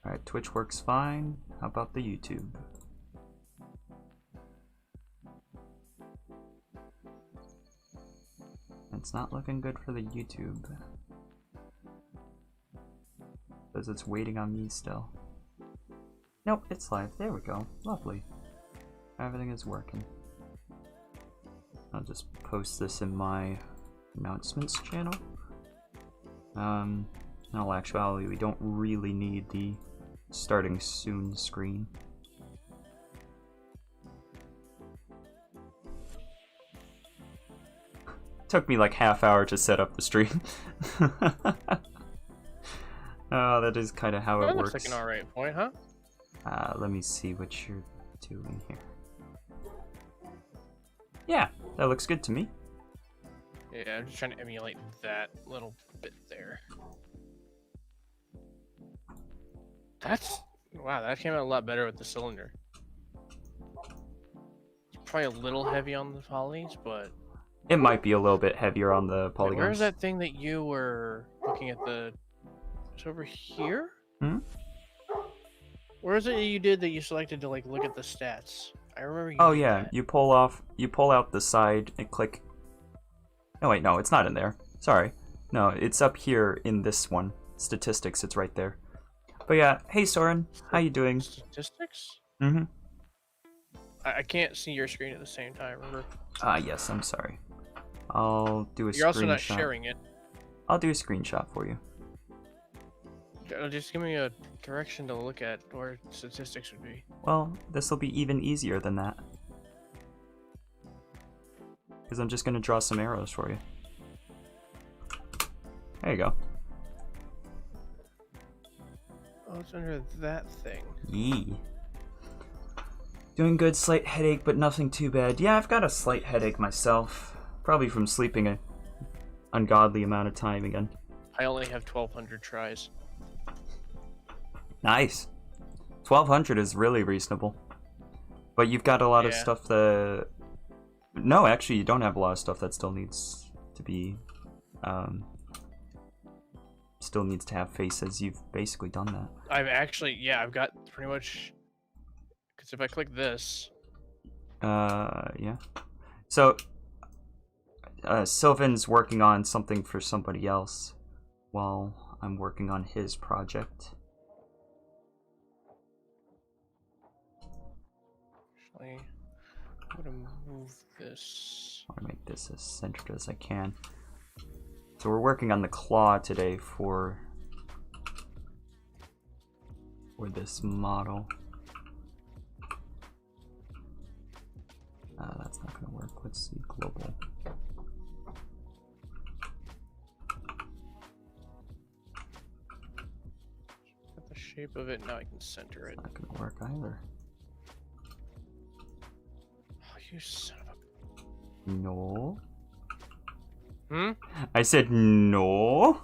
Alright, Twitch works fine. How about the YouTube? It's not looking good for the YouTube. Because it's waiting on me still. Nope, it's live. There we go. Lovely. Everything is working. I'll just post this in my announcements channel. In all actuality, we don't really need the starting soon screen. Took me like half hour to set up the stream. Oh, that is kind of how it works. Looks like an alright point, huh? Let me see what you're doing here. Yeah, that looks good to me. Yeah, I'm just trying to emulate that little bit there. Wow, that came out a lot better with the cylinder. It's probably a little heavy on the polys, but it might be a little bit heavier on the polygons. Wait, where's that thing that you were looking at the... It's over here? Hmm? Where is it you did that you selected to like look at the stats? I remember you Oh did yeah, that. you pull out the side and click. Oh wait, no, it's not in there. Sorry. No, it's up here in this one. Statistics, it's right there. But yeah, hey Soren, how you doing? Statistics? Mm-hmm. I can't see your screen at the same time, remember? Yes, I'm sorry. I'll do a screenshot. You're also not sharing it. I'll do a screenshot for you. Just give me a direction to look at where statistics would be. Well, this will be even easier than that. Because I'm just going to draw some arrows for you. There you go. Oh, it's under that thing. Yee. Doing good, slight headache, but nothing too bad. Yeah, I've got a slight headache myself. Probably from sleeping an ungodly amount of time again. I only have 1,200 tries. Nice. 1,200 is really reasonable. But you've got a lot of stuff that... No, actually, you don't have a lot of stuff that still needs to be... Still needs to have faces. You've basically done that. I've actually... Yeah, I've got pretty much... Because if I click this... Yeah. So... Sylvan's working on something for somebody else while I'm working on his project. Actually, I'm gonna move this. I want to make this as centered as I can. So we're working on the claw today for this model. That's not gonna work. Let's see, global. Got the shape of it, now I can center it. Not gonna work either. Oh, you son of a... No. Hmm? I said no.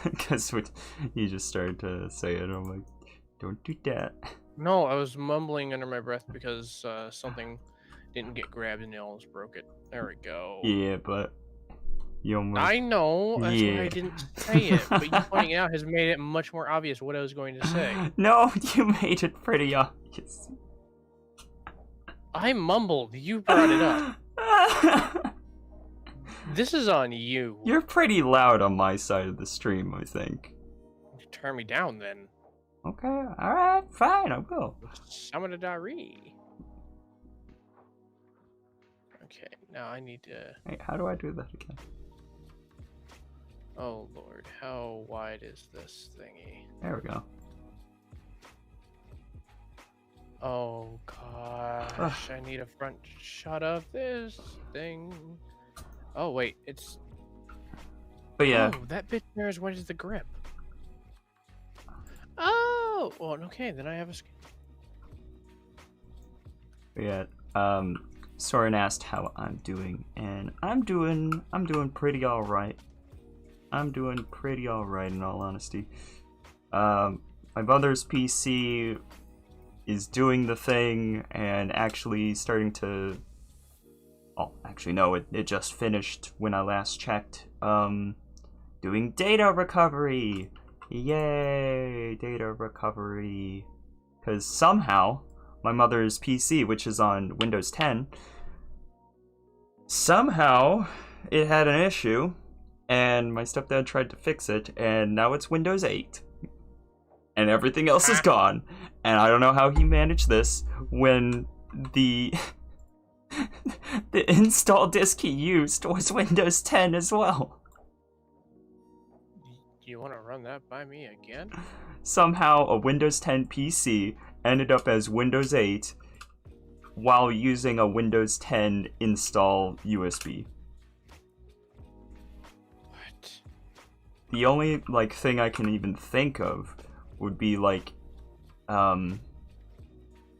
Because you just started to say it, I'm like, don't do that. No, I was mumbling under my breath because something didn't get grabbed and they almost broke it. There we go. Yeah, but you almost... I know, that's why I didn't say it, but you pointing it out has made it much more obvious what I was going to say. No, you made it pretty obvious. I mumbled, you brought it up. This is on you. You're pretty loud on my side of the stream, I think. Turn me down then. Okay, alright, fine, I will. Summon a Dari. Okay, now I need to... Hey, how do I do that again? Oh lord, how wide is this thingy? There we go. Oh gosh, I need a front shot of this thing. Oh wait, it's... But yeah. Oh, that bit there is what is the grip. Oh, well, okay, then I have a... But yeah, Soren asked how I'm doing, and I'm doing pretty alright. I'm doing pretty alright in all honesty. My mother's PC is doing the thing and actually starting to... Oh, actually no, it just finished when I last checked. Doing data recovery! Yay! Data recovery. Because somehow, my mother's PC, which is on Windows 10, somehow it had an issue, and my stepdad tried to fix it, and now it's Windows 8. And everything else is gone. And I don't know how he managed this when the the install disk he used was Windows 10 as well. You want to run that by me again? Somehow a Windows 10 PC ended up as Windows 8 while using a Windows 10 install USB. What? The only like thing I can even think of would be like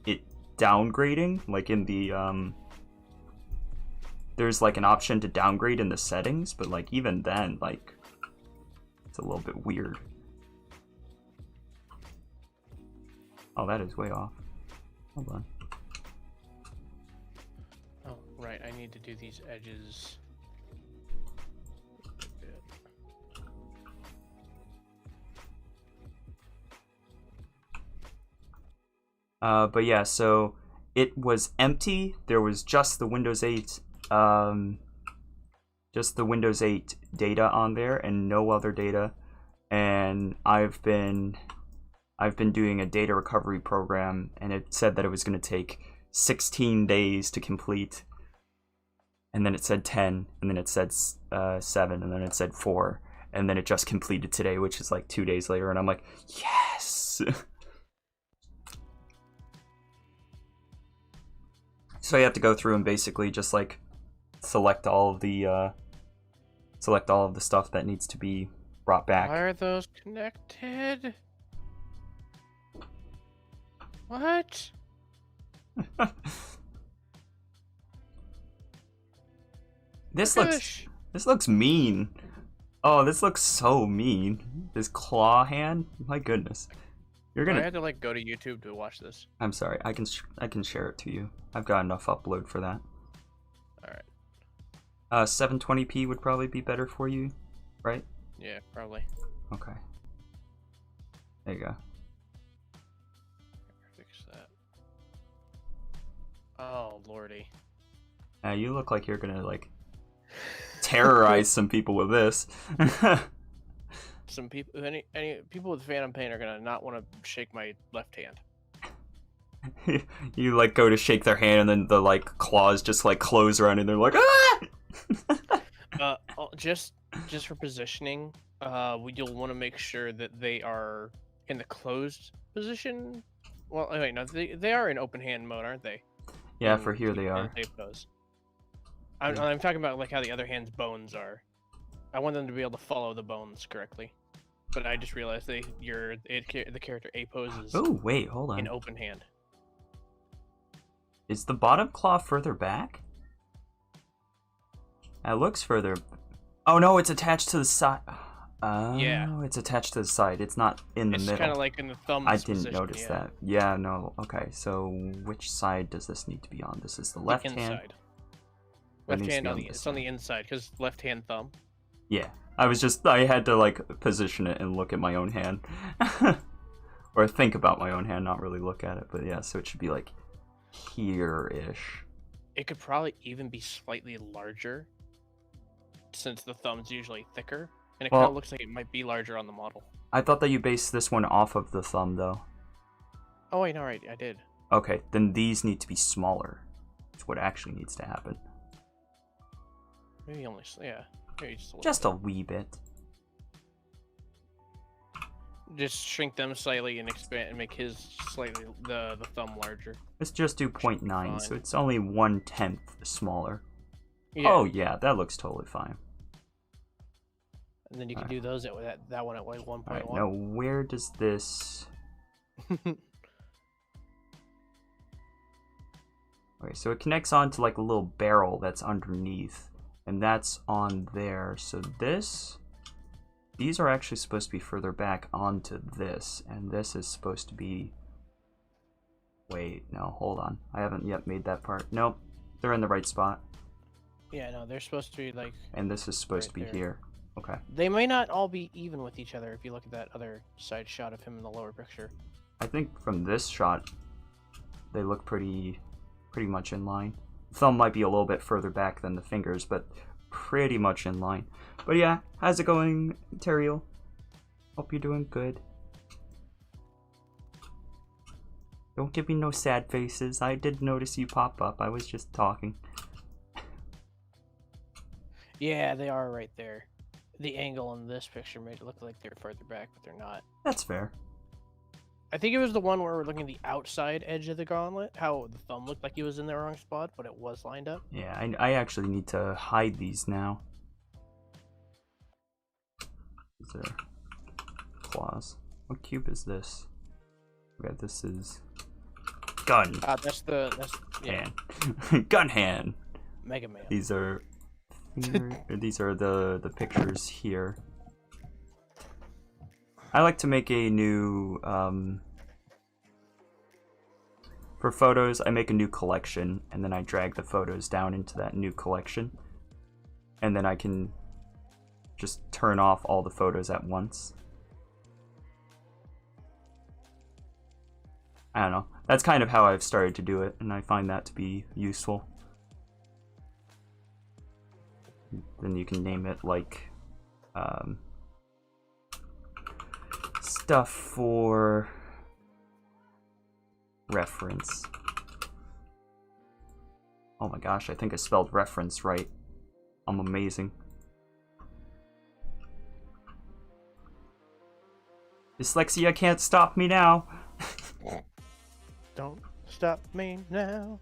it downgrading, like in the there's like an option to downgrade in the settings, but like even then, like it's a little bit weird. Oh, that is way off. Hold on. Oh, right, I need to do these edges. But yeah, so it was empty. There was just the Windows 8, just the Windows 8 data on there, and no other data. And I've been doing a data recovery program, and it said that it was going to take 16 days to complete. And then it said 10, and then it said 7, and then it said 4, and then it just completed today, which is like 2 days later. And I'm like, yes. So you have to go through and basically just like select all of the stuff that needs to be brought back. Why are those connected? What? This looks mean. Oh, this looks so mean. This claw hand. My goodness. You're gonna. I had to like go to YouTube to watch this. I'm sorry. I can share it to you. I've got enough upload for that. All right. 720p would probably be better for you, right? Yeah, probably. Okay. There you go. Fix that. Oh lordy. You look like you're gonna like terrorize some people with this. Some people, any people with phantom pain are gonna not want to shake my left hand. You like go to shake their hand, and then the like claws just like close around, and they're like, ah! Just for positioning, you'll want to make sure that they are in the closed position. Well, wait, no, they are in open hand mode, aren't they? Yeah, for here they are. I'm talking about like how the other hand's bones are. I want them to be able to follow the bones correctly, but I just realized the character A poses. Oh wait, hold on. In open hand. Is the bottom claw further back? It looks further. Oh no, it's attached to the side. Oh, yeah, it's attached to the side. It's not in the middle. It's kind of like in the thumb. I didn't notice that. Yeah, no. Okay, so which side does this need to be on? This is the left hand. Left hand on the. It's on the inside because left hand thumb. Yeah, I had to like position it and look at my own hand. Or think about my own hand, not really look at it. But yeah, so it should be like here-ish. It could probably even be slightly larger, since the thumb's usually thicker. And it kind of looks like it might be larger on the model. I thought that you based this one off of the thumb, though. Oh, wait, no, right, I did. Okay, then these need to be smaller. That's what actually needs to happen. Maybe only, yeah. Maybe just a wee bit. Just shrink them slightly and expand and make his slightly the thumb larger. Let's just do 0.9, so it's only 1/10 smaller. Yeah. Oh yeah, that looks totally fine. And then you can do those at that one at like 1.1. Right, now where does this? Okay, so it connects onto like a little barrel that's underneath, and that's on there. So these are actually supposed to be further back onto this, and this is supposed to be. Wait, no, hold on. I haven't yet made that part. Nope, they're in the right spot. Yeah, no, they're supposed to be like. And this is supposed to be here. Okay. They may not all be even with each other if you look at that other side shot of him in the lower picture. I think from this shot, they look pretty much in line. Thumb might be a little bit further back than the fingers, but pretty much in line. But yeah, how's it going, Teriel? Hope you're doing good. Don't give me no sad faces. I did notice you pop up. I was just talking. Yeah, they are right there. The angle on this picture made it look like they're further back, but they're not. That's fair. I think it was the one where we're looking at the outside edge of the gauntlet, how the thumb looked like he was in the wrong spot, but it was lined up. Yeah, I actually need to hide these now. These are claws. What cube is this? Okay, this is gun. That's yeah. Hand. Gun hand. Mega Man. These are these are the pictures here. I like to make a new for photos. I make a new collection and then I drag the photos down into that new collection, and then I can just turn off all the photos at once. I don't know. That's kind of how I've started to do it, and I find that to be useful. Then you can name it like stuff for reference. Oh my gosh, I think I spelled reference right. I'm amazing. Dyslexia can't stop me now. Don't stop me now.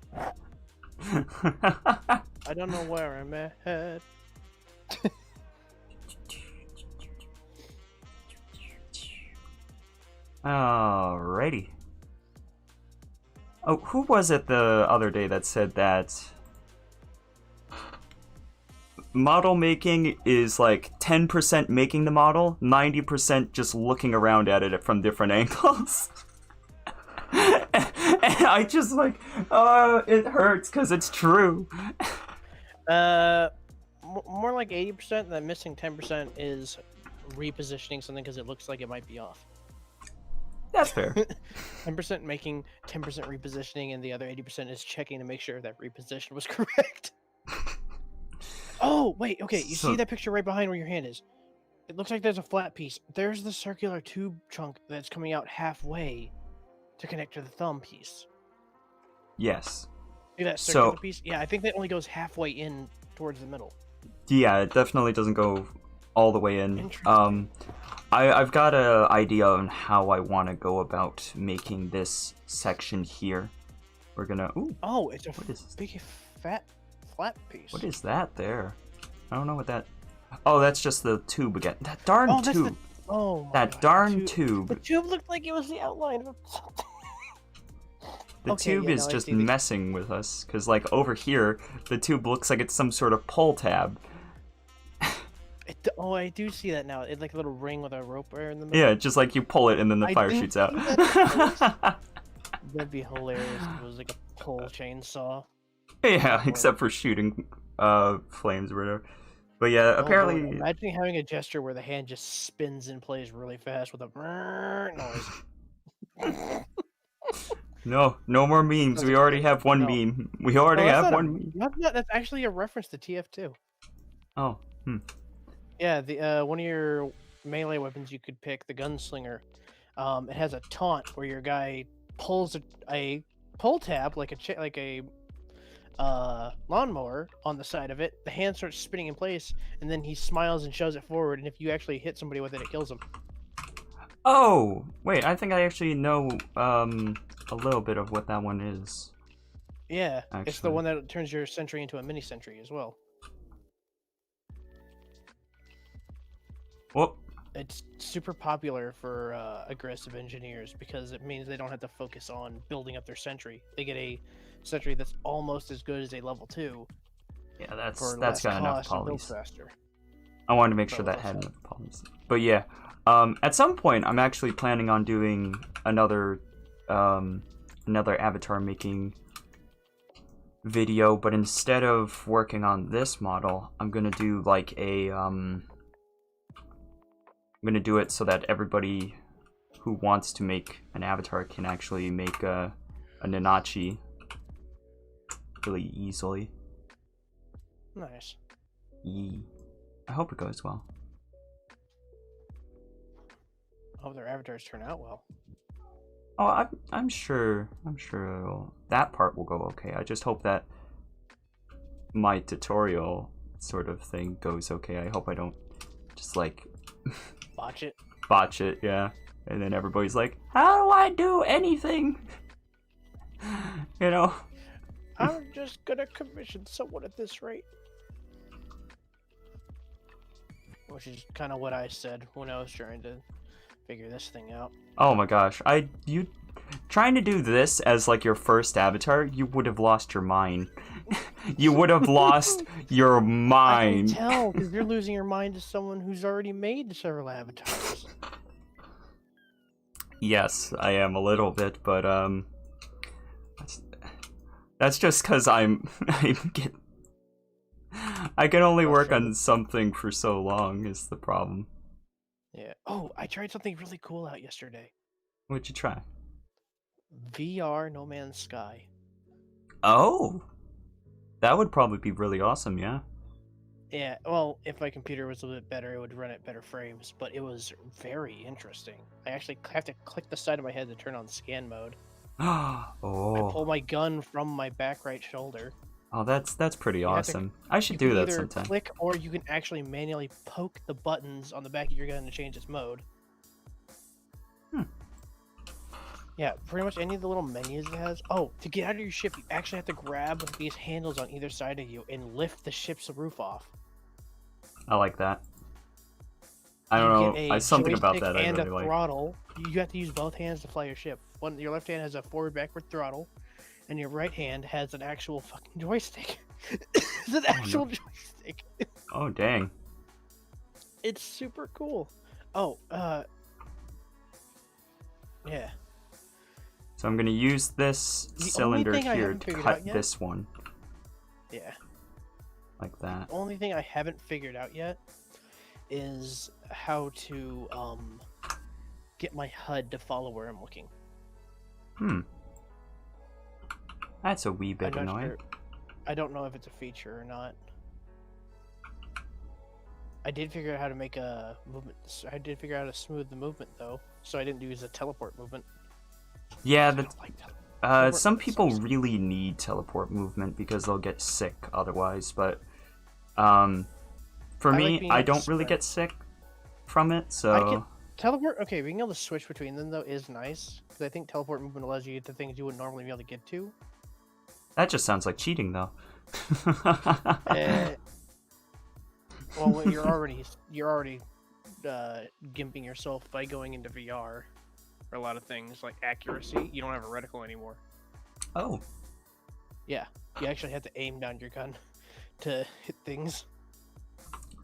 I don't know where I'm at. Alrighty. Oh, who was it the other day that said that model making is like 10% making the model, 90% just looking around at it from different angles? And I just like, it hurts because it's true. More like 80%. That missing 10% is repositioning something because it looks like it might be off. That's fair. 10% making, 10% repositioning, and the other 80% is checking to make sure that reposition was correct. Oh, wait, okay, you see that picture right behind where your hand is? It looks like there's a flat piece. There's the circular tube chunk that's coming out halfway to connect to the thumb piece. Yes. See that circular piece? Yeah, I think that only goes halfway in towards the middle. Yeah, it definitely doesn't go all the way in. I've got an idea on how I want to go about making this section here. We're gonna... Ooh, oh, it's a big fat flat piece. What is that there? I don't know what that... Oh, that's just the tube again. That darn tube. That darn tube. The tube looked like it was the outline of something. The tube is just messing with us, because like over here, the tube looks like it's some sort of pull tab. Oh, I do see that now. It's like a little ring with a rope there in the middle. Yeah, just like you pull it and then the fire shoots out. That'd be hilarious if it was like a coal chainsaw. Yeah, except for shooting flames or whatever. But yeah, apparently... Imagine having a gesture where the hand just spins and plays really fast with a noise. No more memes. We already have one meme. We already have one meme. That's actually a reference to TF2. Oh, Yeah, the one of your melee weapons you could pick, the gunslinger. It has a taunt where your guy pulls a pull tab like a lawnmower on the side of it. The hand starts spinning in place, and then he smiles and shoves it forward. And if you actually hit somebody with it, it kills them. Oh, wait, I think I actually know a little bit of what that one is. Yeah, actually. It's the one that turns your sentry into a mini sentry as well. Whoop. It's super popular for aggressive engineers because it means they don't have to focus on building up their sentry. They get a sentry that's almost as good as a level 2. Yeah, that's got enough polys. Faster. I wanted to make sure that had enough polys. But yeah, at some point I'm actually planning on doing another avatar making video, but instead of working on this model, I'm gonna do like a gonna do it so that everybody who wants to make an avatar can actually make a Nanachi really easily. Nice. I hope it goes well. I hope their avatars turn out well. Oh, I'm sure that part will go okay. I just hope that my tutorial sort of thing goes okay. I hope I don't just like botch it, yeah. And then everybody's like, how do I do anything? You know? I'm just gonna commission someone at this rate. Which is kind of what I said when I was trying to figure this thing out. Oh my gosh, you trying to do this as like your first avatar, you would have lost your mind. You would have lost your mind. I can tell, because you're losing your mind to someone who's already made several avatars. Yes, I am a little bit, but that's just because I can only work on something for so long is the problem. Yeah. Oh, I tried something really cool out yesterday. What'd you try? VR No Man's Sky. Oh, that would probably be really awesome, yeah. Yeah, well, if my computer was a little bit better, it would run at better frames, but it was very interesting. I actually have to click the side of my head to turn on scan mode. I pull my gun from my back right shoulder. Oh, that's pretty awesome. I should do that sometime. You can either click or you can actually manually poke the buttons on the back of your gun to change its mode. Yeah, pretty much any of the little menus it has. Oh, to get out of your ship, you actually have to grab these handles on either side of you and lift the ship's roof off. I like that. I don't know. Something about that I really like. Throttle. You have to use both hands to fly your ship. Your left hand has a forward-backward throttle, and your right hand has an actual fucking joystick. It's an actual joystick. Oh, dang. It's super cool. Oh, yeah. So I'm gonna use this cylinder here to cut this one. Yeah. Like that. The only thing I haven't figured out yet is how to get my HUD to follow where I'm looking. That's a wee bit annoying. Sure. I don't know if it's a feature or not. I did figure out how to make a movement. I did figure out how to smooth the movement though, so I didn't use a teleport movement. Yeah, some people really need teleport movement because they'll get sick otherwise, but for me, I don't really get sick from it, so... Teleport, okay, being able to switch between them, though, is nice, because I think teleport movement allows you to get to things you wouldn't normally be able to get to. That just sounds like cheating, though. Well, you're already gimping yourself by going into VR for a lot of things, like accuracy. You don't have a reticle anymore. Oh. Yeah, you actually have to aim down your gun to hit things.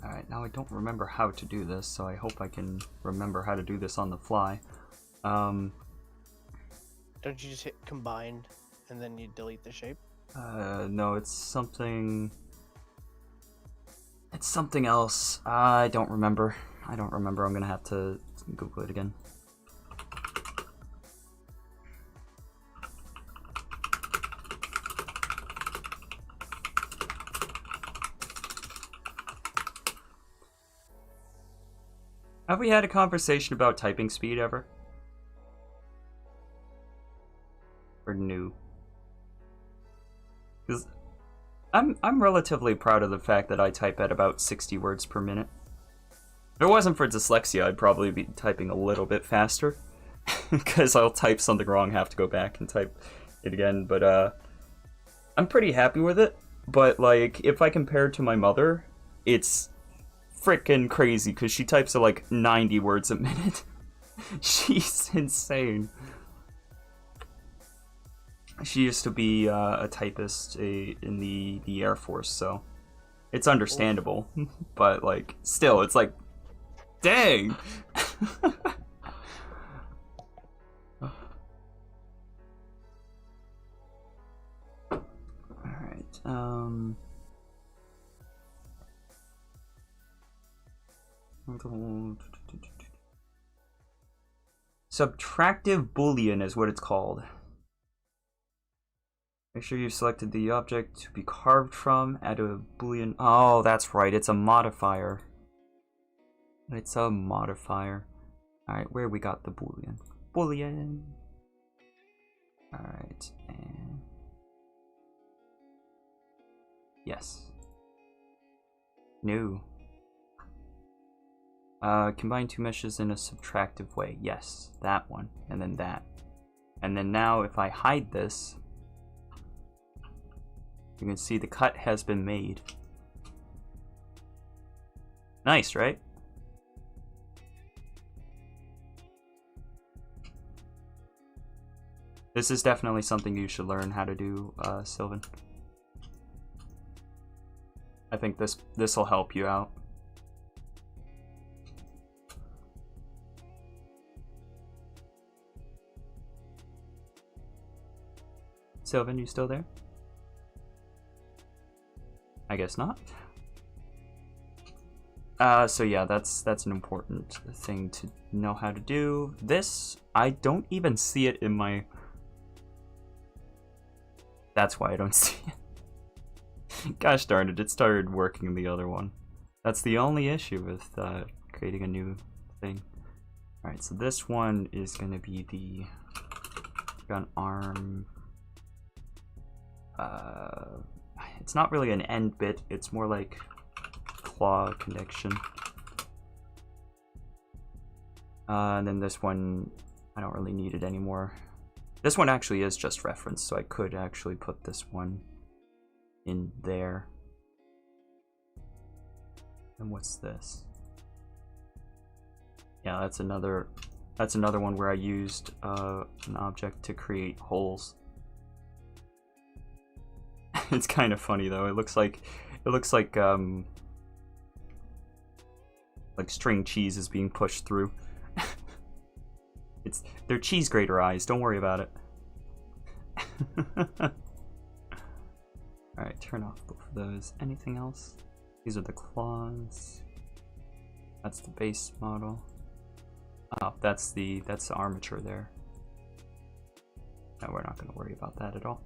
Alright, now I don't remember how to do this, so I hope I can remember how to do this on the fly. Don't you just hit combined and then you delete the shape? No, it's something... It's something else. I don't remember. I'm gonna have to Google it again. Have we had a conversation about typing speed ever? Or new? Because I'm relatively proud of the fact that I type at about 60 words per minute. If it wasn't for dyslexia, I'd probably be typing a little bit faster. Because I'll type something wrong, have to go back and type it again. But I'm pretty happy with it. But like, if I compare it to my mother, it's freaking crazy because she types at like 90 words a minute. She's insane. She used to be a typist in the Air Force, so it's understandable. But like, still, it's like, dang. All right. Subtractive Boolean is what it's called. Make sure you've selected the object to be carved from. Add a Boolean. Oh, that's right. It's a modifier. It's a modifier. Alright, where we got the Boolean? Boolean. Alright, and... yes. No. Combine two meshes in a subtractive way. Yes, that one. And then that. And then now if I hide this, you can see the cut has been made. Nice, right? This is definitely something you should learn how to do, Sylvan. I think this will help you out. Sylvan, you still there? I guess not. So yeah, that's an important thing to know how to do. This, I don't even see it in my... That's why I don't see it. Gosh darn it, it started working in the other one. That's the only issue with creating a new thing. Alright, so this one is going to be the gun arm. It's not really an end bit, it's more like claw connection. And then this one, I don't really need it anymore. This one actually is just reference, so I could actually put this one in there. And what's this? Yeah, that's another one where I used an object to create holes. It's kind of funny though. It looks like string cheese is being pushed through. They're cheese grater eyes. Don't worry about it. All right, turn off both of those. Anything else? These are the claws. That's the base model. Oh, that's the armature there. No, we're not going to worry about that at all.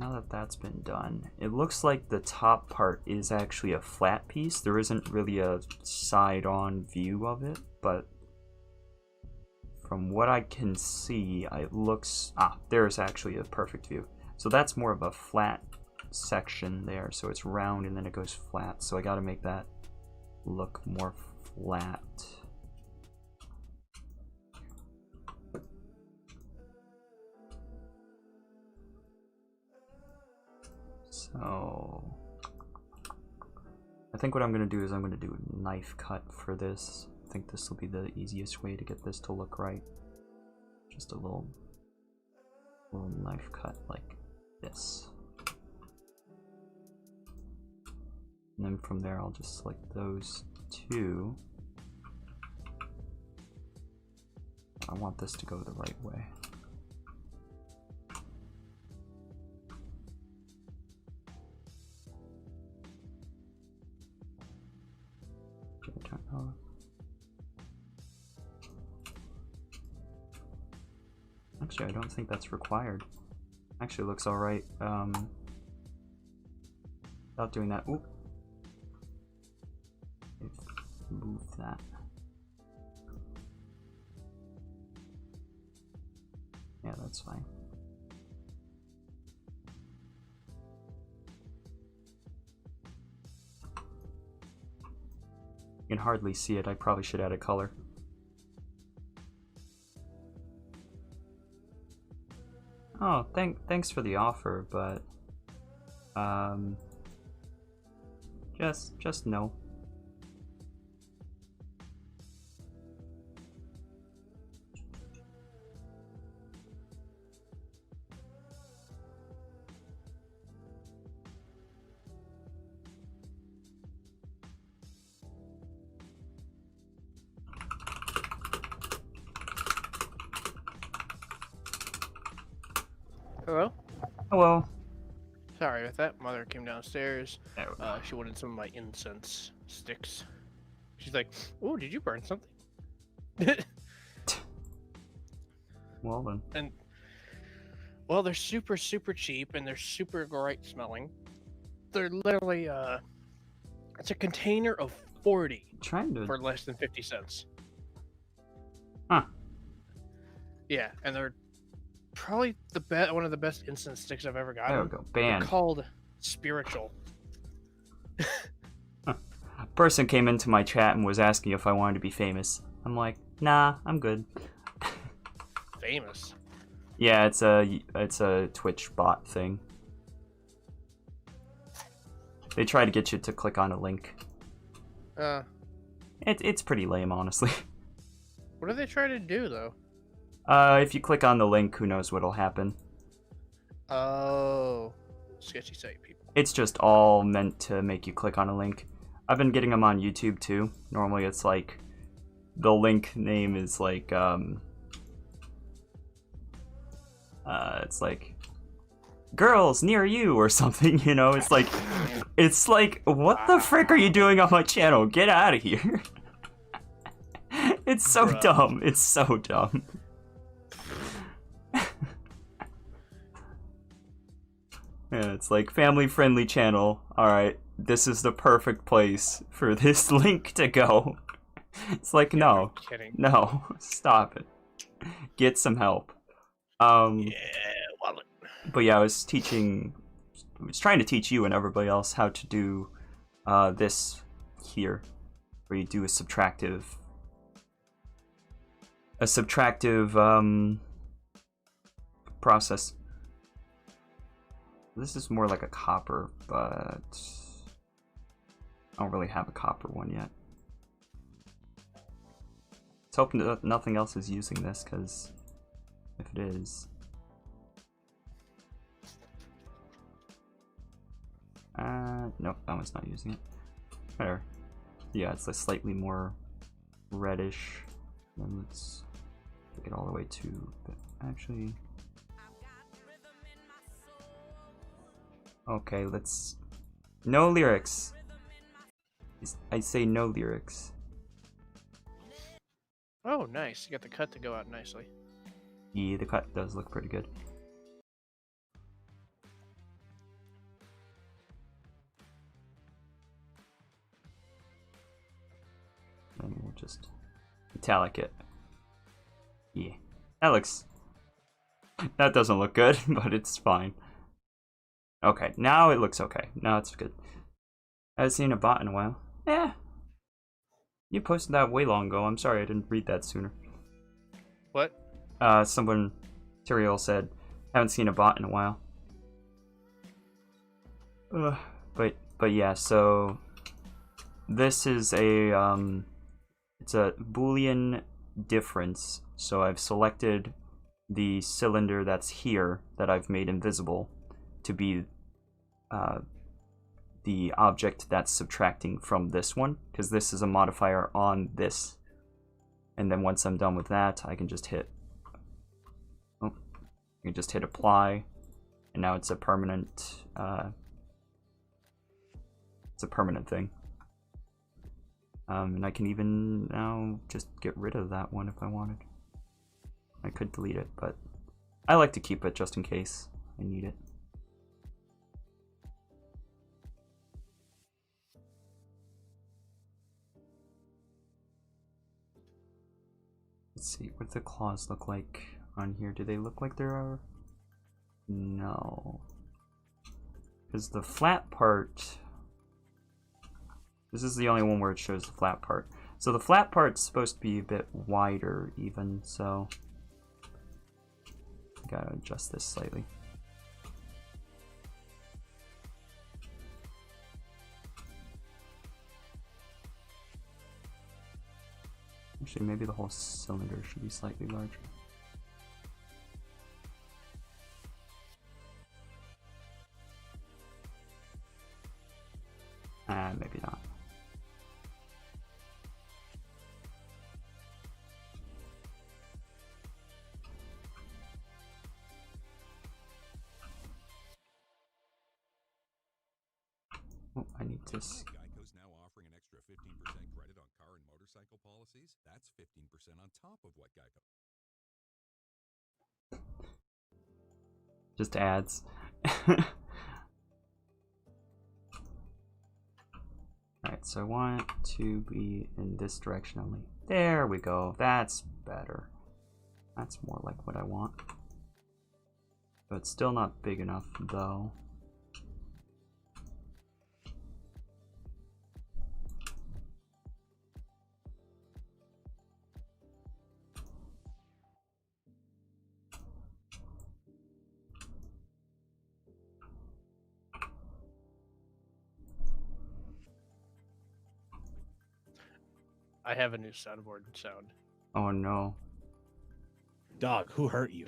Now that that's been done, it looks like the top part is actually a flat piece. There isn't really a side-on view of it, but from what I can see, it looks... Ah, there's actually a perfect view. So that's more of a flat section there, so it's round and then it goes flat. So I gotta make that look more flat. So I think what I'm going to do is I'm going to do a knife cut for this. I think this will be the easiest way to get this to look right. Just a little knife cut like this. And then from there I'll just select those two. I want this to go the right way. Actually, I don't think that's required. Actually, looks all right. Without doing that. Oop. Move that. Yeah, that's fine. You can hardly see it. I probably should add a color. Oh, thanks for the offer, but just no. Hello? Hello. Sorry about that. Mother came downstairs. There we go. She wanted some of my incense sticks. She's like, "Oh, did you burn something?" Well then. And well, they're super cheap and they're super great smelling. They're literally it's a container of 40 for less than 50 cents. Huh. Yeah, and they're probably one of the best incense sticks I've ever gotten. There we go. Banned. They're called spiritual. A person came into my chat and was asking if I wanted to be famous. I'm like, nah, I'm good. Famous? Yeah, it's a Twitch bot thing. They try to get you to click on a link. It's pretty lame, honestly. What do they try to do, though? If you click on the link, who knows what'll happen. Oh. Sketchy site people. It's just all meant to make you click on a link. I've been getting them on YouTube, too. Normally it's like, the link name is like, it's like, girls near you or something, you know? It's like, what the frick are you doing on my channel? Get out of here. It's so dumb. It's so dumb. Yeah, it's like family-friendly channel. Alright, this is the perfect place for this link to go. It's like, no. Kidding. No, stop it. Get some help. Yeah, wallet. But yeah, I was trying to teach you and everybody else how to do this here, where you do a subtractive process. This is more like a copper, but I don't really have a copper one yet. Let's hope nothing else is using this, because if it is... nope, that one's not using it. There. Yeah, it's a slightly more reddish. Then let's take it all the way to... Actually... Okay, let's... No lyrics. I say no lyrics. Oh, nice. You got the cut to go out nicely. Yeah, the cut does look pretty good. And we'll just italic it. Yeah. That doesn't look good, but it's fine. Okay, now it looks okay. Now it's good. I haven't seen a bot in a while. Yeah. You posted that way long ago. I'm sorry I didn't read that sooner. What? Someone, Tyrael said, haven't seen a bot in a while. But yeah, so this is a it's a Boolean difference. So I've selected the cylinder that's here that I've made invisible to be the object that's subtracting from this one, because this is a modifier on this. And then once I'm done with that, I can just hit apply, and now it's a permanent thing. And I can even now just get rid of that one if I wanted. I could delete it, but I like to keep it just in case I need it. Let's see, what do the claws look like on here? Do they look like there are? No. Because the flat part... This is the only one where it shows the flat part. So the flat part's supposed to be a bit wider even, so... I gotta adjust this slightly. Actually, maybe the whole cylinder should be slightly larger. Maybe not. Vertices. Geico's now offering an extra 15% credit on car and motorcycle policies. That's 15% on top of what Geico. Just ads. Alright, so I want it to be in this direction only. There we go. That's better. That's more like what I want. But it's still not big enough, though. I have a new soundboard sound. Oh no. Dog, who hurt you?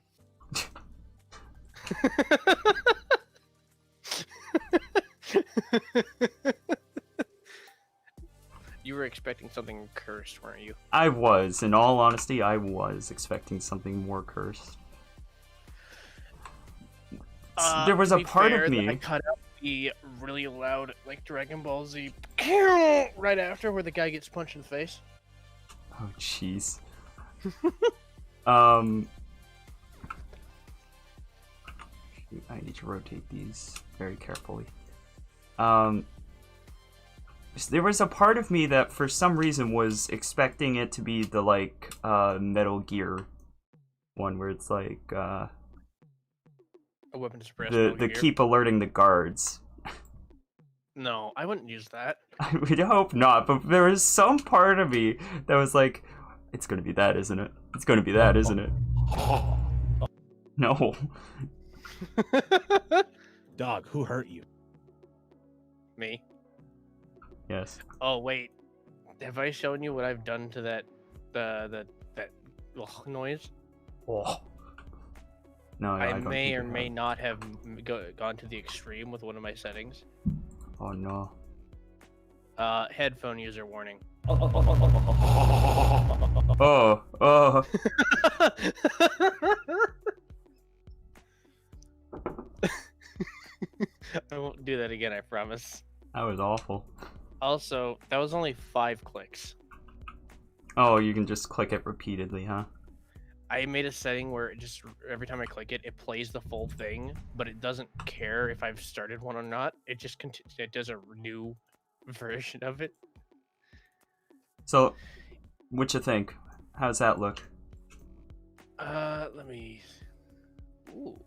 You were expecting something cursed, weren't you? I was. In all honesty, I was expecting something more cursed. There was a part of me. I cut out the really loud, like Dragon Ball Z, right after where the guy gets punched in the face. Oh jeez. I need to rotate these very carefully. There was a part of me that for some reason was expecting it to be the like Metal Gear one where it's like A weapon to suppress. the keep alerting the guards. No, I wouldn't use that. I would hope not, but there was some part of me that was like, it's gonna be that, isn't it? It's gonna be that, isn't it? No. Dog, who hurt you? Me? Yes. Oh wait, have I shown you what I've done to that that noise? Oh. No, I don't may think or you may have. not have gone to the extreme with one of my settings. Oh no. Headphone user warning. Oh. I won't do that again, I promise. That was awful. Also, that was only 5 clicks. Oh, you can just click it repeatedly, huh? I made a setting where it just every time I click it, it plays the full thing, but it doesn't care if I've started one or not. It just it does a new version of it. So, what you think? How's that look? Let me. Ooh.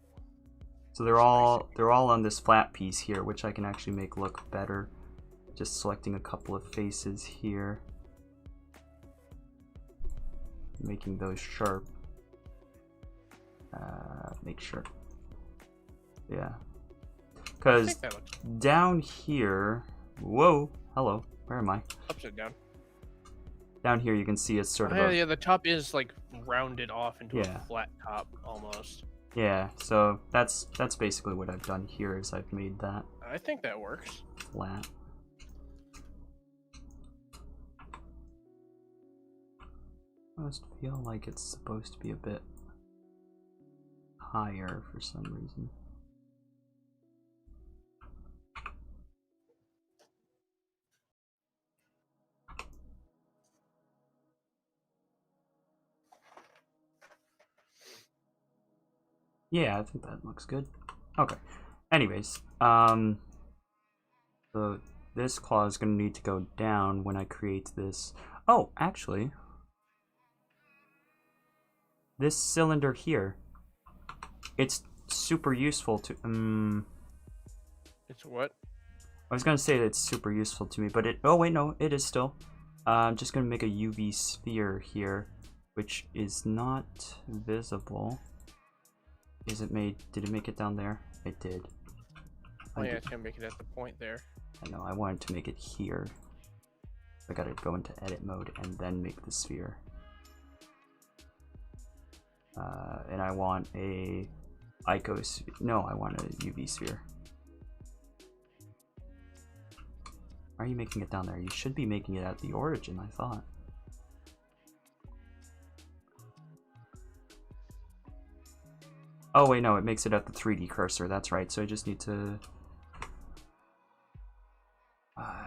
So they're all on this flat piece here, which I can actually make look better. Just selecting a couple of faces here, making those sharp. Make sure. Yeah. Because down here, whoa, hello, where am I? Upside down. Down here you can see it's sort of yeah, the top is like rounded off into a flat top almost. Yeah, so that's basically what I've done here is I've made that I think that works. flat. I almost feel like it's supposed to be a bit higher for some reason. Yeah, I think that looks good. Okay. Anyways, so this claw is going to need to go down when I create this. Oh, actually, this cylinder here, it's super useful to. It's what? I was going to say that it's super useful to me, but it. Oh wait, no, it is still. I'm just going to make a UV sphere here, which is not visible. Is it made? Did it make it down there? It did. Oh yeah, it's gonna make it at the point there. I know. I wanted to make it here. I gotta go into edit mode and then make the sphere. And I want a icos. No, I want a UV sphere. Why are you making it down there? You should be making it at the origin, I thought. Oh wait, no, it makes it at the 3D cursor, that's right, so I just need to...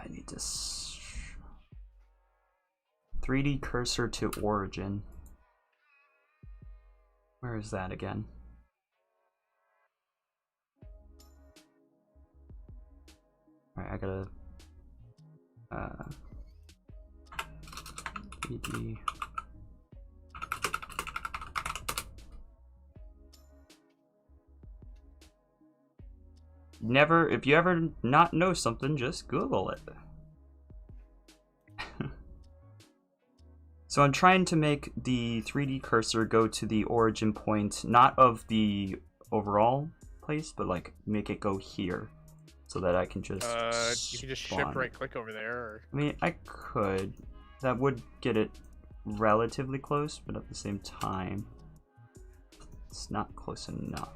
I need to 3D cursor to origin. Where is that again? Alright, I gotta 3D. Never, if you ever not know something, just Google it. So I'm trying to make the 3D cursor go to the origin point, not of the overall place, but like make it go here, so that I can just. You can just shift right click over there. Or... I mean, I could. That would get it relatively close, but at the same time, it's not close enough.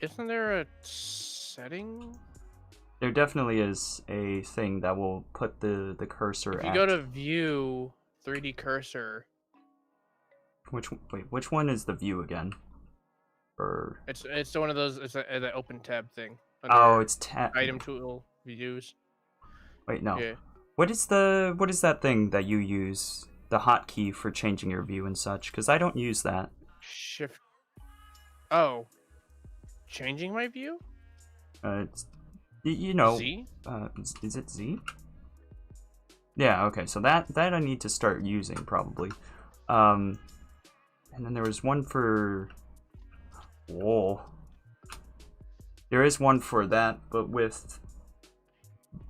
Isn't there a setting? There definitely is a thing that will put the cursor. If you go to view 3D cursor. Which one is the view again? Or it's one of those. It's the open tab thing. Oh, it's tab. Item tool views. Wait, no. Yeah. What is that thing that you use? The hotkey for changing your view and such? Because I don't use that. Shift. Oh. Changing my view? It's, you know. Z? Is it Z? Yeah. Okay. So that I need to start using probably. And then there was one for. Whoa. There is one for that, but with.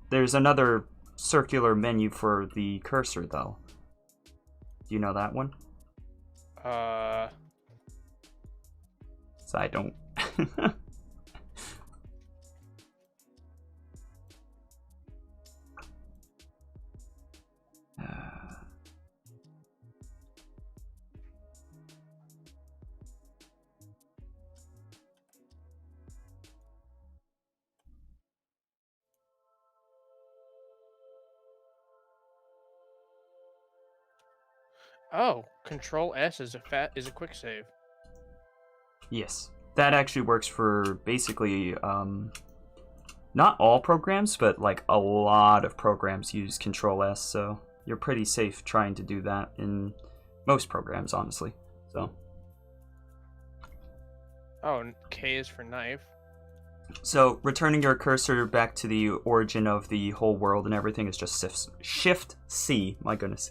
There's another circular menu for the cursor though. Do you know that one? So I don't. Oh, Control S is a quick save. Yes, that actually works for basically not all programs, but like a lot of programs use Control S, so you're pretty safe trying to do that in most programs, honestly. So. Oh, and K is for knife. So returning your cursor back to the origin of the whole world and everything is just Shift C. My goodness,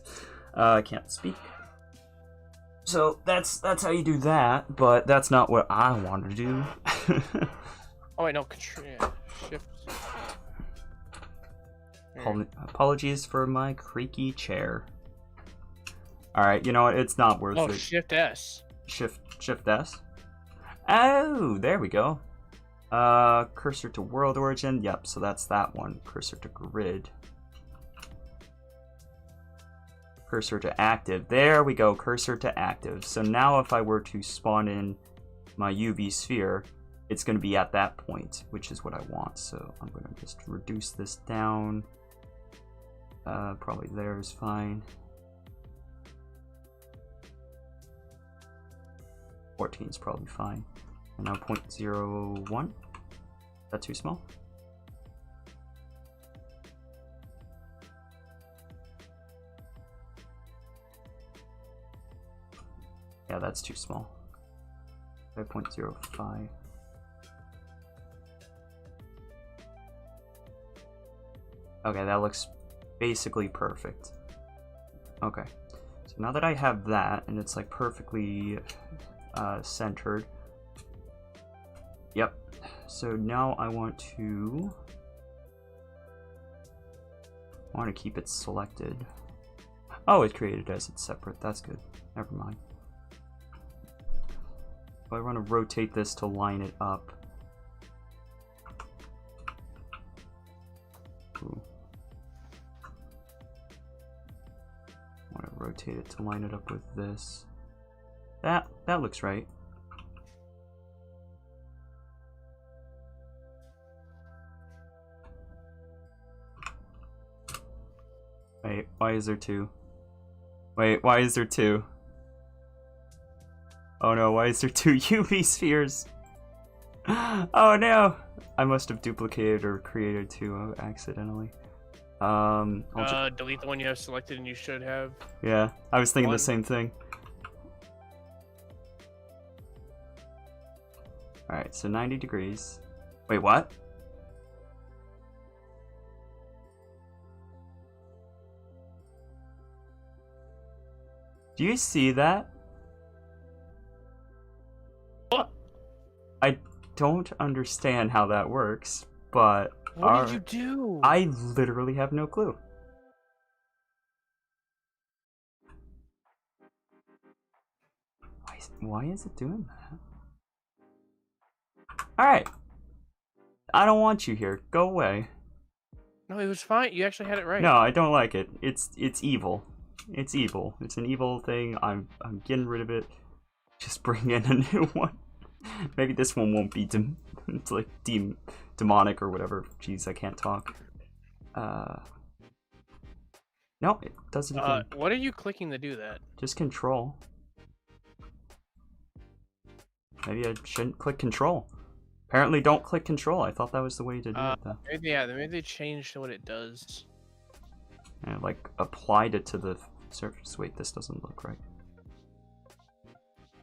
I can't speak. So that's how you do that, but that's not what I want to do. Oh wait, no, Shift. Apologies for my creaky chair. All right, you know what? It's not worth it. Shift S. Shift S. Oh, there we go. Cursor to world origin. Yep, so that's that one. Cursor to grid. Cursor to active. There we go, cursor to active. So now if I were to spawn in my UV sphere, it's going to be at that point, which is what I want. So I'm going to just reduce this down. Probably there is fine. 14 is probably fine. And now 0.01. Is that too small? Yeah, that's too small. 5.05. Okay, that looks basically perfect. Okay, so now that I have that, and it's like perfectly centered. Yep. So now I want to keep it selected. Oh, it created as it's separate. That's good. Never mind. I want to rotate this to line it up. Ooh. I want to rotate it to line it up with this. That looks right. Wait, why is there two? Wait, why is there two? Oh no, why is there two UV spheres? Oh no! I must have duplicated or created two accidentally. Delete the one you have selected and you should have. Yeah, I was thinking One. the same thing. Alright, so 90 degrees. Wait, what? Do you see that? What? I don't understand how that works, but... What did you do? I literally have no clue. Why is it doing that? Alright. I don't want you here. Go away. No, it was fine. You actually had it right. No, I don't like it. It's evil. It's evil. It's an evil thing. I'm getting rid of it. Just bring in a new one. Maybe this one won't be it's like demonic or whatever. Jeez, I can't talk. No, it does it again. What are you clicking to do that? Just control. Maybe I shouldn't click control. Apparently don't click control. I thought that was the way to do it though. Maybe they changed what it does. And I, like, applied it to the surface. Wait, this doesn't look right.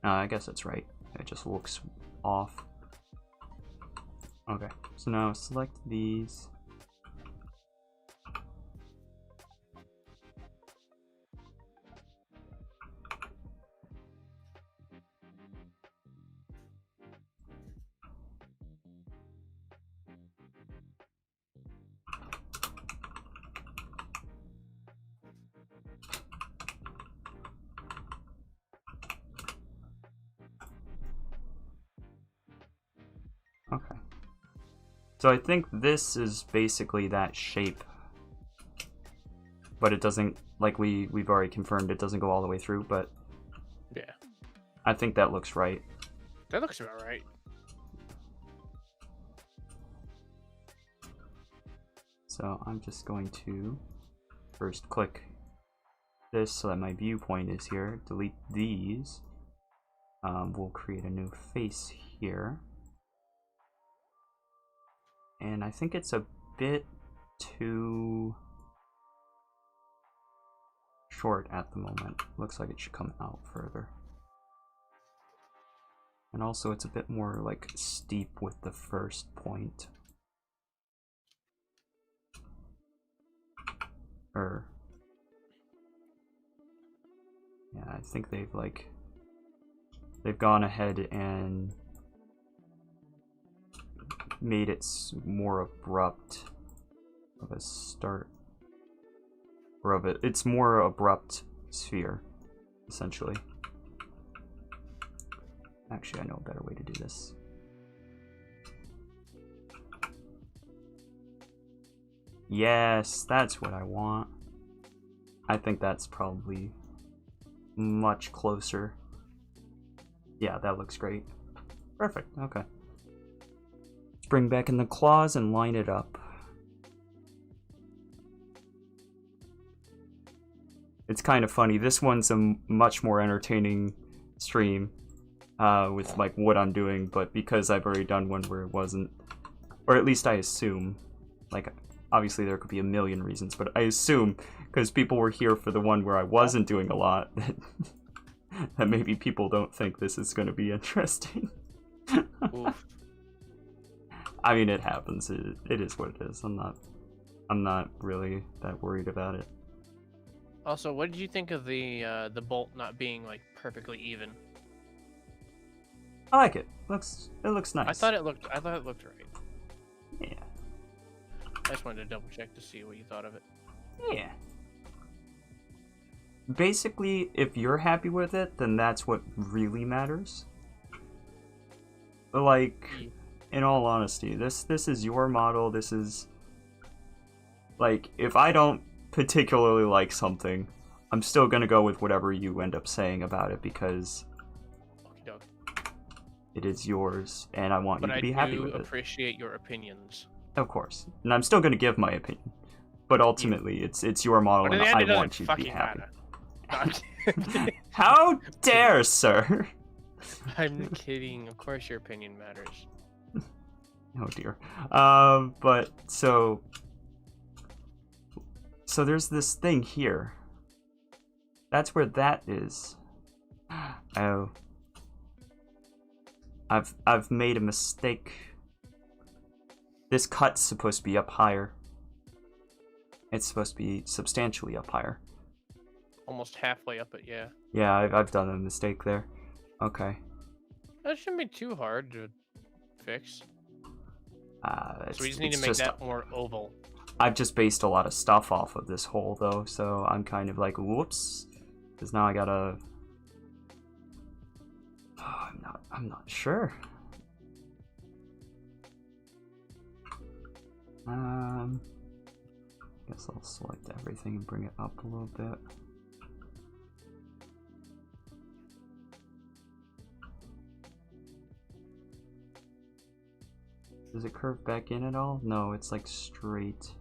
I guess it's right. It just looks off. Okay, so now select these. Okay. So I think this is basically that shape. But it doesn't, like we've already confirmed, it doesn't go all the way through, but... Yeah. I think that looks right. That looks about right. So I'm just going to first click this so that my viewpoint is here. Delete these. We'll create a new face here. And I think it's a bit too short at the moment. Looks like it should come out further. And also it's a bit more like steep with the first point. Yeah, I think they've gone ahead and made it more abrupt of a start, or of it. It's more abrupt sphere, essentially. Actually, I know a better way to do this. Yes, that's what I want. I think that's probably much closer. Yeah, that looks great. Perfect, okay. Let's bring back in the claws and line it up. It's kind of funny. This one's a much more entertaining stream with like what I'm doing, but because I've already done one where it wasn't, or at least I assume, like obviously there could be a million reasons, but I assume because people were here for the one where I wasn't doing a lot that maybe people don't think this is going to be interesting. I mean, it happens. It is what it is. I'm not really that worried about it. Also, what did you think of the bolt not being like perfectly even? I like it. It looks nice. I thought it looked right. Yeah. I just wanted to double check to see what you thought of it. Yeah. Basically, if you're happy with it, then that's what really matters. But like, in all honesty, this is your model. This is like, if I don't particularly like something, I'm still gonna go with whatever you end up saying about it because it is yours, and I want you to be happy with it. But I do appreciate your opinions. Of course, and I'm still gonna give my opinion, but ultimately, it's your model, and I want you to be happy. How dare, sir? I'm kidding. Of course, your opinion matters. Oh dear. But so there's this thing here. That's where that is. Oh. I've made a mistake. This cut's supposed to be up higher. It's supposed to be substantially up higher. Almost halfway up it, yeah. Yeah, I've done a mistake there. Okay. That shouldn't be too hard to fix. So we just need to make that more oval. I've just based a lot of stuff off of this hole though, so I'm kind of like, whoops, because now I gotta. Oh, I'm not sure. Guess I'll select everything and bring it up a little bit. Does it curve back in at all? No, it's like straight. So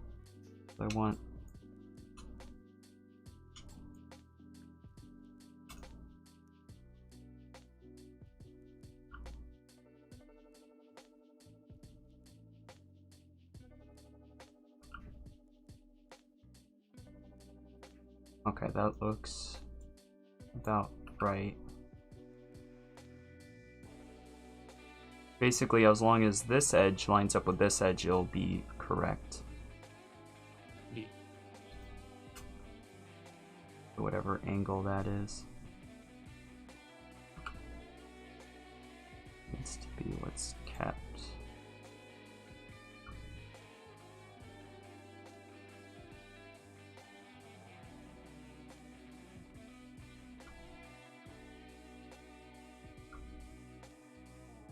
I want... Okay, that looks about right. Basically, as long as this edge lines up with this edge, it'll be correct. Yeah. Whatever angle that is. Needs to be what's kept.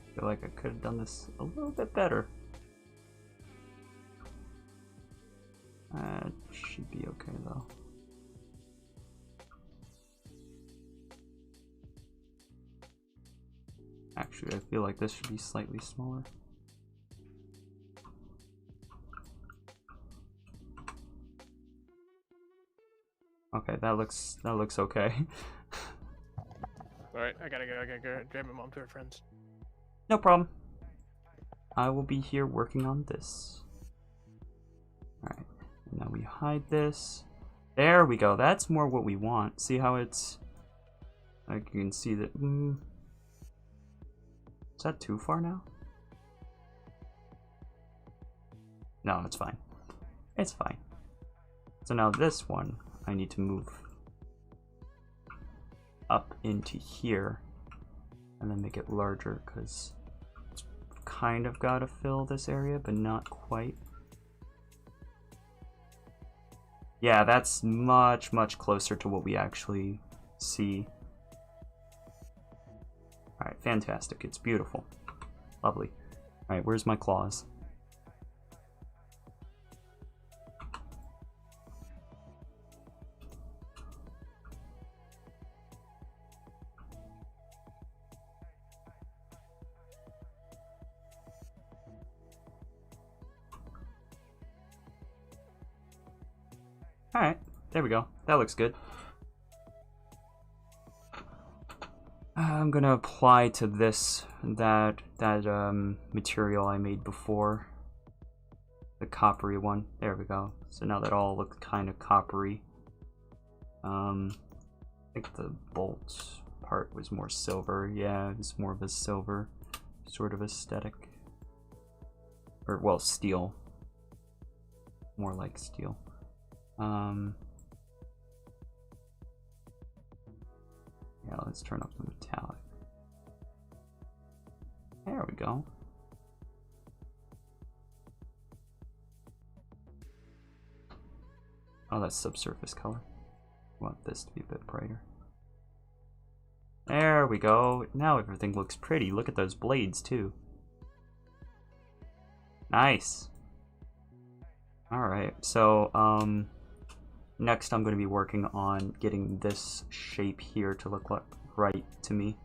I feel like I could have done this a little bit better. Should be okay though. Actually, I feel like this should be slightly smaller. Okay, that looks okay. Alright, I gotta go grab my mom to her friends. No problem. I will be here working on this. Alright, now we hide this. There we go, that's more what we want. See how it's... I can see that... Is that too far now? No, it's fine. It's fine. So now this one, I need to move up into here. And then make it larger, because it's kind of got to fill this area, but not quite. Yeah, that's much, much closer to what we actually see. Alright, fantastic. It's beautiful. Lovely. Alright, where's my claws? Alright, there we go. That looks good. I'm gonna apply to this that material I made before. The coppery one. There we go. So now that all looks kind of coppery. I think the bolt part was more silver. Yeah, it's more of a silver sort of aesthetic. Or, well, steel. More like steel. Yeah, let's turn up the metallic. There we go. Oh, that's subsurface color. I want this to be a bit brighter. There we go. Now everything looks pretty. Look at those blades too. Nice. Alright, so next I'm going to be working on getting this shape here to look like right to me.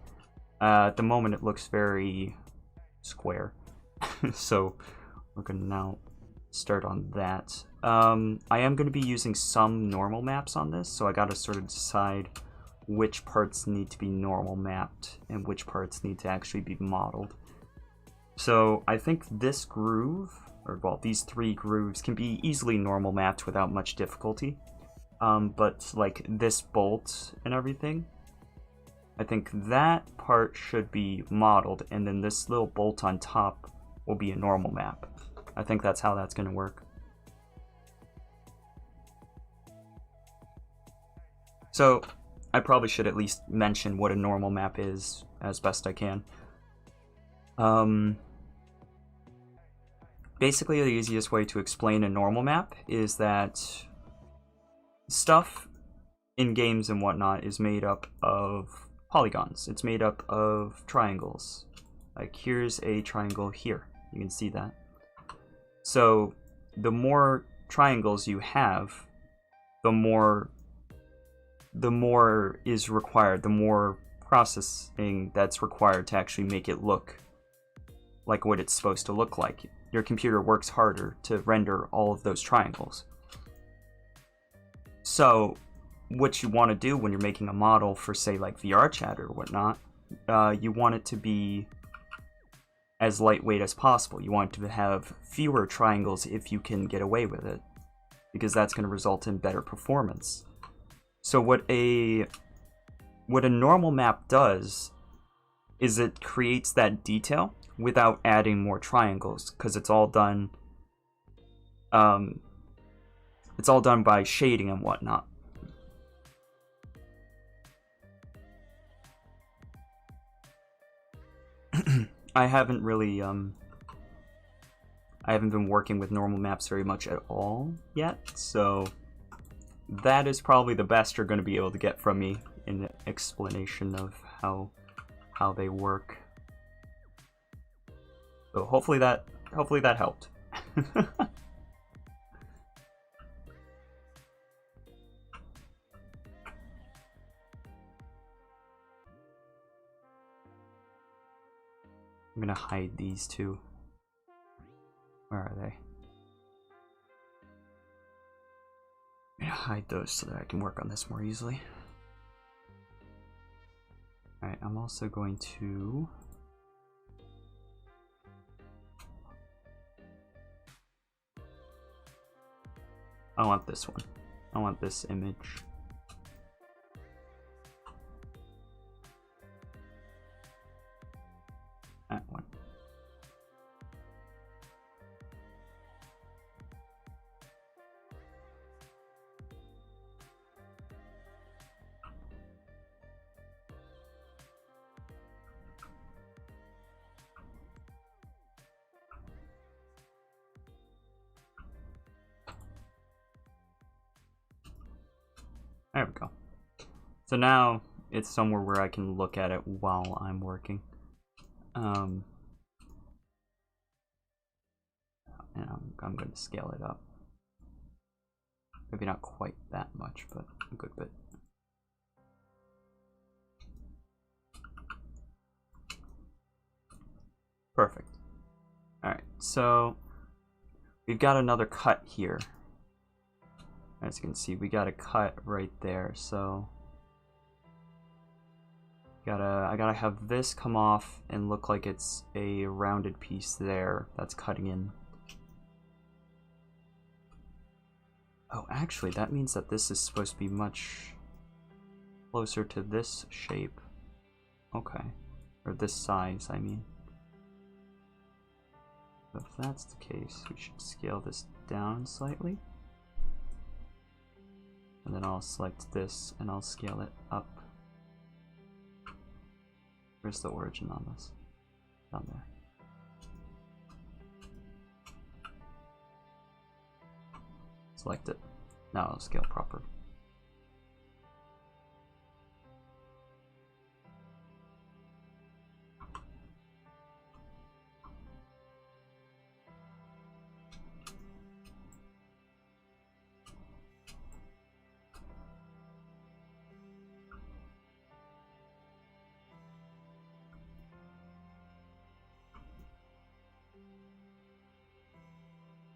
At the moment it looks very square. So we're going to now start on that. I am going to be using some normal maps on this, so I got to sort of decide which parts need to be normal mapped and which parts need to actually be modeled. So I think this groove, or well, these 3 grooves can be easily normal mapped without much difficulty. But like this bolt and everything, I think that part should be modeled, and then this little bolt on top will be a normal map. I think that's how that's going to work. So I probably should at least mention what a normal map is as best I can. Basically, the easiest way to explain a normal map is that stuff in games and whatnot is made up of polygons. It's made up of triangles. Like here's a triangle here. You can see that. So the more triangles you have, the more is required, the more processing that's required to actually make it look like what it's supposed to look like. Your computer works harder to render all of those triangles. So what you want to do when you're making a model for, say, like VRChat or whatnot, you want it to be as lightweight as possible. You want it to have fewer triangles if you can get away with it, because that's going to result in better performance. So what a normal map does is it creates that detail without adding more triangles, because it's all done by shading and whatnot. I haven't really I haven't been working with normal maps very much at all yet, so that is probably the best you're going to be able to get from me in the explanation of how they work. So hopefully that helped. I'm gonna hide these two. Where are they? I'm gonna hide those so that I can work on this more easily. Alright, I'm also going to... I want this one. I want this image. That one. There we go. So now it's somewhere where I can look at it while I'm working. And I'm going to scale it up. Maybe not quite that much, but a good bit. Perfect. Alright, so we've got another cut here. As you can see, we got a cut right there, so I gotta have this come off and look like it's a rounded piece there that's cutting in. Oh, actually, that means that this is supposed to be much closer to this shape. Okay. Or this size, I mean. If that's the case, we should scale this down slightly. And then I'll select this and I'll scale it up. Where's the origin on this? Down there. Select it. Now I'll scale proper.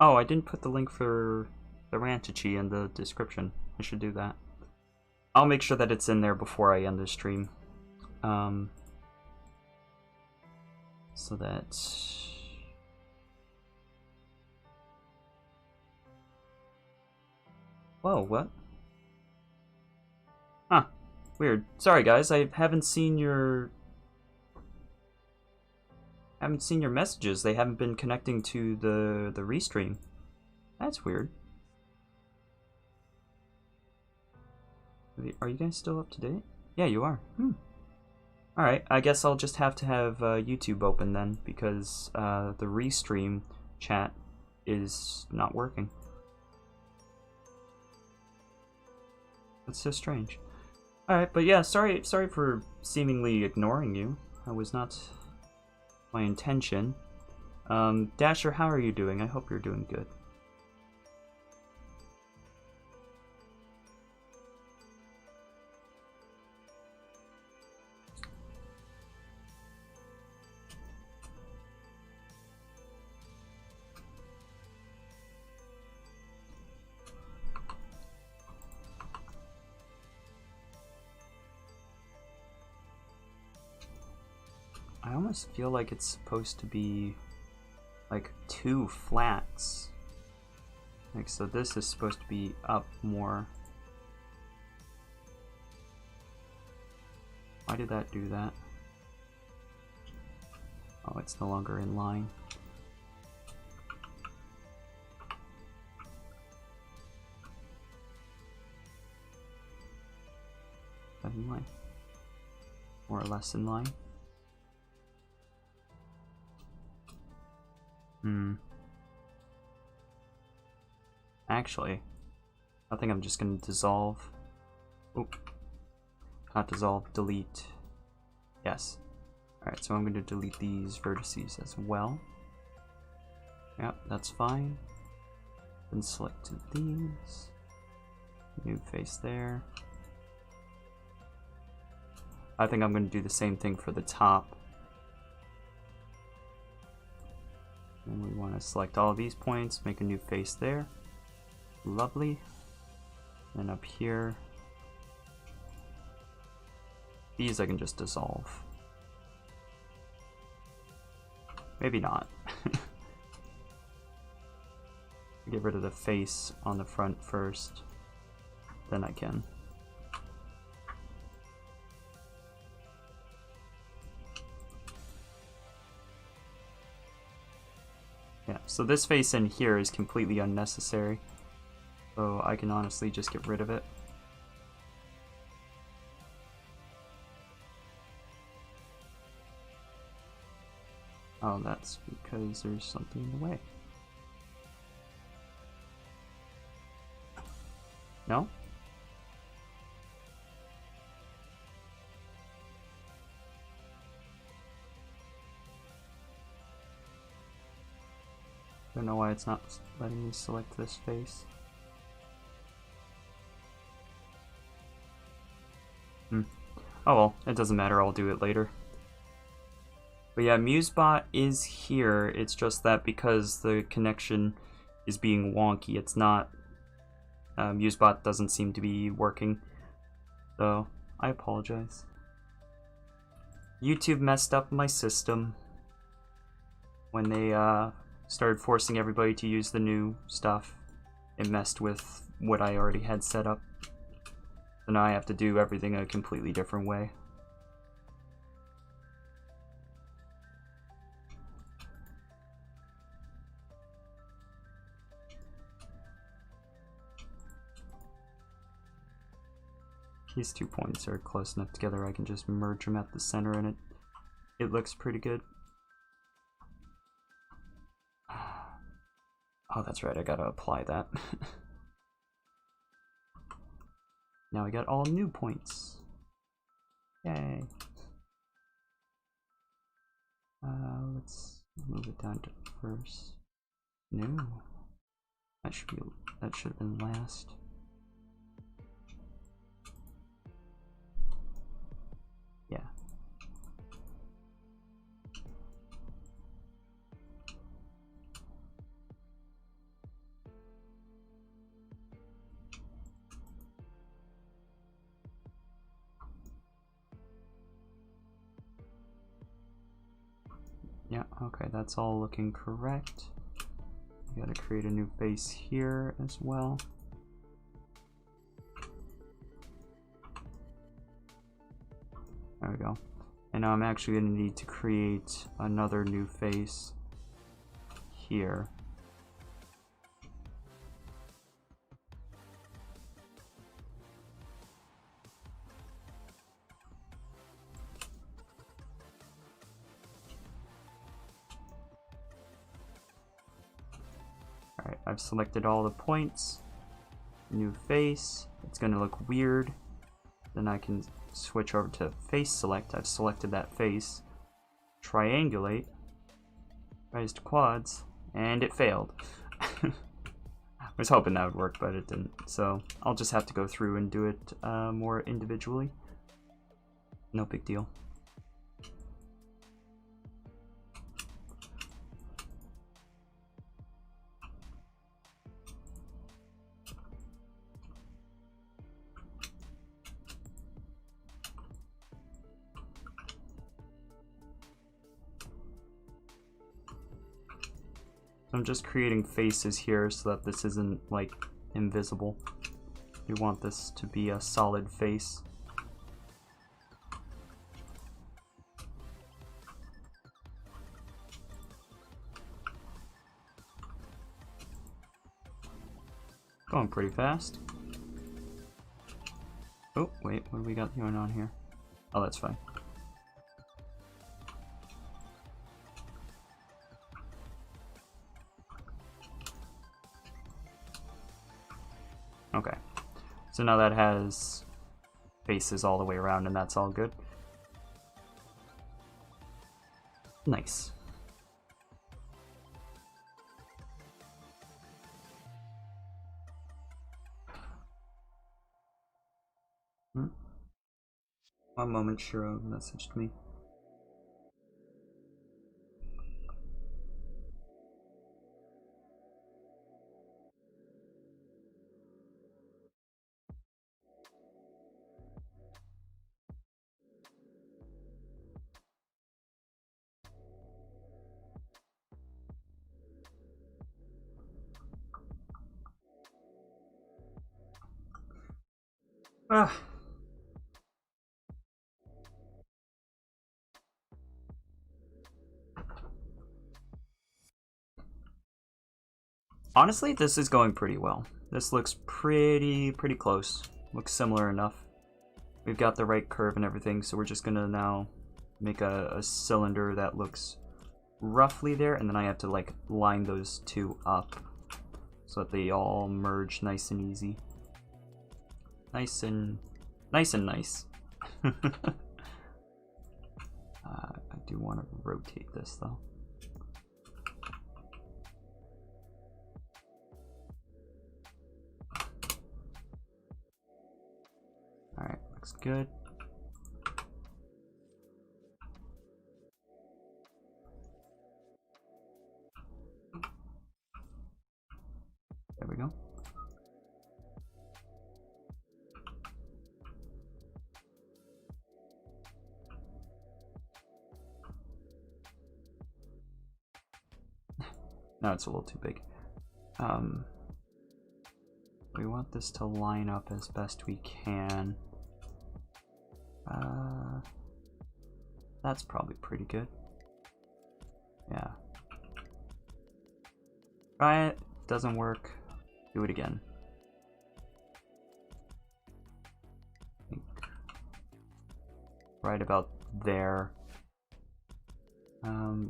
Oh, I didn't put the link for the Nanachi in the description. I should do that. I'll make sure that it's in there before I end the stream. So that Whoa, what? Huh. Weird. Sorry guys, I haven't seen your messages. They haven't been connecting to the restream. That's weird. Are you guys still up to date? Yeah, you are. Alright, I guess I'll just have to have YouTube open then, because the restream chat is not working. That's so strange. Alright, but yeah, sorry for seemingly ignoring you. That was not my intention. Dasher, how are you doing? I hope you're doing good. I almost feel like it's supposed to be like 2 flats. Like, so this is supposed to be up more. Why did that do that? Oh, it's no longer in line. In line. More or less in line. Actually, I think I'm just gonna dissolve. Oop. Not dissolve, delete. Yes. Alright, so I'm gonna delete these vertices as well. Yep, that's fine. Then select these. New face there. I think I'm gonna do the same thing for the top. And we want to select all of these points, make a new face there. Lovely. And up here, these I can just dissolve. Maybe not. Get rid of the face on the front first, then I can. Yeah, so this face in here is completely unnecessary. So I can honestly just get rid of it. Oh, that's because there's something in the way. No? I don't know why it's not letting me select this face. Oh well, it doesn't matter, I'll do it later. But yeah, MewsBot is here, it's just that because the connection is being wonky, it's not... MewsBot doesn't seem to be working. So, I apologize. YouTube messed up my system when they started forcing everybody to use the new stuff. It messed with what I already had set up. So now I have to do everything a completely different way. These 2 points are close enough together I can just merge them at the center and it looks pretty good. Oh, that's right, I gotta apply that. Now we got all new points. Yay. Let's move it down to first. No. That should have been last. Yeah. Yeah, okay, that's all looking correct. We gotta create a new face here as well. go. And now I'm actually going to need to create another new face here. Alright, I've selected all the points. New face. It's going to look weird. Then I can switch over to face select. I've selected that face. Triangulate. Rise to quads. And it failed. I was hoping that would work, but it didn't. So I'll just have to go through and do it more individually. No big deal. I'm just creating faces here so that this isn't like invisible. We want this to be a solid face. Going pretty fast. Oh, wait, what do we got going on here? Oh, that's fine. Okay, so now that has faces all the way around and that's all good. Nice. One moment, Shiro messaged me. Ah. Honestly, this is going pretty well. This looks pretty close. Looks similar enough. We've got the right curve and everything, so we're just gonna now make a cylinder that looks roughly there, and then I have to like line those two up so that they all merge nice and easy. Nice and nice. I do want to rotate this though. Alright, looks good. There we go. No, it's a little too big. We want this to line up as best we can. That's probably pretty good. Yeah. Try it. Doesn't work. Do it again. I think right about there.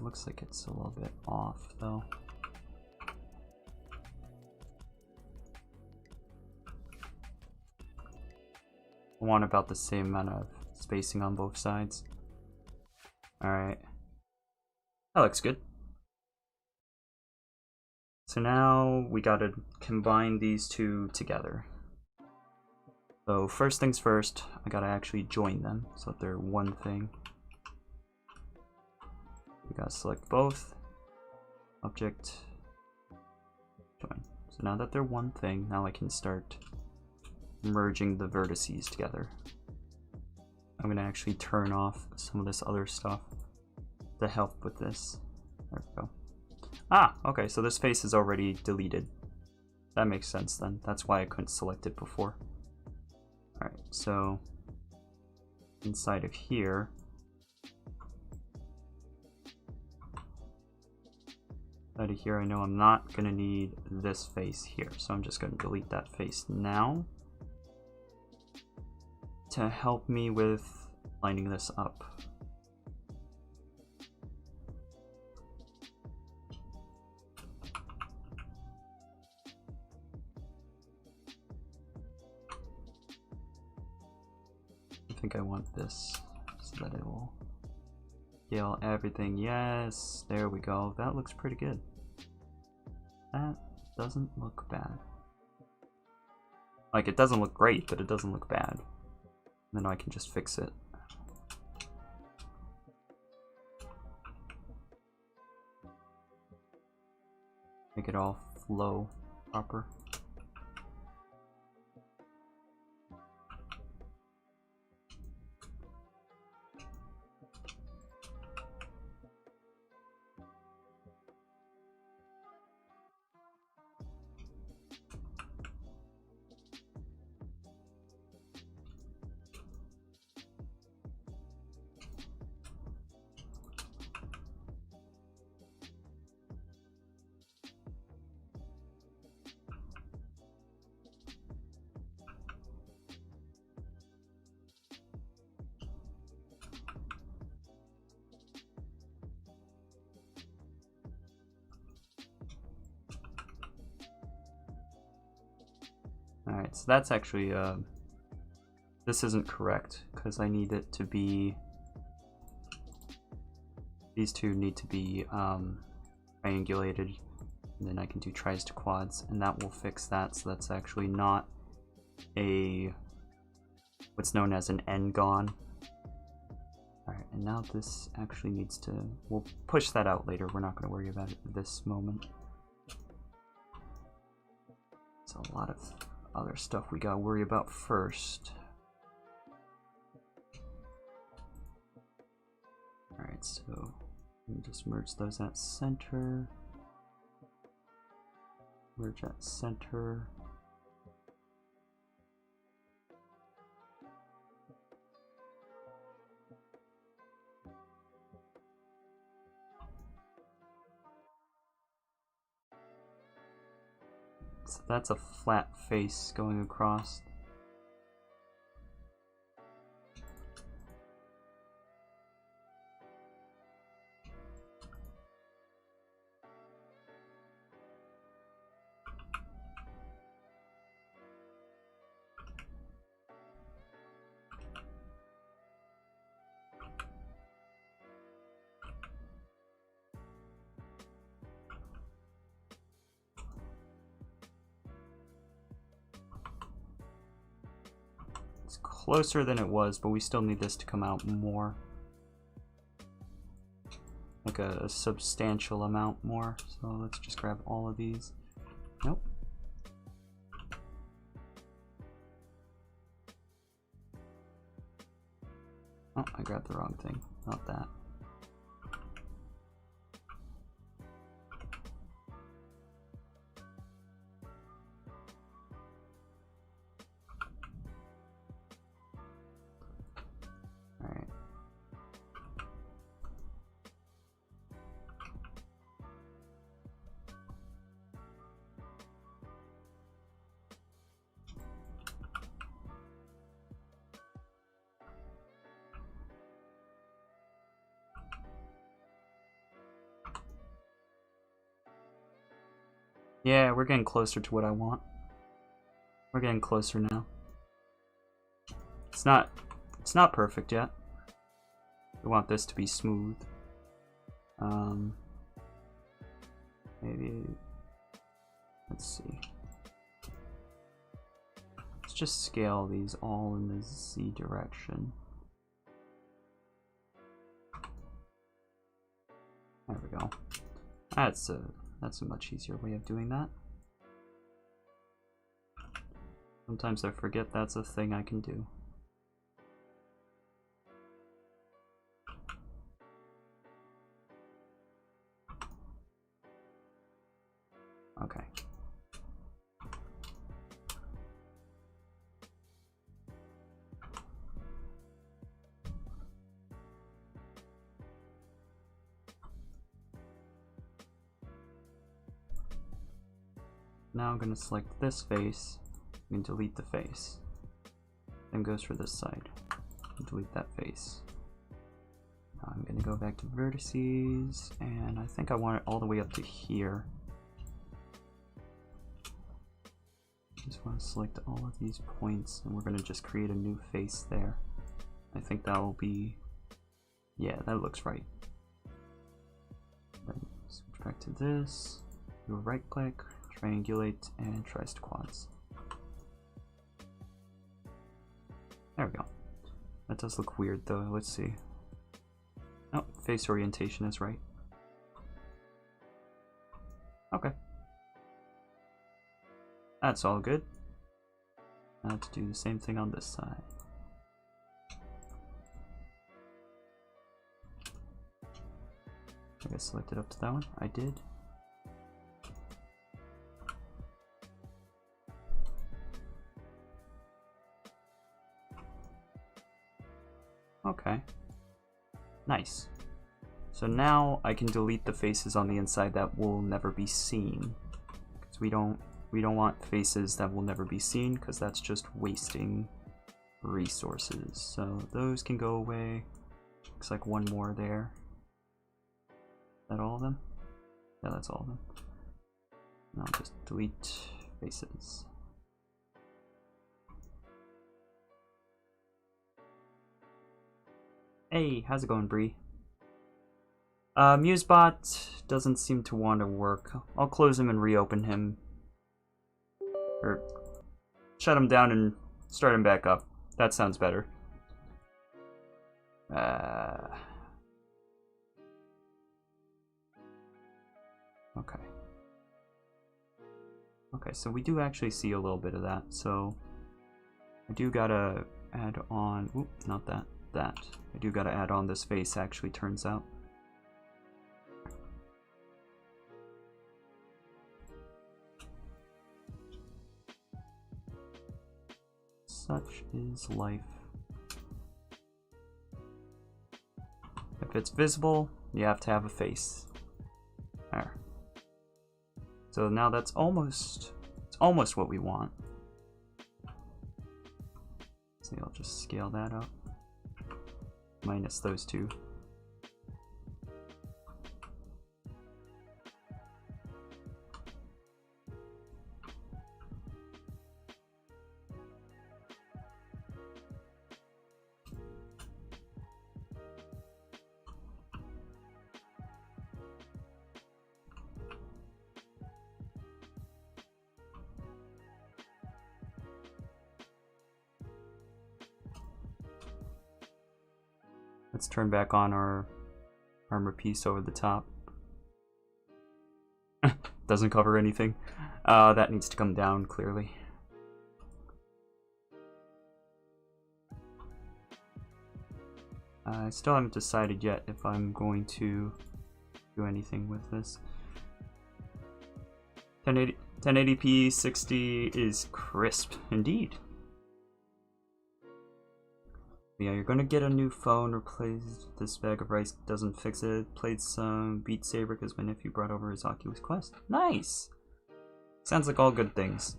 Looks like it's a little bit off though. I want about the same amount of spacing on both sides. Alright. That looks good. So now we gotta combine these two together. So first things first, I gotta actually join them so that they're one thing. We gotta select both. Object. Join. So now that they're one thing, now I can start merging the vertices together. I'm gonna actually turn off some of this other stuff to help with this. There we go. Ah, okay, so this face is already deleted. That makes sense then. That's why I couldn't select it before. Alright, so inside of here, Out of here, I know I'm not gonna need this face here, so I'm just gonna delete that face now to help me with lining this up. I think I want this so that it will scale everything. Yes, there we go. That looks pretty good. That doesn't look bad. Like, it doesn't look great, but it doesn't look bad. And then I can just fix it. Make it all flow proper. Alright, so that's actually, this isn't correct, because I need it to be, these two need to be triangulated, and then I can do tries to quads, and that will fix that, so that's actually not a, what's known as an n-gon. Alright, and now this actually needs to, we'll push that out later, we're not going to worry about it at this moment. It's a lot of other stuff we gotta worry about first. Alright, so just merge those at center. Merge at center. So that's a flat face going across. Closer than it was, but we still need this to come out more. Like a substantial amount more. So let's just grab all of these. Nope. Oh, I grabbed the wrong thing. Not that. Yeah, we're getting closer to what I want. We're getting closer now. It's not perfect yet. We want this to be smooth. Maybe, let's see. Let's just scale these all in the Z direction. There we go. That's a much easier way of doing that. Sometimes I forget that's a thing I can do. Okay. Now I'm gonna select this face and delete the face. Then goes for this side. Delete that face. Now I'm gonna go back to vertices, and I think I want it all the way up to here. Just want to select all of these points, and we're gonna just create a new face there. I think that will be, yeah, that looks right. Then switch back to this, do a right click, triangulate, and tris to quads. There we go. That does look weird though, let's see. Oh, face orientation is right. Okay. That's all good. Now to do the same thing on this side. I selected up to that one. I did. Okay. Nice. So now I can delete the faces on the inside that will never be seen. Because we don't want faces that will never be seen, because that's just wasting resources. So those can go away. Looks like one more there. Is that all of them? Yeah, that's all of them. Now just delete faces. Hey, how's it going, Bree? MewsBot doesn't seem to want to work. I'll close him and reopen him. Or shut him down and start him back up. That sounds better. Okay. Okay, so we do actually see a little bit of that. So I do gotta add on. Oop, not that. That. I do gotta add on this face, actually, turns out. Such is life. If it's visible, you have to have a face. There. So now it's almost what we want. So I'll just scale that up. Minus those two. Let's turn back on our armor piece over the top. Doesn't cover anything. That needs to come down, clearly. I still haven't decided yet if I'm going to do anything with this. 1080p 60 is crisp, indeed. Yeah, you're gonna get a new phone. Replace this bag of rice, doesn't fix it. Played some Beat Saber because my nephew brought over his Oculus Quest. Nice! Sounds like all good things.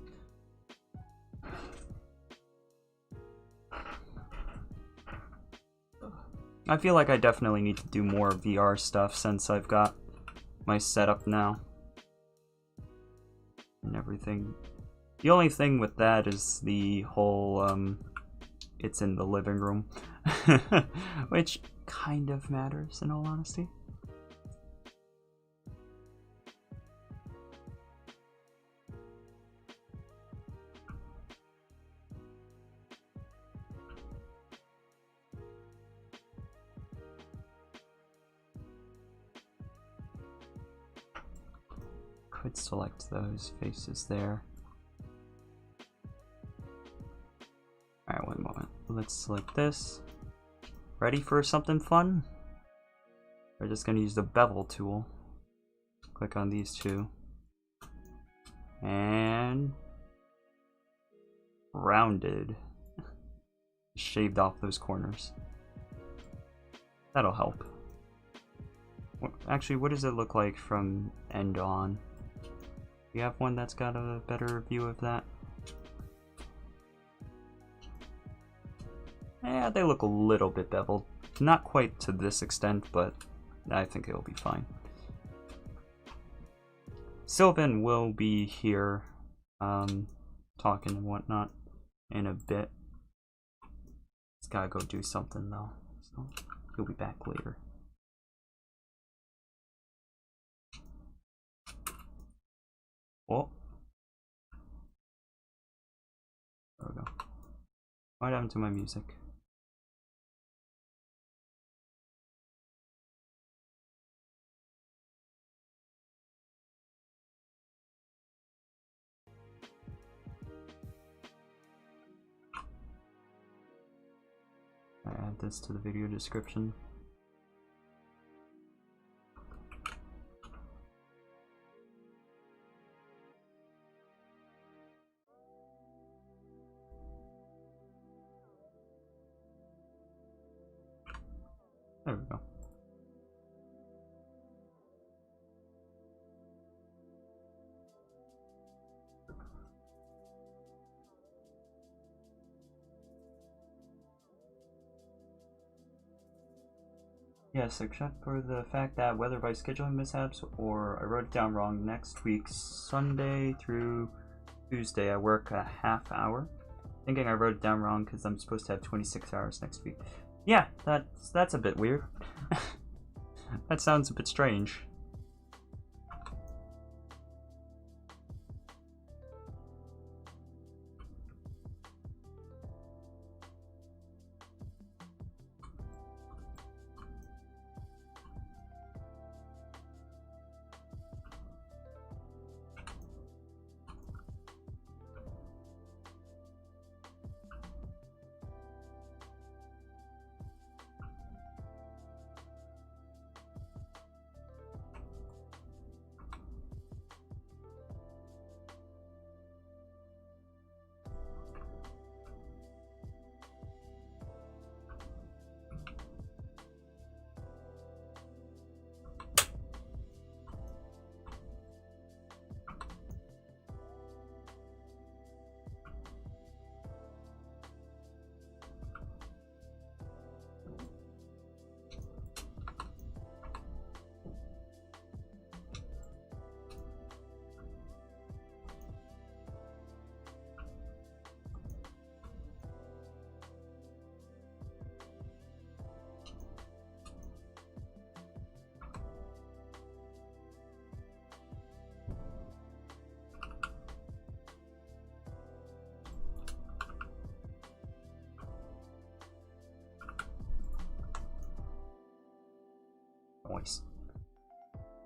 I feel like I definitely need to do more VR stuff since I've got my setup now. And everything. The only thing with that is the whole, it's in the living room, which kind of matters in all honesty. Could select those faces there. Alright, one moment. Let's select this. Ready for something fun? We're just going to use the bevel tool. Click on these two. And rounded. Shaved off those corners. That'll help. Actually, what does it look like from end on? You have one that's got a better view of that? Yeah, they look a little bit beveled. Not quite to this extent, but I think it'll be fine. Sylvan will be here, talking and whatnot in a bit. He's gotta go do something though, so he'll be back later. Oh. There we go. What happened to my music? I add this to the video description. There we go. Yes, except for the fact that whether by scheduling mishaps or I wrote it down wrong, next week, Sunday through Tuesday, I work a half hour. Thinking I wrote it down wrong because I'm supposed to have 26 hours next week. Yeah, that's a bit weird. That sounds a bit strange. Nice.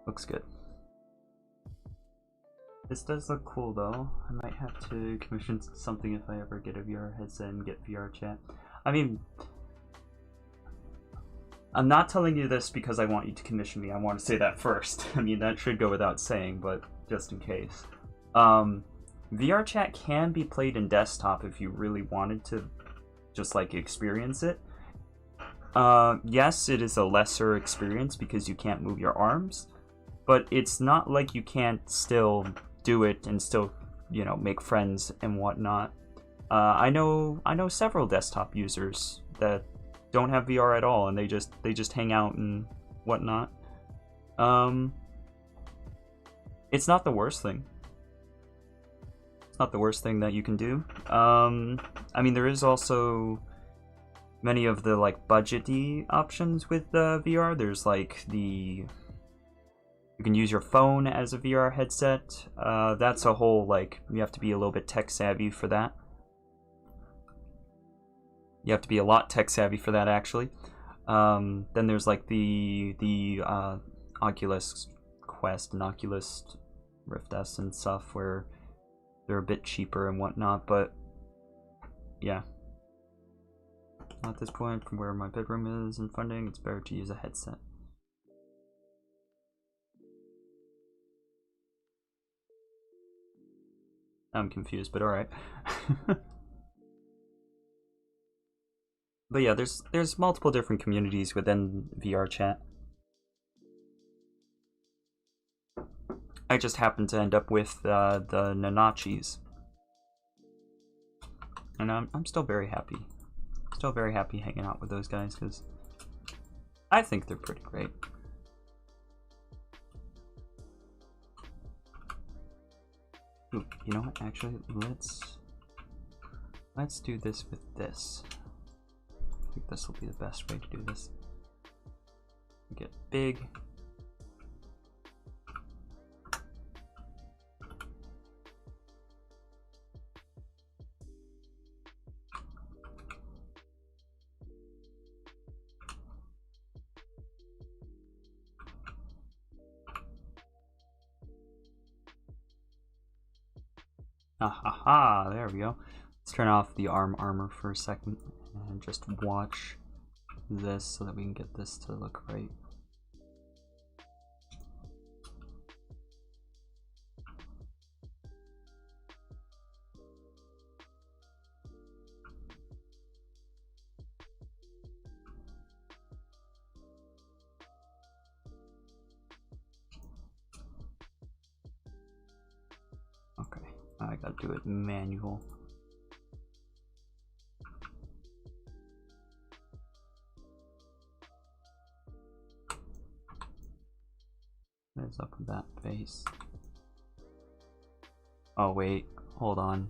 Looks good. This does look cool though. I might have to commission something if I ever get a VR headset and get VRChat. I mean, I'm not telling you this because I want you to commission me. I want to say that first. I mean, that should go without saying, but just in case. VRChat can be played in desktop if you really wanted to just like experience it. Yes, it is a lesser experience because you can't move your arms, but it's not like you can't still do it and still, you know, make friends and whatnot. I know several desktop users that don't have VR at all, and they just hang out and whatnot. It's not the worst thing. It's not the worst thing that you can do. I mean, there is also many of the like budgety options with VR. There's like you can use your phone as a VR headset. That's a whole, like, you have to be a little bit tech savvy for that. You have to be a lot tech savvy for that, actually. Then there's like the Oculus Quest and Oculus Rift S and stuff, where they're a bit cheaper and whatnot. But yeah, at this point, from where my bedroom is and funding, it's better to use a headset. I'm confused, but alright. But yeah, there's multiple different communities within VRChat. I just happened to end up with the Nanachis. And I'm still very happy. Still very happy hanging out with those guys, because I think they're pretty great. Ooh, you know what? Actually, let's do this with this. I think this will be the best way to do this. Get big. Ah ha ha, there we go. Let's turn off the armor for a second and just watch this so that we can get this to look right. Okay, I gotta do it manual. What's up with that face? Oh wait, hold on.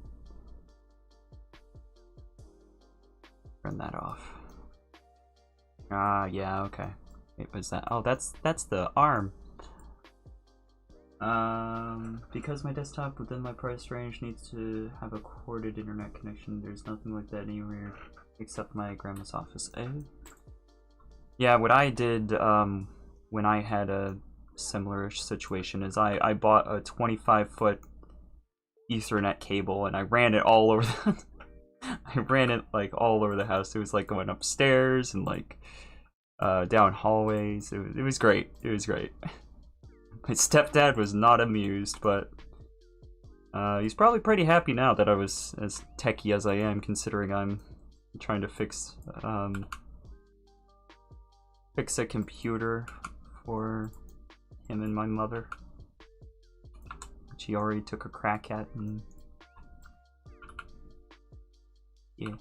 Turn that off. Ah, yeah, okay. Wait, what's that? Oh, that's the arm. Because my desktop within my price range needs to have a corded internet connection, there's nothing like that anywhere except my grandma's office. Yeah, what I did when I had a similar situation is I bought a 25-foot Ethernet cable and I ran it all over the I ran it like all over the house. It was like going upstairs and like down hallways. It was great. It was great. My stepdad was not amused, but he's probably pretty happy now that I was as techie as I am, considering I'm trying to fix a computer for him and my mother, which he already took a crack at, and yeah.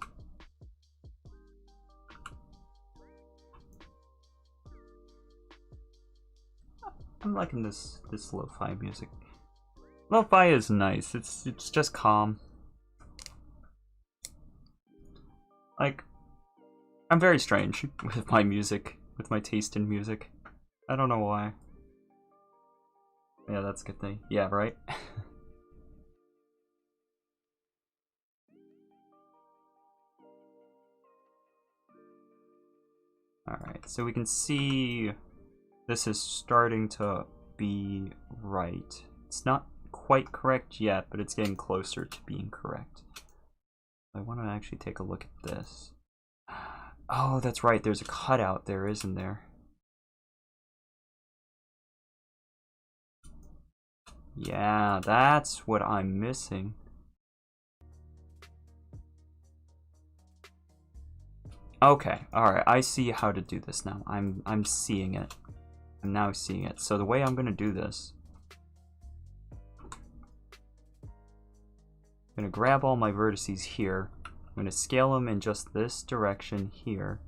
I'm liking this lo-fi music. Lo-fi is nice. It's just calm. Like, I'm very strange with my music, with my taste in music. I don't know why. Yeah, that's a good thing. Yeah, right? Alright, so we can see this is starting to be right. It's not quite correct yet, but it's getting closer to being correct. I want to actually take a look at this. Oh, that's right, there's a cutout there, isn't there? Yeah, that's what I'm missing. Okay, alright, I see how to do this now. I'm seeing it. I'm now seeing it. So the way I'm gonna do this, I'm gonna grab all my vertices here. I'm gonna scale them in just this direction here.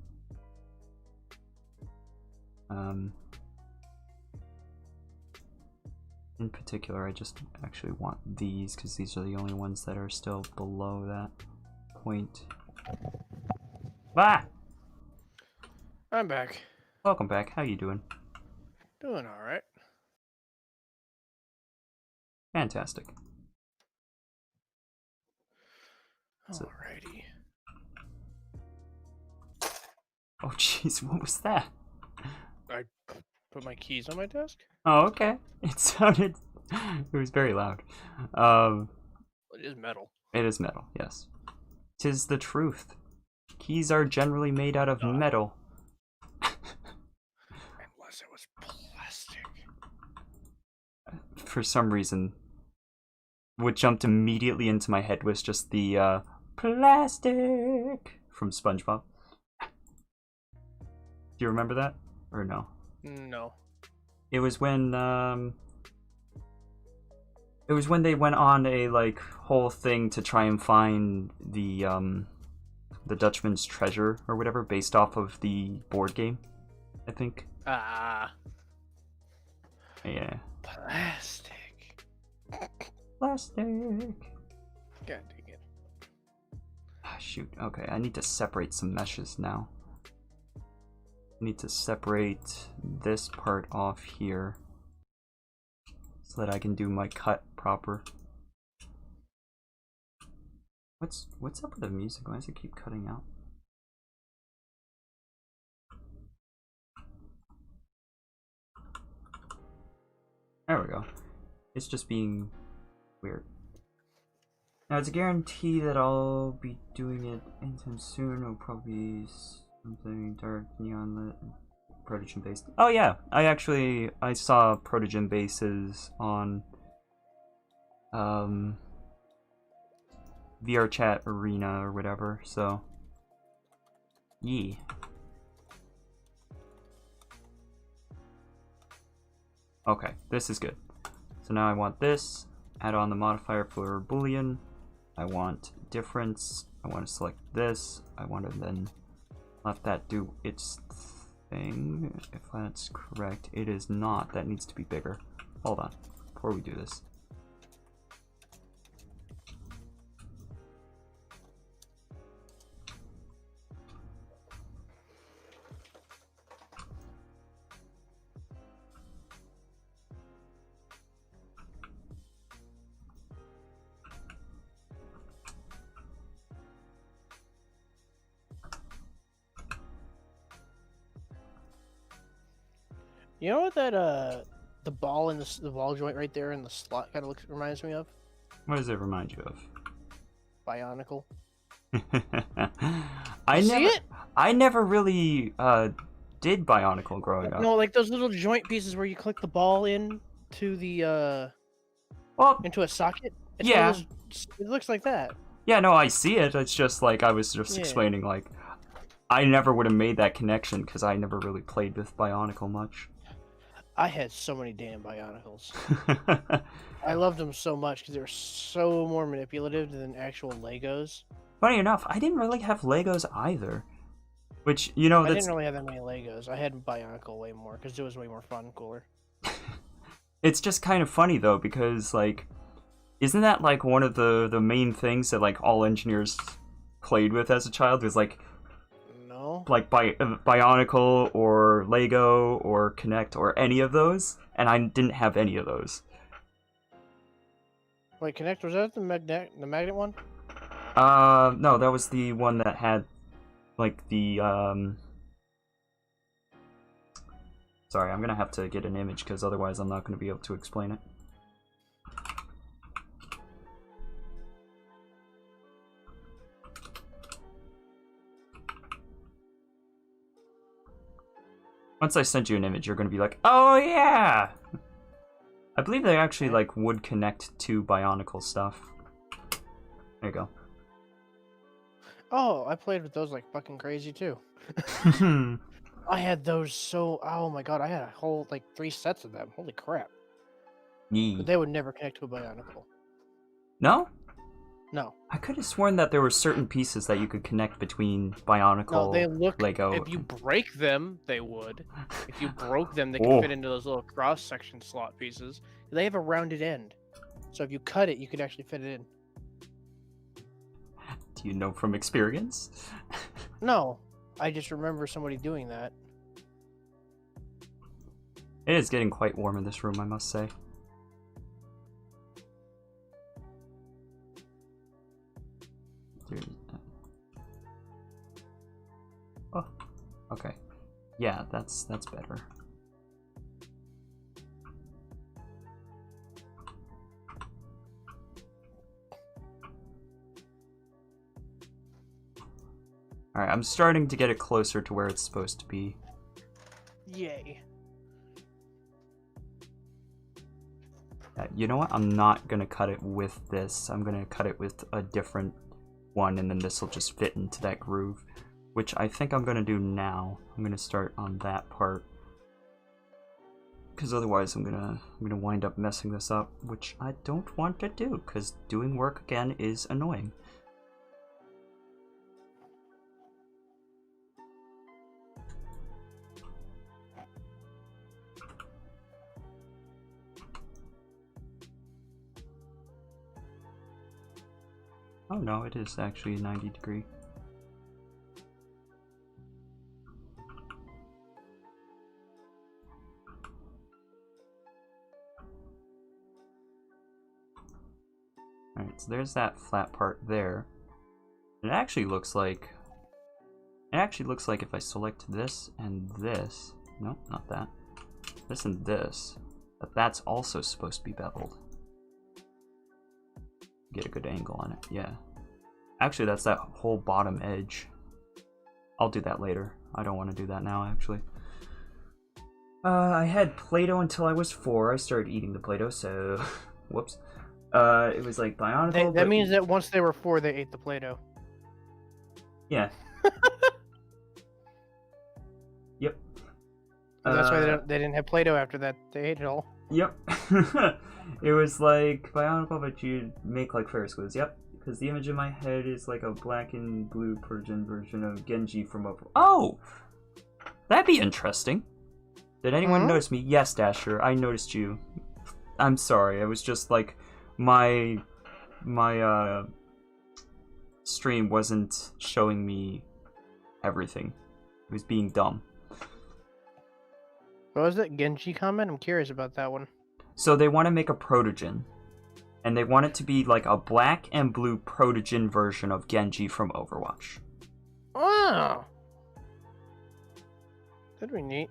In particular, I just actually want these because these are the only ones that are still below that point. Ah! I'm back. Welcome back. How you doing? Doing all right. Fantastic. Alrighty. Oh jeez, what was that? I put my keys on my desk. Oh, okay. It sounded... it was very loud. It is metal. It is metal, yes. 'Tis the truth. Keys are generally made out of metal. Unless it was plastic. For some reason, what jumped immediately into my head was just the plastic from SpongeBob. Do you remember that? Or no? No. It was when It was when they went on a like whole thing to try and find the Dutchman's treasure or whatever, based off of the board game, I think. Ah. Yeah. Plastic. Plastic. God dang it. Ah, shoot. Okay, I need to separate some meshes now. I need to separate this part off here so that I can do my cut proper. What's up with the music? Why does it keep cutting out? There we go. It's just being weird. Now, it's a guarantee that I'll be doing it anytime soon. It'll probably be something dark, neon lit, protogen based. Oh yeah, I saw protogen bases on VRChat Arena or whatever, so yeah. Okay, this is good. So now I want this, add on the modifier for Boolean. I want difference. I want to select this. I want to then let that do its thing. If that's correct, it is not. That needs to be bigger. Hold on, before we do this. You know what that the ball in the ball joint right there in the slot kind of reminds me of? What does it remind you of? Bionicle. I never really did Bionicle growing up. No, like those little joint pieces where you click the ball in to the into a socket. It's yeah, it looks like that. Yeah, no, I see it. It's just like I was just explaining. Like, I never would have made that connection because I never really played with Bionicle much. I had so many damn Bionicles. I loved them so much because they were so more manipulative than actual Legos. Funny enough, I didn't really have Legos either. Which, you know, I didn't really have that many Legos. I had Bionicle way more because it was way more fun and cooler. It's just kind of funny though because like, isn't that like one of the main things that like all engineers played with as a child? Was like, no, like Bionicle or Lego or Connect or any of those, and I didn't have any of those. Wait, Connect, was that the magnet one? No, that was the one that had like the Sorry, I'm gonna have to get an image because otherwise I'm not gonna be able to explain it. Once I send you an image, you're gonna be like, oh yeah! I believe they actually like would connect to Bionicle stuff. There you go. Oh, I played with those like fucking crazy too. I had those so... Oh my god, I had a whole like 3 sets of them. Holy crap. But they would never connect to a Bionicle. No? No. I could have sworn that there were certain pieces that you could connect between Bionicle, No, they look... Lego. If you break them, they would. If you broke them, they could fit into those little cross-section slot pieces. They have a rounded end. So if you cut it, you could actually fit it in. Do you know from experience? No. I just remember somebody doing that. It is getting quite warm in this room, I must say. Oh, okay. Yeah, that's better. Alright, I'm starting to get it closer to where it's supposed to be. Yay. You know what? I'm not going to cut it with this. I'm going to cut it with a different one, and then this will just fit into that groove, which I think I'm going to do now. I'm going to start on that part. because otherwise I'm gonna wind up messing this up, which I don't want to do, because doing work again is annoying. Oh no, it is actually a 90-degree. Alright, so there's that flat part there. It actually looks like if I select this and this, nope, not that. This and this, that's also supposed to be beveled. Get a good angle on it, yeah. Actually, that's that whole bottom edge. I'll do that later. I don't want to do that now, actually. I had Play-Doh until I was 4. I started eating the Play-Doh, so whoops. It was like bionicle. That means that once they were 4, they ate the Play-Doh. Yeah. Yep. That's why they didn't have Play-Doh after that. They ate it all. Yep. It was like bionicle, but you'd make like Ferris wheels. Yep. Because the image in my head is like a black and blue Persian version of Genji from over. Oh! That'd be interesting. Did anyone notice me? Yes, Dasher, I noticed you. I'm sorry, it was just like my stream wasn't showing me everything. It was being dumb. What was that Genji comment? I'm curious about that one. So they want to make a protogen. And they want it to be like a black and blue protogen version of Genji from Overwatch. Oh! That'd be neat.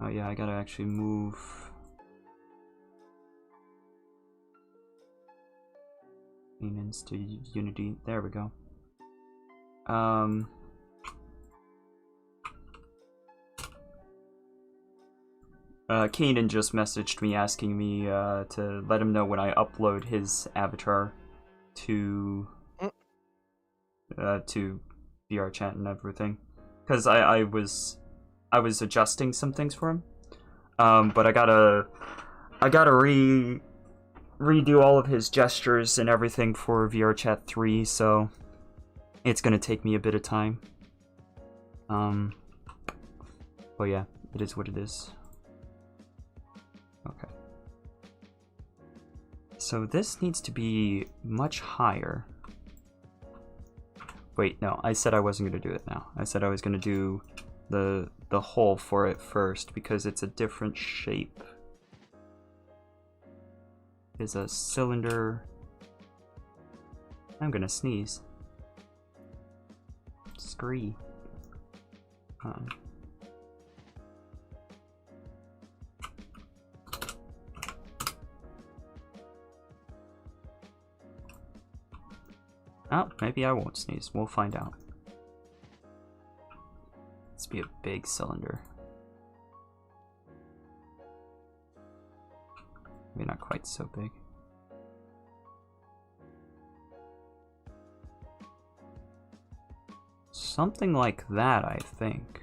Oh yeah, I gotta actually move. Maintenance to Unity. There we go. Kanan just messaged me asking me to let him know when I upload his avatar to VRChat and everything, because I was adjusting some things for him, but I gotta redo all of his gestures and everything for VRChat 3, so it's gonna take me a bit of time. But yeah, it is what it is. Okay. So this needs to be much higher. Wait, no, I said I wasn't gonna do it now. I said I was gonna do the hole for it first because it's a different shape. It's a cylinder. I'm gonna sneeze. Scree. Oh, maybe I won't sneeze. We'll find out. Let's be a big cylinder. Maybe not quite so big. Something like that, I think.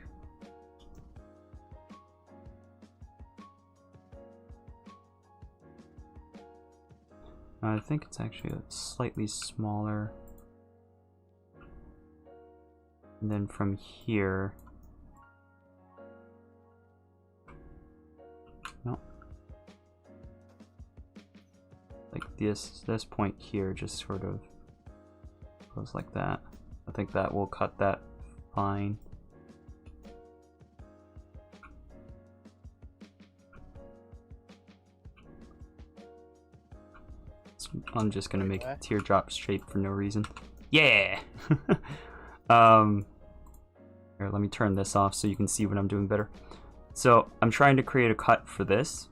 I think it's actually a slightly smaller. And then from here. No. Like this point here just sort of goes like that. I think that will cut that fine. I'm just gonna make a teardrop shape for no reason. Yeah! Here, let me turn this off so you can see what I'm doing better. So I'm trying to create a cut for this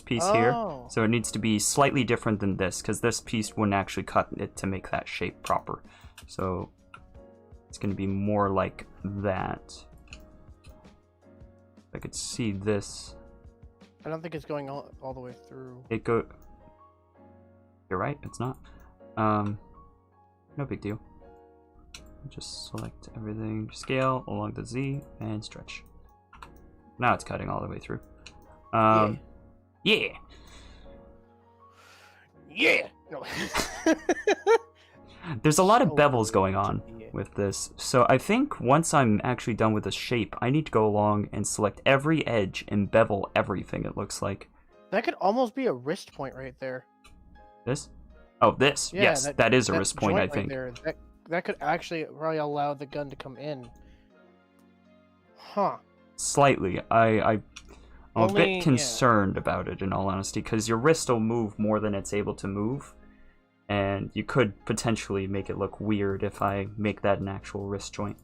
piece here. So it needs to be slightly different than this, because this piece wouldn't actually cut it to make that shape proper. So it's going to be more like that. I could see this. I don't think it's going all the way through. You're right, it's not. No big deal. Just select everything, scale along the Z, and stretch. Now it's cutting all the way through. Yeah. Yeah. No. There's a lot of bevels going on with this, so I think once I'm actually done with the shape, I need to go along and select every edge and bevel everything, it looks like. That could almost be a wrist point right there. This? Oh, this. Yeah, yes, that is a wrist point, I think. Right there. That could actually probably allow the gun to come in. Huh. Slightly. I'm a bit concerned about it, in all honesty, because your wrist will move more than it's able to move, and you could potentially make it look weird if I make that an actual wrist joint.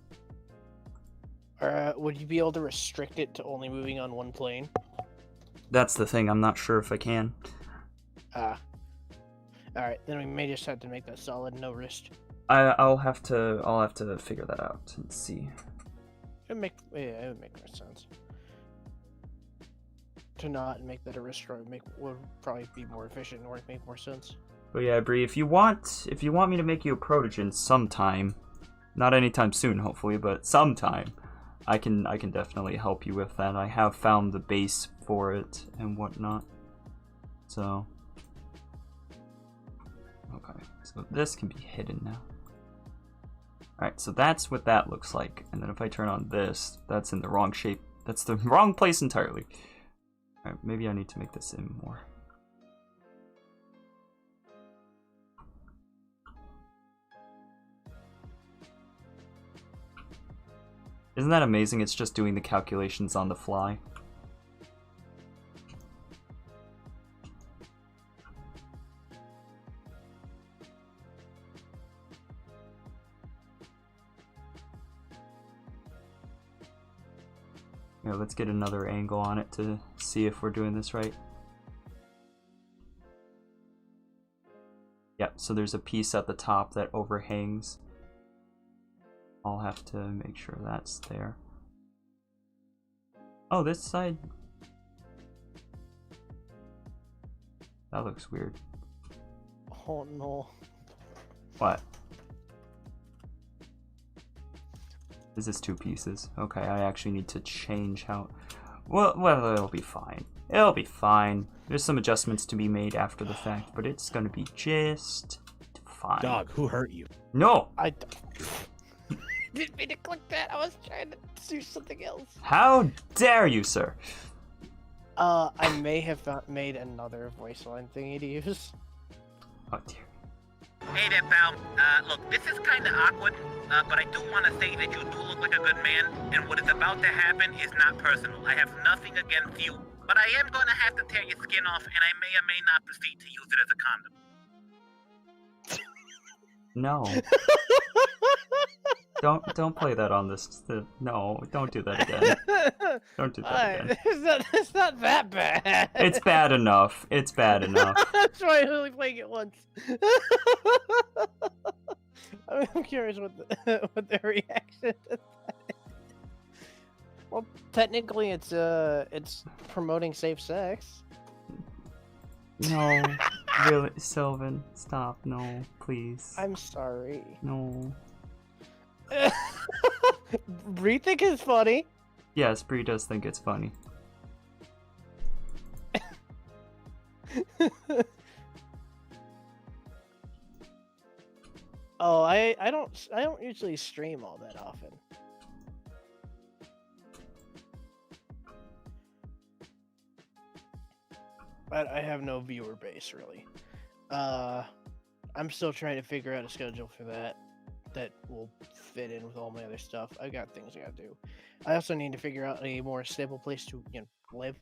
Would you be able to restrict it to only moving on one plane? That's the thing, I'm not sure if I can. Alright, then we may just have to make that solid, no wrist. I'll have to figure that out and see. It would make more sense. To not make that a wrist joint would probably be more efficient and would make more sense. But yeah, Bree, if you want me to make you a protogen sometime, not anytime soon, hopefully, but sometime, I can definitely help you with that. I have found the base for it and whatnot. So, okay, so this can be hidden now. Alright, so that's what that looks like. And then if I turn on this, that's in the wrong shape. That's the wrong place entirely. Alright, maybe I need to make this in more. Isn't that amazing? It's just doing the calculations on the fly. Yeah, let's get another angle on it to see if we're doing this right. Yep, so there's a piece at the top that overhangs. I'll have to make sure that's there. Oh, this side. That looks weird. Oh no. What? Is this two pieces? Okay, I actually need to change how... Well, it'll be fine. It'll be fine. There's some adjustments to be made after the fact, but it's gonna be just fine. Dog, who hurt you? No! I didn't mean to click that. I was trying to do something else. How dare you, sir? I may have made another voice line thingy to use. Oh dear. Hey there, pal. Look, this is kind of awkward, but I do want to say that you do look like a good man, and what is about to happen is not personal. I have nothing against you, but I am going to have to tear your skin off, and I may or may not proceed to use it as a condom. No. Don't play that on this. No, don't do that again. Don't do that again. It's not that bad. It's bad enough. It's bad enough. That's why I'm only playing it once. I'm curious what the reaction is. Well, technically, it's promoting safe sex. No, really, Sylvan, stop. No, please. I'm sorry. No. Bree think it's funny. Yes, Bree does think it's funny. Oh, I don't usually stream all that often. But I have no viewer base really. I'm still trying to figure out a schedule for that will fit in with all my other stuff. I got things I gotta do. I also need to figure out a more stable place to live,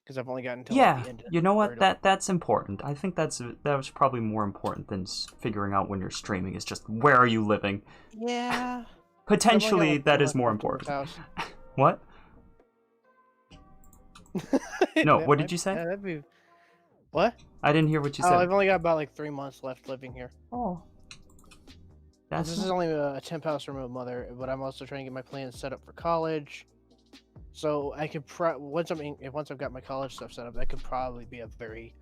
because I've only gotten until yeah. the end of You know what? Vertices. That's important. I think that was probably more important than figuring out when you're streaming. Is just where are you living? Yeah. Potentially, that is more important. What? No. What did you say? That'd be... What? I didn't hear what you Oh, said. I've only got about like 3 months left living here. Oh. This is only a temp house remote mother, but I'm also trying to get my plans set up for college. So I could once I've got my college stuff set up, that could probably be a very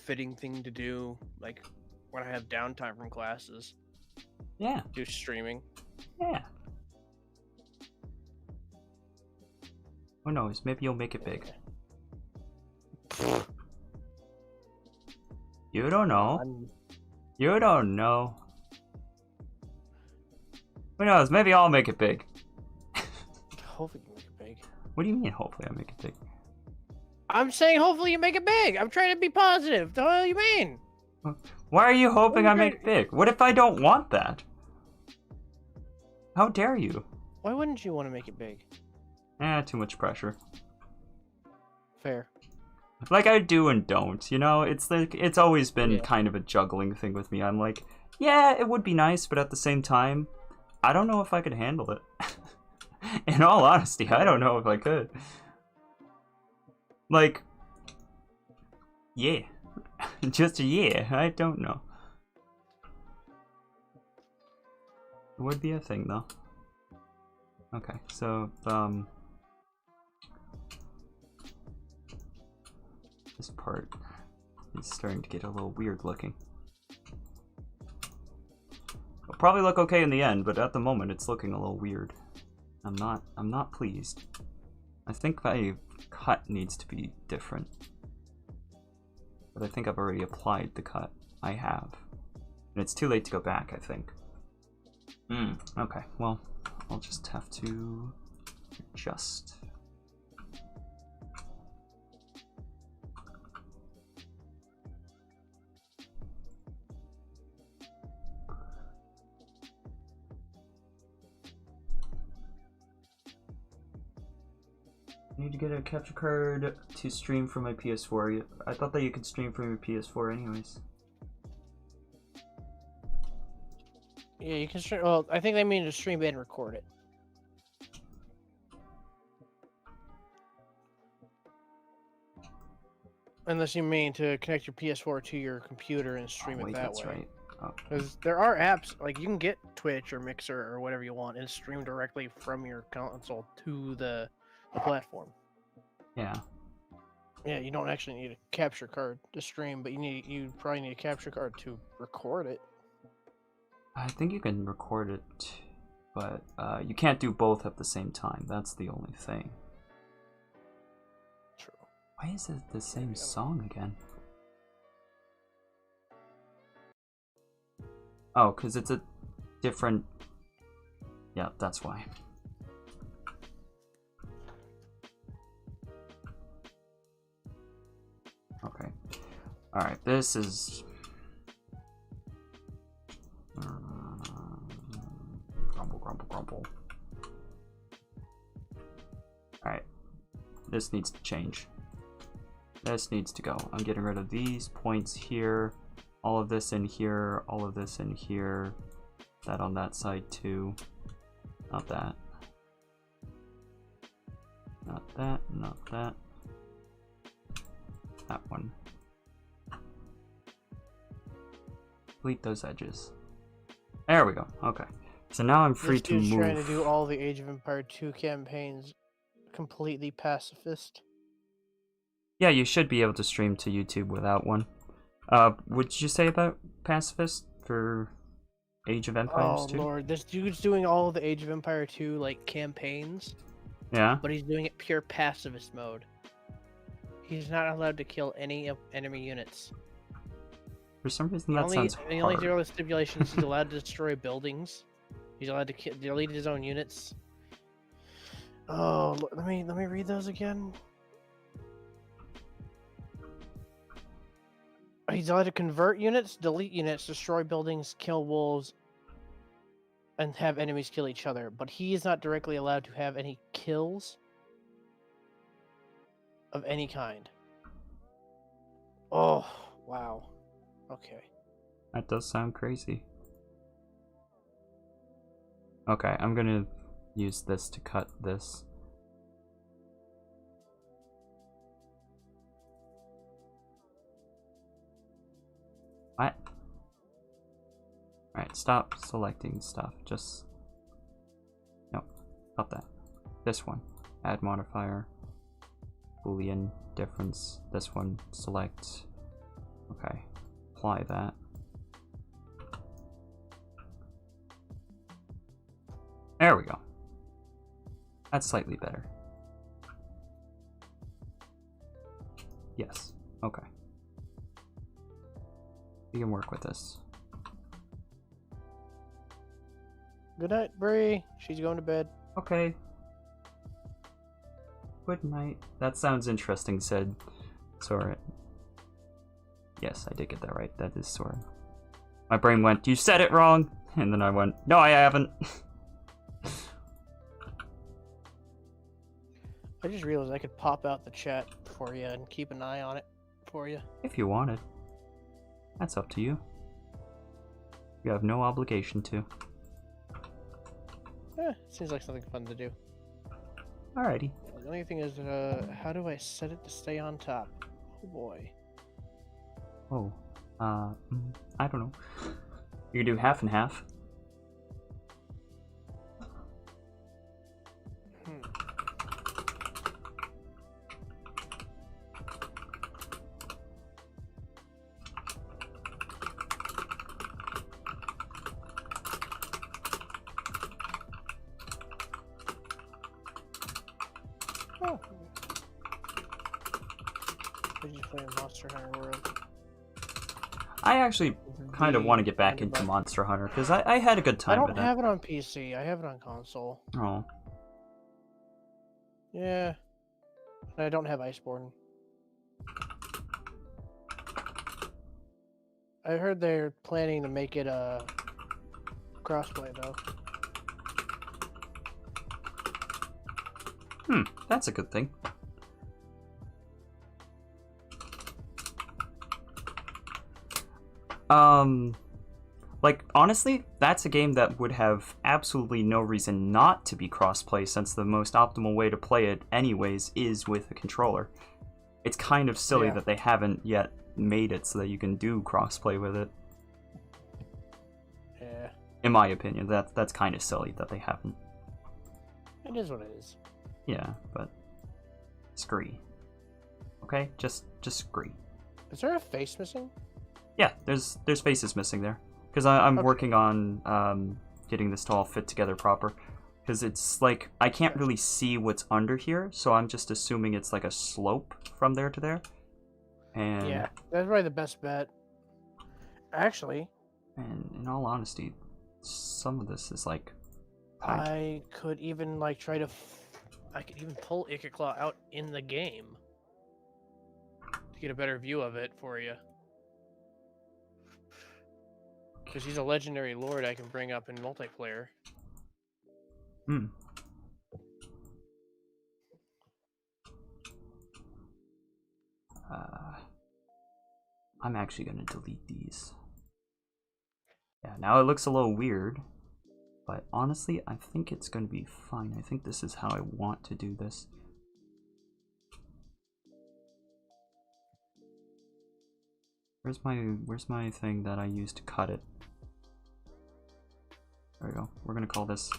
fitting thing to do, like when I have downtime from classes. Yeah. Do streaming. Yeah. Who knows? Maybe you'll make it big. You don't know. You don't know. Who knows? Maybe I'll make it big. Hopefully you make it big. What do you mean, hopefully I'll make it big? I'm saying hopefully you make it big. I'm trying to be positive. The hell you mean? Why are you hoping I make it big? What if I don't want that? How dare you? Why wouldn't you want to make it big? Too much pressure. Fair. Like I do and don't, you know? It's like, it's always been kind of a juggling thing with me. I'm like, yeah, it would be nice, but at the same time, I don't know if I could handle it. In all honesty, I don't know if I could. Like, yeah. Just a yeah, I don't know. It would be a thing, though. Okay, so, this part is starting to get a little weird looking. It'll probably look okay in the end, but at the moment it's looking a little weird. I'm not pleased. I think my cut needs to be different. But I think I've already applied the cut. I have. And it's too late to go back, I think. Okay, well, I'll just have to adjust. I need to get a capture card to stream from my PS4. I thought that you could stream from your PS4 anyways. Yeah, you can stream. Well, I think they mean to stream and record it. Unless you mean to connect your PS4 to your computer and stream it that that's way. Right. Because there are apps, like you can get Twitch or Mixer or whatever you want and stream directly from your console to the platform. Yeah. Yeah, you don't actually need a capture card to stream, but you probably need a capture card to record it. I think you can record it, but you can't do both at the same time. That's the only thing. True. Why is it the same song again? Oh, because it's a different... Yeah, that's why. Okay. Alright, this is... Grumble. Alright. This needs to change. This needs to go. I'm getting rid of these points here. All of this in here. All of this in here. That on that side too. Not that. Not that. Not that. That one. Delete those edges. There we go. Okay. So now I'm free to move. Trying to do all the Age of Empire 2 campaigns completely pacifist. Yeah, you should be able to stream to YouTube without one. What did you say about pacifist for Age of Empires 2? Oh lord, this dude's doing all the Age of Empire 2 like campaigns. Yeah. But he's doing it pure pacifist mode. He's not allowed to kill any enemy units. For some reason that sounds hard. The only real stipulation is he's allowed to destroy buildings. He's allowed to delete his own units. Oh, let me read those again. He's allowed to convert units, delete units, destroy buildings, kill wolves, and have enemies kill each other. But he is not directly allowed to have any kills of any kind. Oh, wow. Okay. That does sound crazy. Okay, I'm gonna use this to cut this. What? Alright, stop selecting stuff. Just... No, not that. This one. Add modifier. Boolean difference. This one. Select. Okay, apply that. There we go. That's slightly better. Yes, okay. We can work with this. Good night, Bree. She's going to bed. Okay. Good night. That sounds interesting, said Soren. Yes, I did get that right. That is Soren. My brain went, you said it wrong! And then I went, no, I haven't. I just realized I could pop out the chat for you and keep an eye on it for you. If you wanted. That's up to you. You have no obligation to. Seems like something fun to do. Alrighty. The only thing is, how do I set it to stay on top? Oh boy. Oh. I don't know. You can do half and half. Oh. Did you play Monster Hunter World? I actually kind of want to get back into Monster Hunter because I had a good time with it. I don't have it on PC. I have it on console. Oh. Yeah. And I don't have Iceborne. I heard they're planning to make it a crossplay though. That's a good thing. Like, honestly, that's a game that would have absolutely no reason not to be crossplay, since the most optimal way to play it anyways is with a controller. It's kind of silly that they haven't yet made it so that you can do crossplay with it. Yeah. In my opinion, that's kind of silly that they haven't. It is what it is. Yeah, but scree. Okay, just scree. Is there a face missing? Yeah, there's faces missing there. Because I'm Okay. working on getting this to all fit together proper. Because it's like, I can't really see what's under here, so I'm just assuming it's like a slope from there to there. And, Yeah, that's probably the best bet. Actually, and in all honesty, some of this is like... I could even like try to... I could even pull Ikiclaw out in the game to get a better view of it for you. Because he's a legendary lord I can bring up in multiplayer. I'm actually going to delete these. Yeah, now it looks a little weird. But honestly, I think it's going to be fine. I think this is how I want to do this. Where's my thing that I used to cut it? There we go. We're going to call this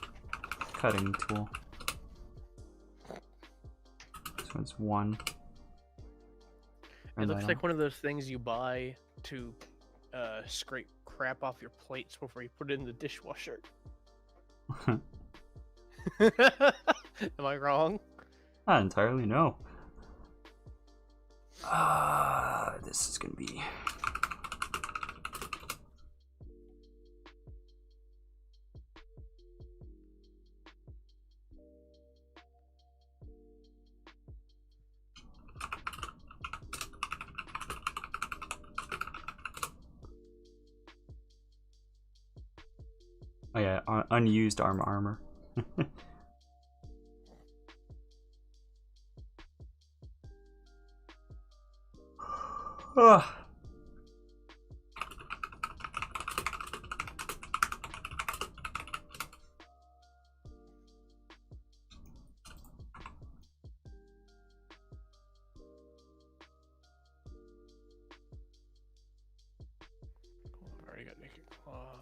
cutting tool. This one's 1. It looks like one of those things you buy to scrape crap off your plates before you put it in the dishwasher. Am I wrong? Not entirely, no. This is gonna be... Oh yeah, unused armor. Ugh. I've already got Naked Claw.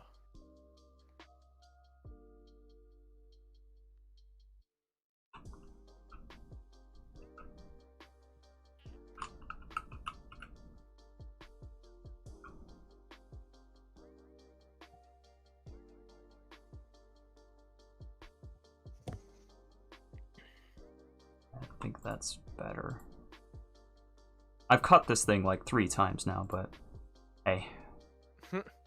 think that's better. I've cut this thing like 3 times now, but hey.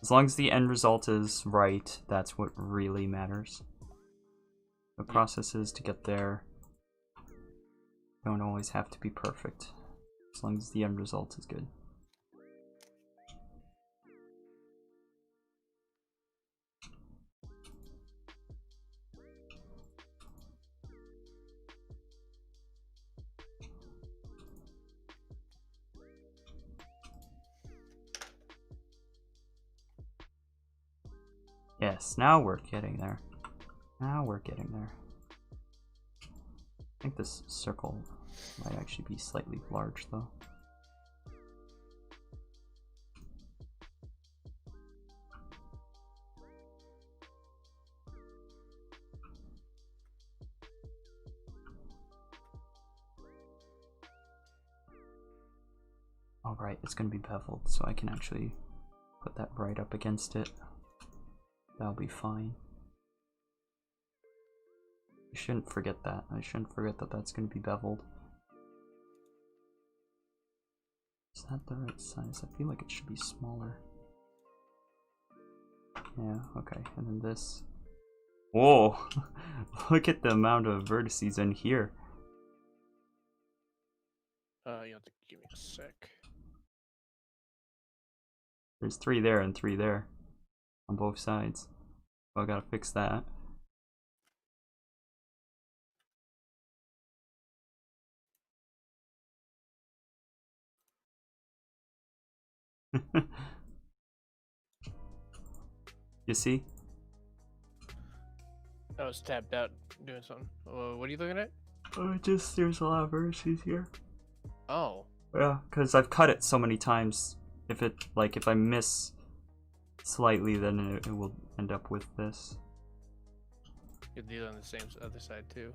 As long as the end result is right, that's what really matters. The processes to get there don't always have to be perfect, as long as the end result is good. Yes, now we're getting there. Now we're getting there. I think this circle might actually be slightly large, though. Alright, it's going to be beveled, so I can actually put that right up against it. That'll be fine. I shouldn't forget that. I shouldn't forget that that's going to be beveled. Is that the right size? I feel like it should be smaller. Yeah, okay. And then this. Whoa! Look at the amount of vertices in here. You have to give me a sec. There's 3 there and 3 there. On both sides. So I gotta fix that. You see? I was tapped out doing something. What are you looking at? Oh, just there's a lot of vertices here. Oh. Yeah, because I've cut it so many times. If I miss slightly, then it will end up with this. You do it on the same other side too.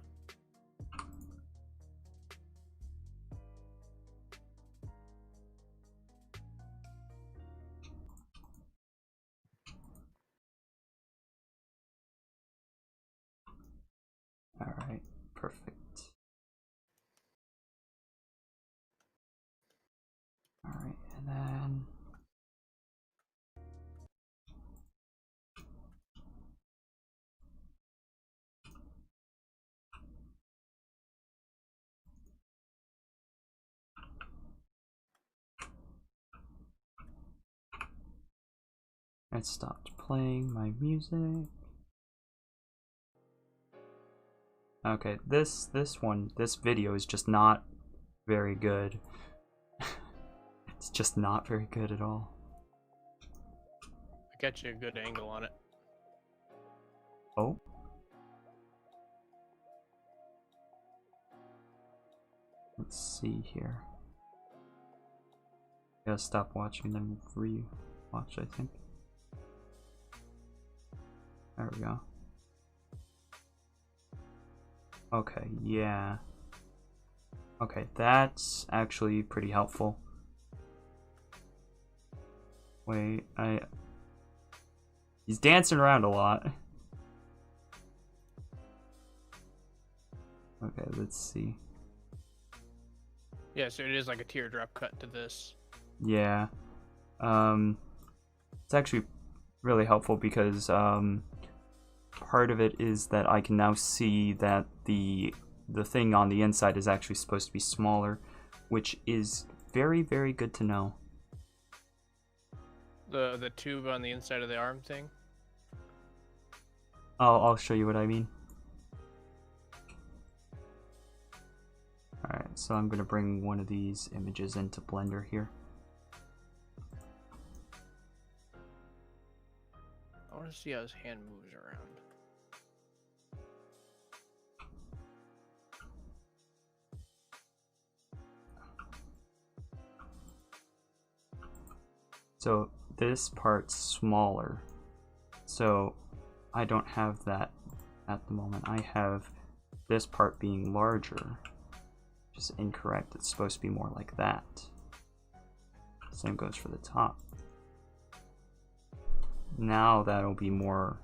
Alright, perfect. Alright, and then I stopped playing my music. Okay, this video is just not very good. It's just not very good at all. I got you a good angle on it. Oh. Let's see here. Gotta stop watching then re-watch, I think. There we go. Okay, yeah. Okay, that's actually pretty helpful. Wait, he's dancing around a lot. Okay, let's see. Yeah, so it is like a teardrop cut to this. Yeah. It's actually really helpful because part of it is that I can now see that the thing on the inside is actually supposed to be smaller, which is very, very good to know. The tube on the inside of the arm thing? I'll show you what I mean. Alright, so I'm gonna bring one of these images into Blender here. I want to see how his hand moves around. So this part's smaller, so I don't have that at the moment. I have this part being larger, which is incorrect. It's supposed to be more like that. Same goes for the top. Now that'll be more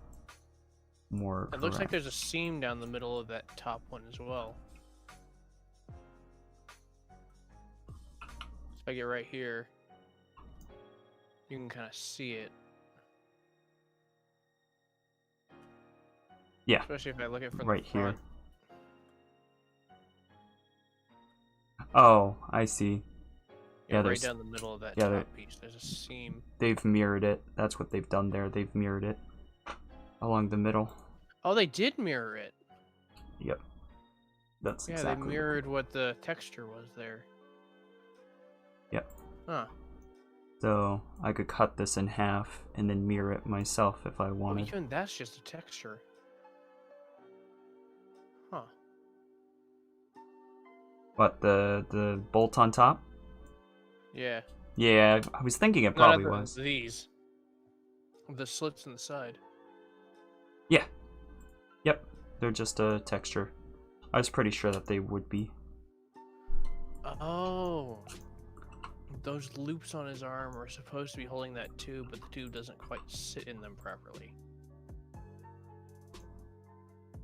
It looks like correct. there's a seam down the middle of that top one as well. I get right here, you can kind of see it. Yeah. Especially if I look at it from Right the here. front. Oh, I see. Yeah, Yeah, right there's- down the middle of that yeah, top piece. There's a seam. They've mirrored it. That's what they've done there. They've mirrored it along the middle. Oh, they did mirror it. Yep. That's Yeah, exactly. they mirrored what the texture was there. Yep. Huh. So I could cut this in half and then mirror it myself if I Oh, wanted. even that's just a texture. Huh. What, the bolt on top? Yeah. Yeah, I was thinking it No, not probably was. these. The slits in the side. Yeah. Yep. They're just a texture. I was pretty sure that they would be. Oh. Those loops on his arm are supposed to be holding that tube, but the tube doesn't quite sit in them properly.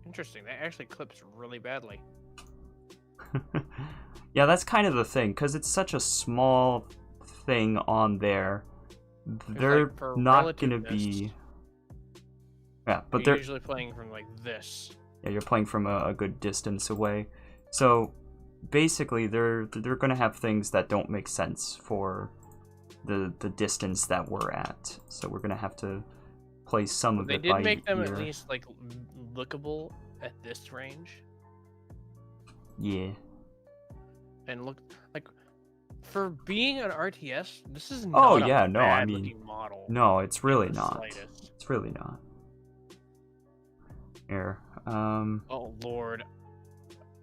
Interesting. That actually clips really badly. Yeah, that's kind of the thing, because it's such a small thing on there. They're like, for not gonna be. relativeness, Yeah, but you're they're usually playing from like this. yeah, you're playing from a good distance away. So basically, they're gonna have things that don't make sense for the distance that we're at. So we're gonna have to play some of They it did by make them at ear. least like lookable at this range, Yeah. and look like for being an RTS, this is Oh, not yeah, a no, I bad mean, looking model. No, it's really in the not. slightest. It's really not. Here. Oh lord.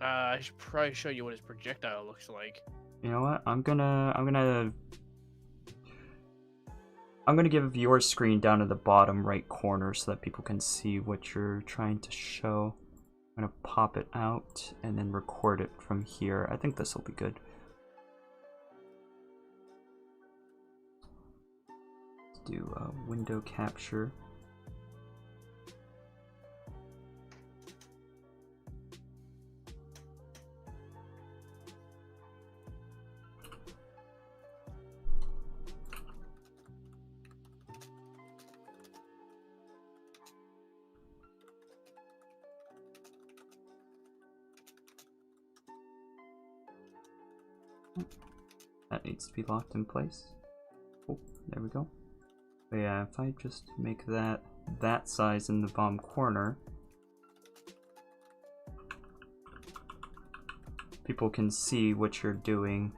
I should probably show you what his projectile looks like. You know what? I'm gonna give your screen down to the bottom right corner so that people can see what you're trying to show. I'm gonna pop it out and then record it from here. I think this will be good. Let's do a window capture. That needs to be locked in place. Oh, there we go. But yeah, if I just make that size in the bottom corner, people can see what you're doing,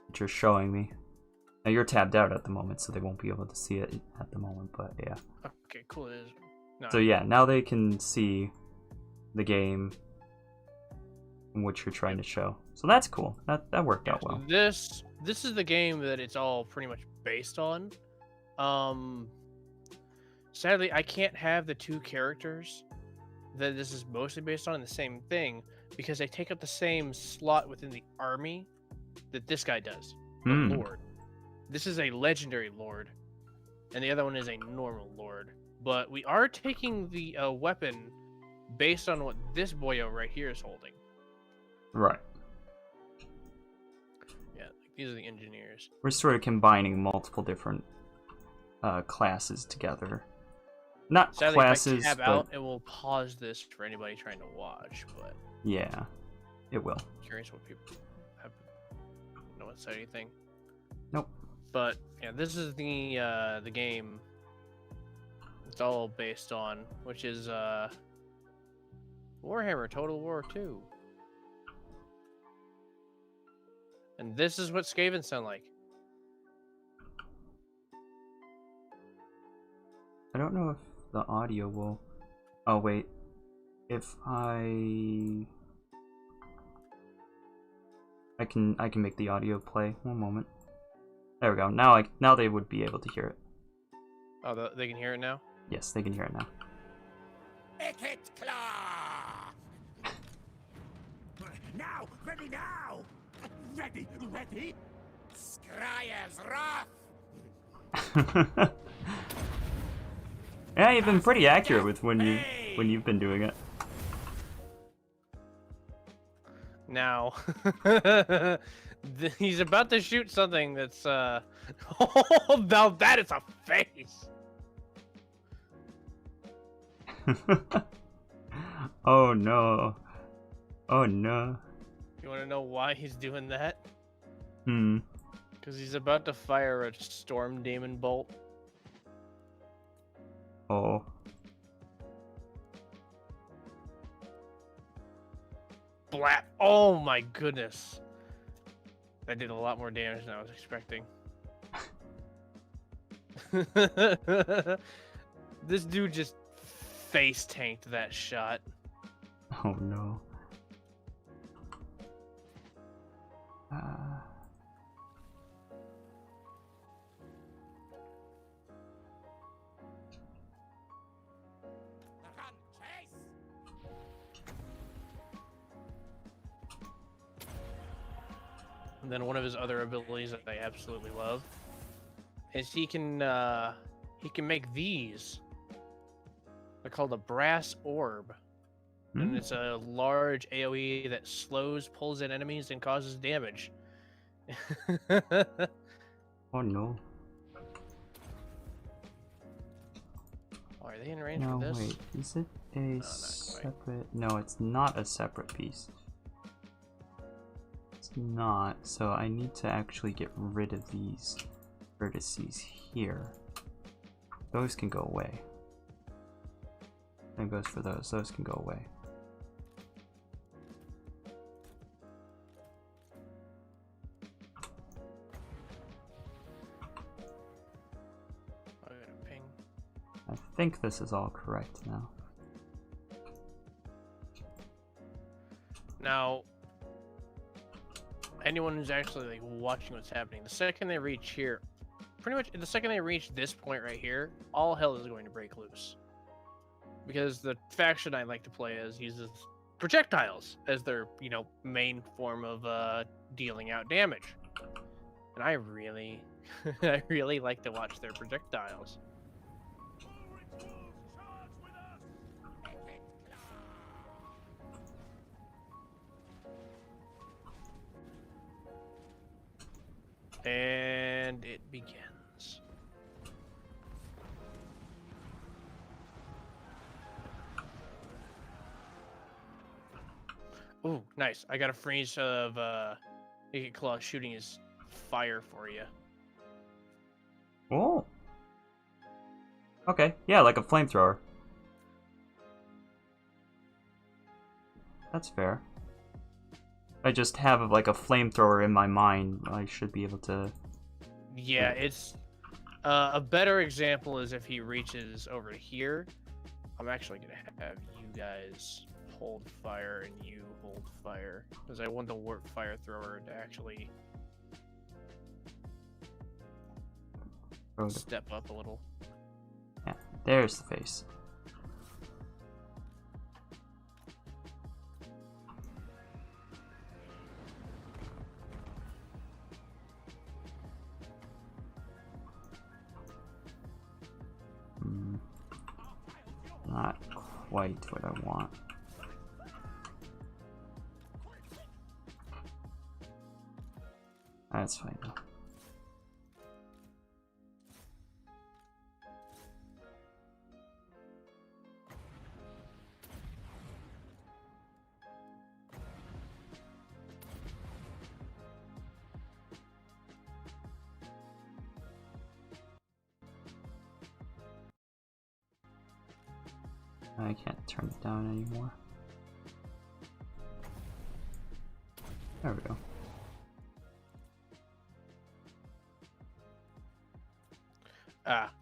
what you're showing me. Now you're tabbed out at the moment, so they won't be able to see it at the moment, but yeah. Okay, cool. It is. No, So yeah, now they can see the game and what you're trying to show. So that's cool. That worked out well. This is the game that it's all pretty much based on. Sadly, I can't have the two characters that this is mostly based on in the same thing because they take up the same slot within the army that this guy does. The Lord. This is a legendary Lord, and the other one is a normal Lord. But we are taking the weapon based on what this boyo right here is holding. Right. Yeah, like these are the engineers. We're sort of combining multiple different classes together. Not Sadly, classes, if I tab but out, it will pause this for anybody trying to watch. But yeah, it will. I'm curious what people have. No one said anything. Nope. But yeah, this is the game. It's all based on, which is Warhammer Total War 2. And this is what Skavens sound like. I don't know if the audio will. Oh wait, if I can make the audio play. One moment. There we go. Now they would be able to hear it. Oh, they can hear it now? Yes, they can hear it now. Now, ready now! Ready? Scryer's wrath! Yeah, you've been pretty accurate with when you've been doing it. Now, He's about to shoot something that's oh, now that is a face. Oh no. Oh no. You want to know why he's doing that? Hmm. Because he's about to fire a storm demon bolt. Oh. Blap! Oh my goodness. That did a lot more damage than I was expecting. This dude just face tanked that shot. Oh no. Run, chase! And then one of his other abilities that I absolutely love is he can make these. They're called a brass orb. And it's a large AoE that slows, pulls in enemies, and causes damage. Oh no. Oh, are they in range No, for this? wait. Is it a separate? No, it's not a separate piece. It's not. So I need to actually get rid of these vertices here. Those can go away. Same goes for those. Those can go away. I got a ping. I think this is all correct now. Now, anyone who's actually like watching what's happening, the second they reach here, pretty much the second they reach this point right here, all hell is going to break loose. Because the faction I like to play as uses projectiles as their, you know, main form of dealing out damage. And I really, I really like to watch their projectiles. And it begins. Ooh, nice. I got a freeze of Naked Claw shooting his fire for you. Oh. Okay. Yeah, like a flamethrower. That's fair. I just have like a flamethrower in my mind. I should be able to. Yeah, it's a better example is if he reaches over here. I'm actually gonna have you guys hold fire and you hold fire because I want the warp fire thrower to actually step up a little. Yeah, there's the face. Not quite what I want. That's fine though. I can't turn it down anymore. There we go.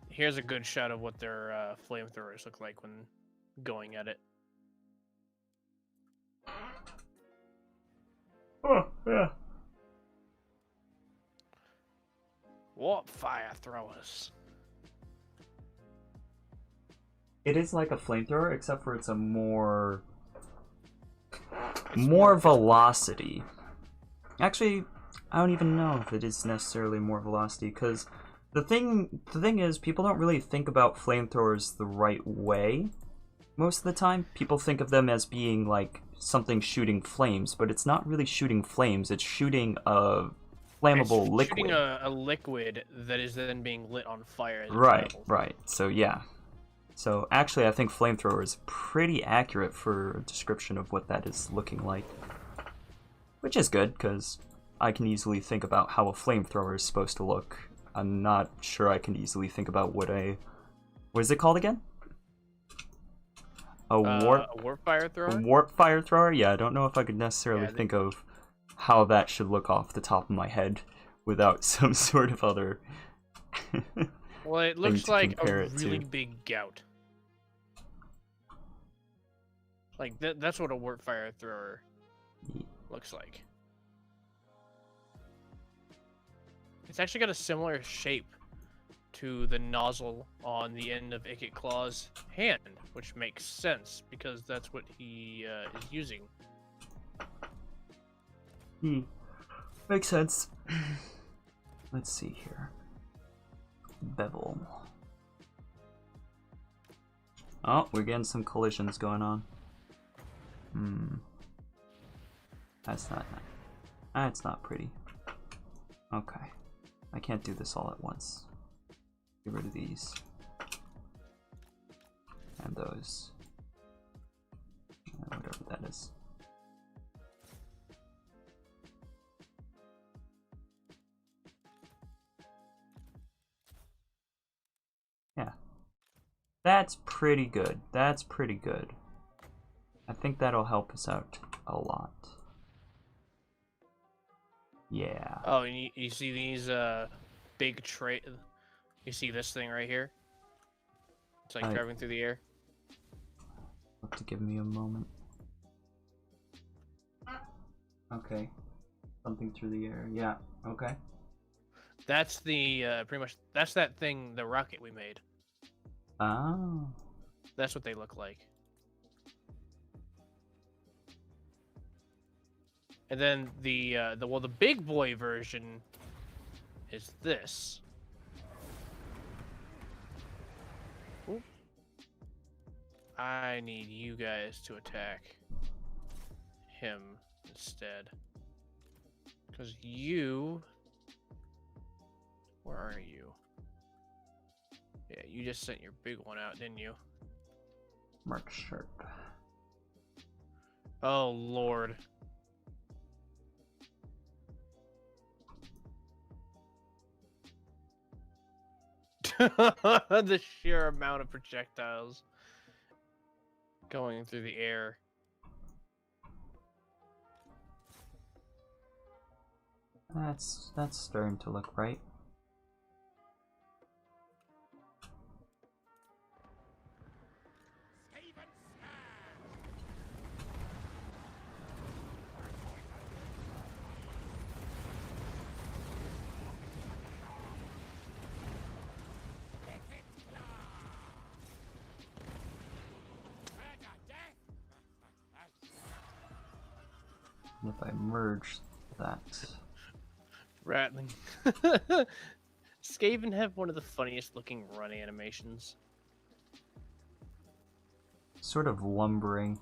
Here's a good shot of what their flamethrowers look like when going at it. Oh, yeah. Warp fire throwers. It is like a flamethrower, except for it's a more more velocity. Actually, I don't even know if it is necessarily more velocity, because the thing is, people don't really think about flamethrowers the right way. most of the time, people think of them as being like something shooting flames, but it's not really shooting flames, it's shooting a flammable It's liquid. shooting a liquid that is then being lit on fire as it Right, travels. right. So yeah. So actually I think flamethrower is pretty accurate for a description of what that is looking like. Which is good, because I can easily think about how a flamethrower is supposed to look. I'm not sure I can easily think about what is it called again? A warp fire thrower? A warp fire thrower? Yeah, I don't know if I could necessarily think of how that should look off the top of my head without some sort of other well, it looks like a really big gout. Like, that's what a warp fire thrower looks like. It's actually got a similar shape to the nozzle on the end of Ikit Claw's hand, which makes sense because that's what he is using. Makes sense. Let's see here. Bevel. Oh, we're getting some collisions going on. That's not pretty. Okay. I can't do this all at once. Get rid of these. And those. Whatever that is. Yeah. That's pretty good. That's pretty good. I think that'll help us out a lot. Yeah. Oh, and you see these big tray. You see this thing right here? It's like driving through the air. Have to give me a moment. Okay. Something through the air. Yeah. Okay. That's the pretty much that's that thing, the rocket we made. Oh. That's what they look like. And then the big boy version is this. Ooh. I need you guys to attack him instead. Because you... Where are you? Yeah, you just sent your big one out, didn't you? Mark Sharp. Oh, Lord. The sheer amount of projectiles going through the air. That's starting to look right. And if I merge that. Rattling. Skaven have one of the funniest looking run animations. Sort of lumbering.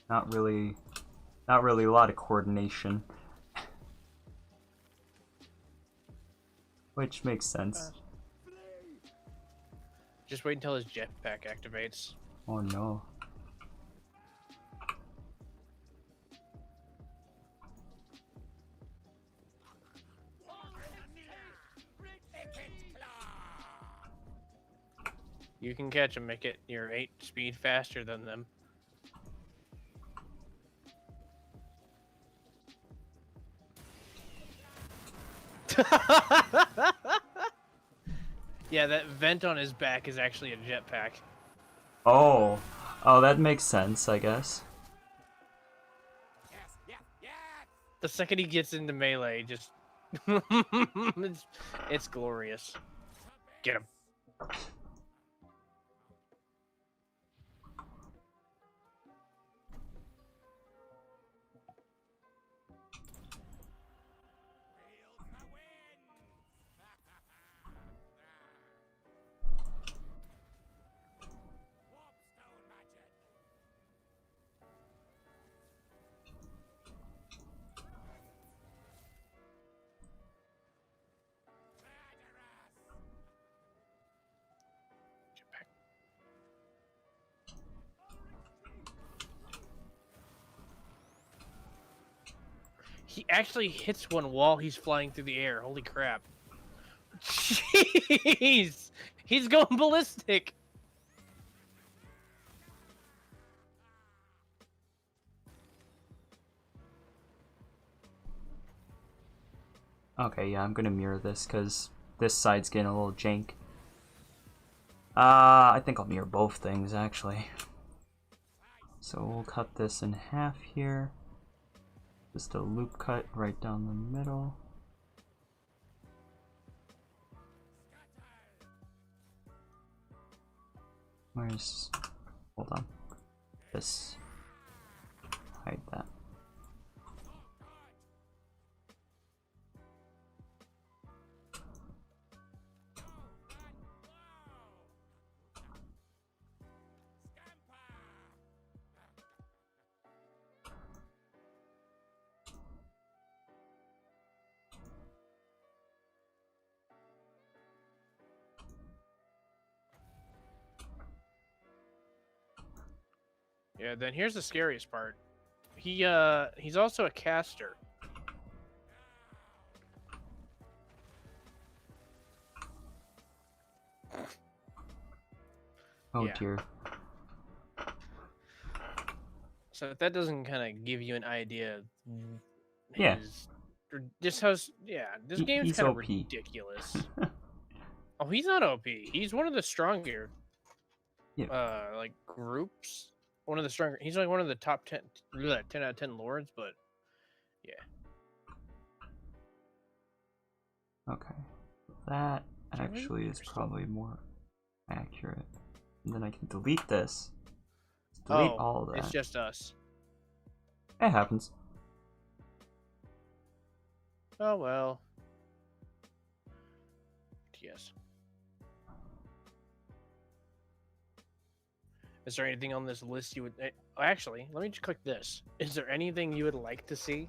Not really a lot of coordination. Which makes sense. Just wait until his jetpack activates. Oh no. You can catch him, make it your 8 speed faster than them. Yeah, that vent on his back is actually a jetpack. Oh. Oh, that makes sense, I guess. The second he gets into melee, just... it's glorious. Get him. He actually hits one while he's flying through the air. Holy crap. Jeez! He's going ballistic! Okay, yeah, I'm gonna mirror this because this side's getting a little jank. I think I'll mirror both things actually. So we'll cut this in half here. Just a loop cut right down the middle. Where's... hold on. This... hide that. Yeah, then here's the scariest part. He's also a caster. Oh Yeah. dear. So if that doesn't kind of give you an idea of Yeah. just how, yeah, this game's He's kind of OP. ridiculous. Oh, he's not OP. He's one of the stronger, like groups. One of the stronger. He's like one of the top 10 out of 10 lords, but yeah. Okay. That Really actually is interesting. probably more accurate. And then I can delete this. Delete all of that. It's just us. It happens. Oh well. Yes. Is there anything on this list you would... Actually, let me just click this. Is there anything you would like to see?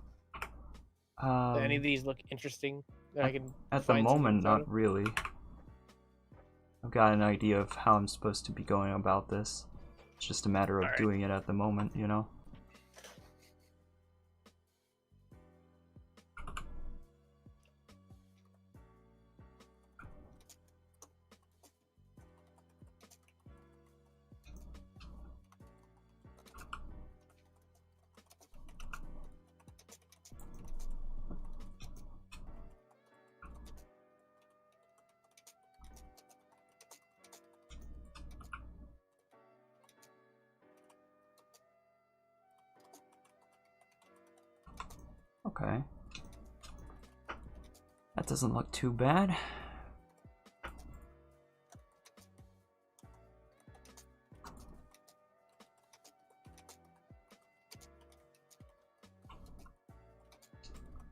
Do any of these look interesting that I can At the find some moment, info out not of? really. I've got an idea of how I'm supposed to be going about this. It's just a matter of Alright. doing it at the moment, you know? Okay. That doesn't look too bad.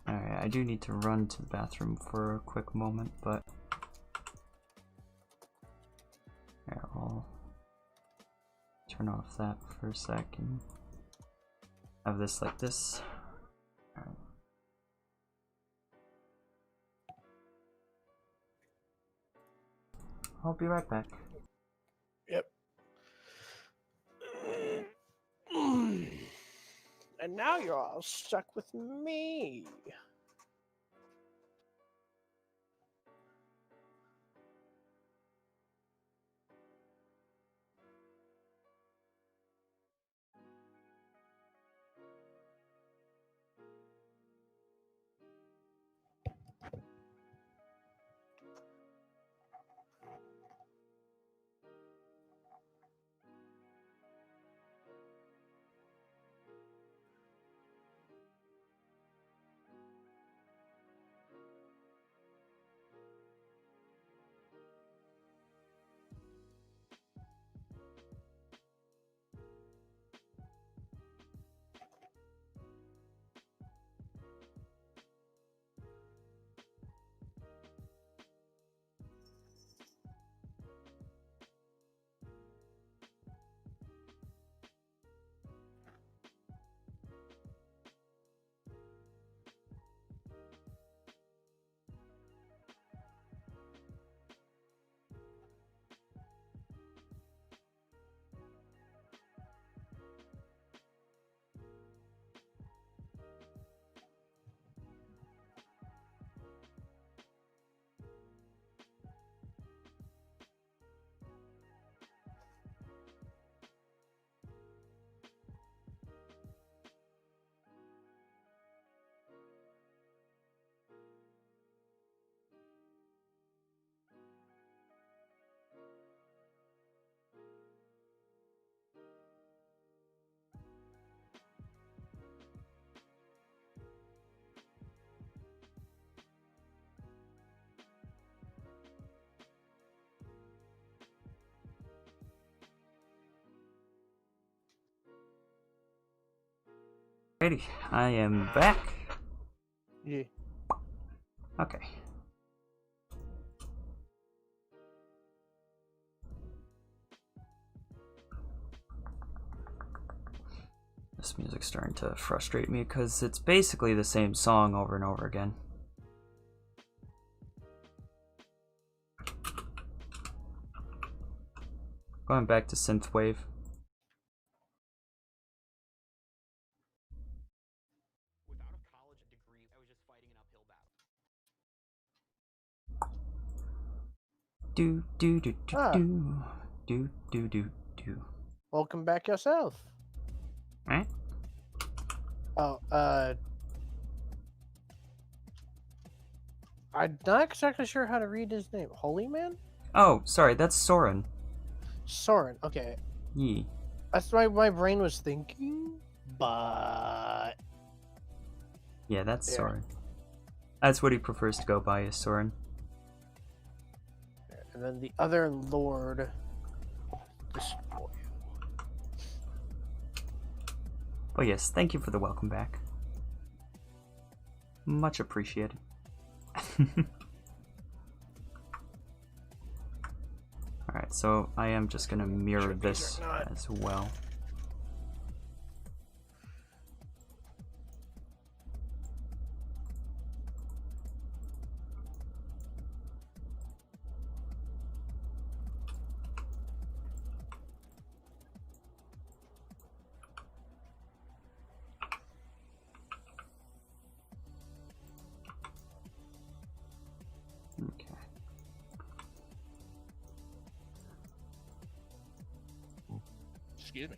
Alright, I do need to run to the bathroom for a quick moment, but... Here, I'll turn off that for a second. Have this like this. Alright. I'll be right back. Yep. And now you're all stuck with me. Alrighty, I am back. Yeah. Okay. This music's starting to frustrate me because it's basically the same song over and over again. Going back to synthwave. Without a college degree, I was just fighting an uphill battle. Do do do do Ah. do do do do. Welcome back yourself. Right? Oh, I'm not exactly sure how to read his name. Holy Man? Oh, sorry, that's Soren. Soren. Okay. Yee. That's why my brain was thinking, but... Yeah, that's There. Soren. That's what he prefers to go by, is Soren. And then the other Lord... Destroy. But yes, thank you for the welcome back. Much appreciated. Alright, so I am just gonna mirror Sure, these this are not- as well. Okay. Excuse me.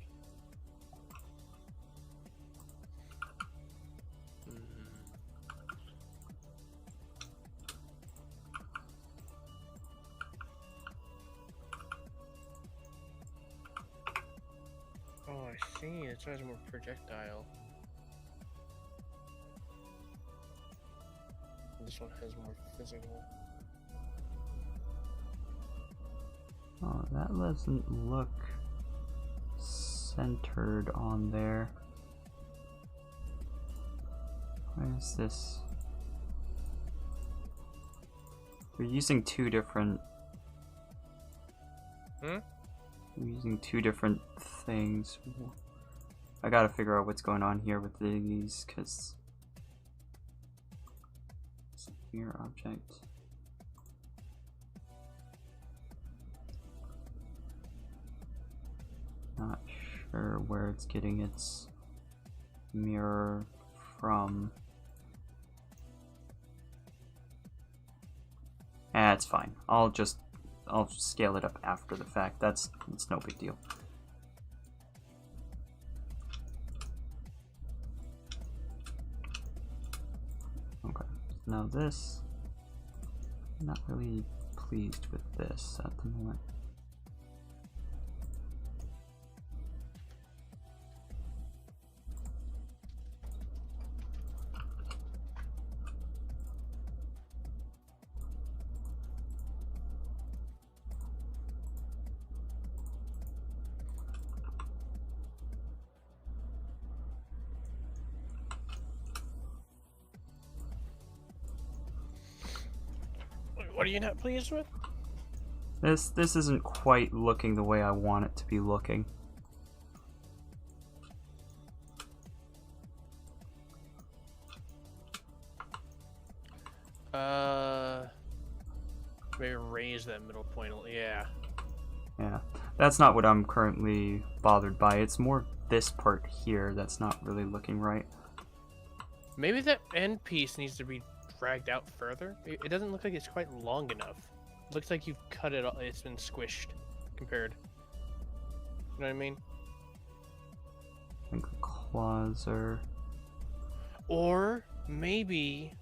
Oh, I see. It has more projectile. This one has more physical. Oh, that doesn't look centered on there. Where is this? We're using two different... Hmm? We're using two different things. I gotta figure out what's going on here with these, because... Mirror object. Not sure where it's getting its mirror from. It's fine. I'll scale it up after the fact. It's no big deal. Okay. Now this, I'm not really pleased with this at the moment. What are you not pleased with? This isn't quite looking the way I want it to be looking. Maybe raise that middle point. Yeah. Yeah, that's not what I'm currently bothered by. It's more this part here that's not really looking right. Maybe that end piece needs to be dragged out further. It doesn't look like it's quite long enough. It looks like you've cut it. It's been squished, compared. You know what I mean? I think the claws are... Or maybe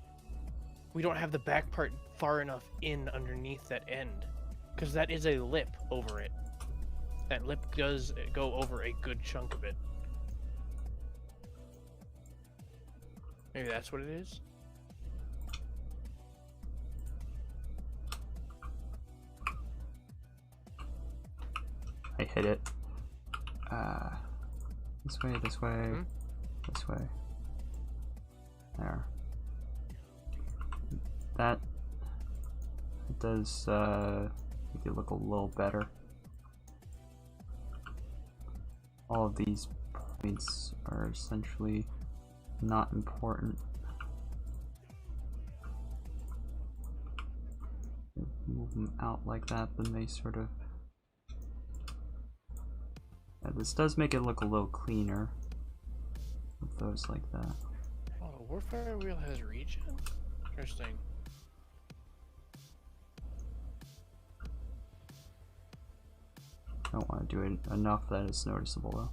we don't have the back part far enough in underneath that end, because that is a lip over it. That lip does go over a good chunk of it. Maybe that's what it is. I hit it. This way, this way, this way. There. That does make it look a little better. All of these points are essentially not important. Move them out like that, then they sort of... Yeah, this does make it look a little cleaner with those like that. Oh, the Warfire wheel has regen? Interesting. I don't want to do it enough that it's noticeable though.